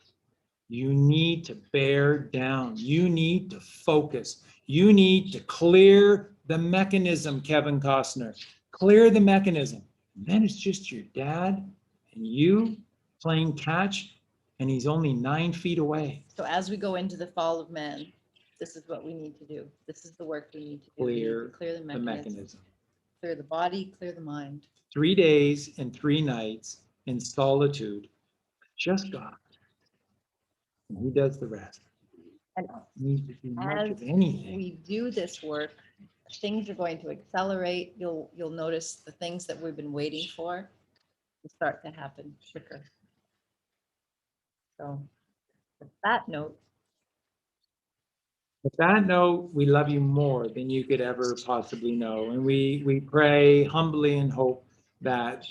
You need to bear down. You need to focus. You need to clear the mechanism, Kevin Costner. Clear the mechanism. And then it's just your dad and you playing catch, and he's only 9 feet away. So as we go into the fall of man, this is what we need to do. This is the work we need to do. We need to clear the mechanism. Clear the body, clear the mind. 3 days and 3 nights in solitude. Just God. And he does the rest. And Need to do much as of anything. we do this work, things are going to accelerate. You'll notice the things that we've been waiting for will start to happen quicker. So with that note, With that note, we love you more than you could ever possibly know. And we pray humbly and hope that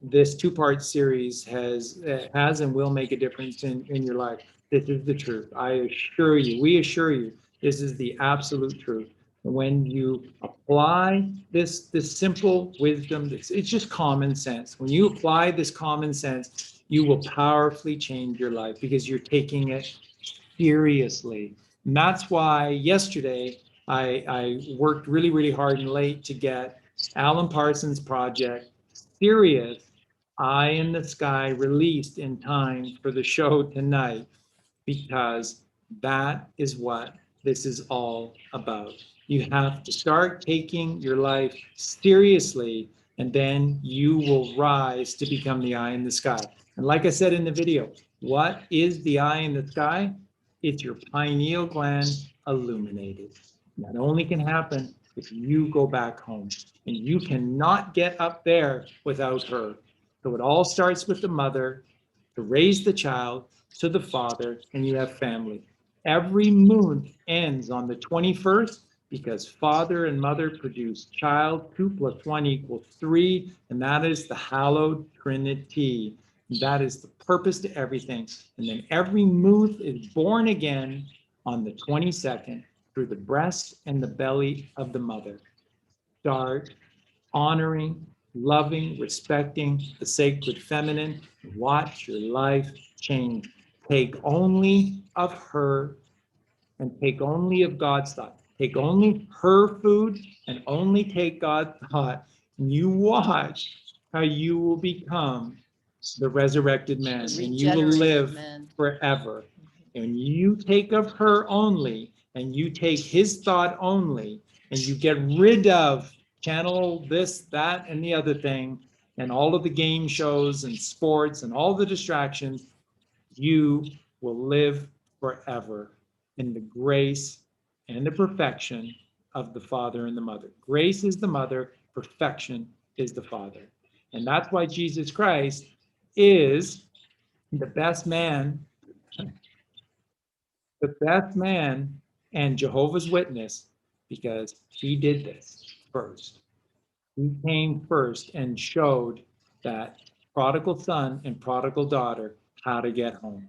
this 2-part series has and will make a difference in your life. This is the truth. I assure you, we assure you, this is the absolute truth. When you apply this simple wisdom, it's just common sense. When you apply this common sense, you will powerfully change your life, because you're taking it seriously. And that's why yesterday I worked really, really hard and late to get Alan Parsons' project, Serious, Eye in the Sky, released in time for the show tonight, because that is what this is all about. You have to start taking your life seriously, and then you will rise to become the eye in the sky. And like I said in the video, what is the eye in the sky? It's your pineal gland illuminated. That only can happen if you go back home, and you cannot get up there without her. So it all starts with the mother to raise the child to the father, and you have family. Every moon ends on the 21st, because father and mother produce child. 2 + 1 = 3, and that is the hallowed Trinity. That is the purpose to everything. And then every moon is born again on the 22nd, through the breast and the belly of the mother. Start honoring, loving, respecting the sacred feminine. Watch your life change. Take only of her and take only of God's thought. Take only her food and only take God's thought. And you watch how you will become the resurrected man and you will Regenerated live man. forever. And you take of her only and you take his thought only and you get rid of channel this, that, and the other thing and all of the game shows and sports and all the distractions, you will live forever in the grace and the perfection of the Father and the Mother. Grace is the mother, perfection is the Father. And that's why Jesus Christ is the best man and Jehovah's Witness, because he did this first. He came first and showed that prodigal son and prodigal daughter how to get home.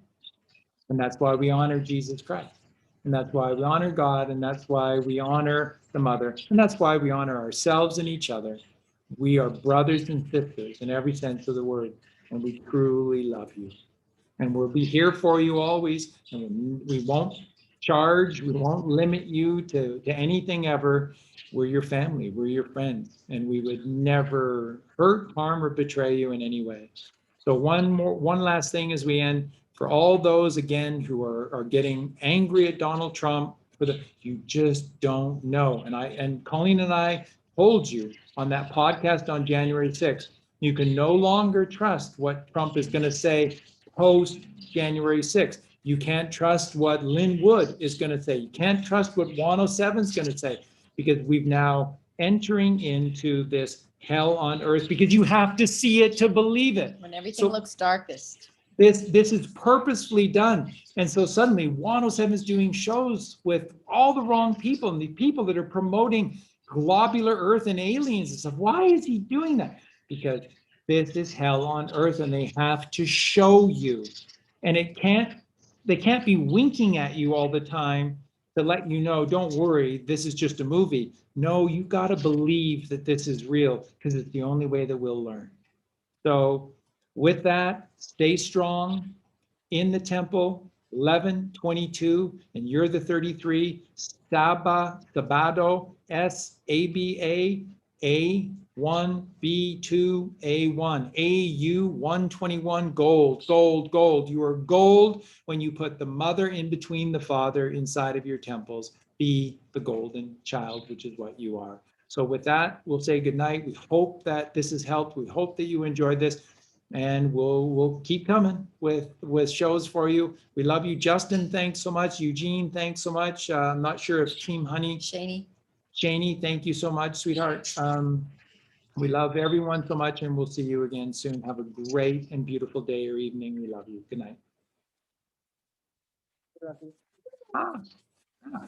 And that's why we honor Jesus Christ. And that's why we honor God. And that's why we honor the mother. And that's why we honor ourselves and each other. We are brothers and sisters in every sense of the word. And we truly love you. And we'll be here for you always. And we won't charge. We won't limit you to anything ever. We're your family. We're your friends. And we would never hurt, harm, or betray you in any way. So one last thing as we end. For all those, again, who are getting angry at Donald Trump, you just don't know. And Colleen and I told you on that podcast on January 6th, you can no longer trust what Trump is going to say post January 6th. You can't trust what Lynn Wood is going to say. You can't trust what 107 is going to say, because we've now entering into this hell on earth, because you have to see it to believe it. When everything looks darkest. This is purposefully done. And so suddenly 107 is doing shows with all the wrong people and the people that are promoting globular earth and aliens and stuff. Why is he doing that? Because this is hell on earth and they have to show you. And they can't be winking at you all the time to let you know, don't worry, this is just a movie. No, you got to believe that this is real, because it's the only way that we'll learn. So with that, stay strong in the temple, 11:22, and you're the 33, Sabado, S-A-B-A, A1, B2, A1, AU 121, gold, gold, gold. You are gold when you put the mother in between the father inside of your temples. Be the golden child, which is what you are. So with that, we'll say goodnight. We hope that this has helped. We hope that you enjoyed this. And we'll keep coming with shows for you. We love you. Justin, thanks so much. Eugene, thanks so much. I'm not sure if Team Honey. Shaney, thank you so much, sweetheart. We love everyone so much, and we'll see you again soon. Have a great and beautiful day or evening. We love you. Good night. Ah, ah.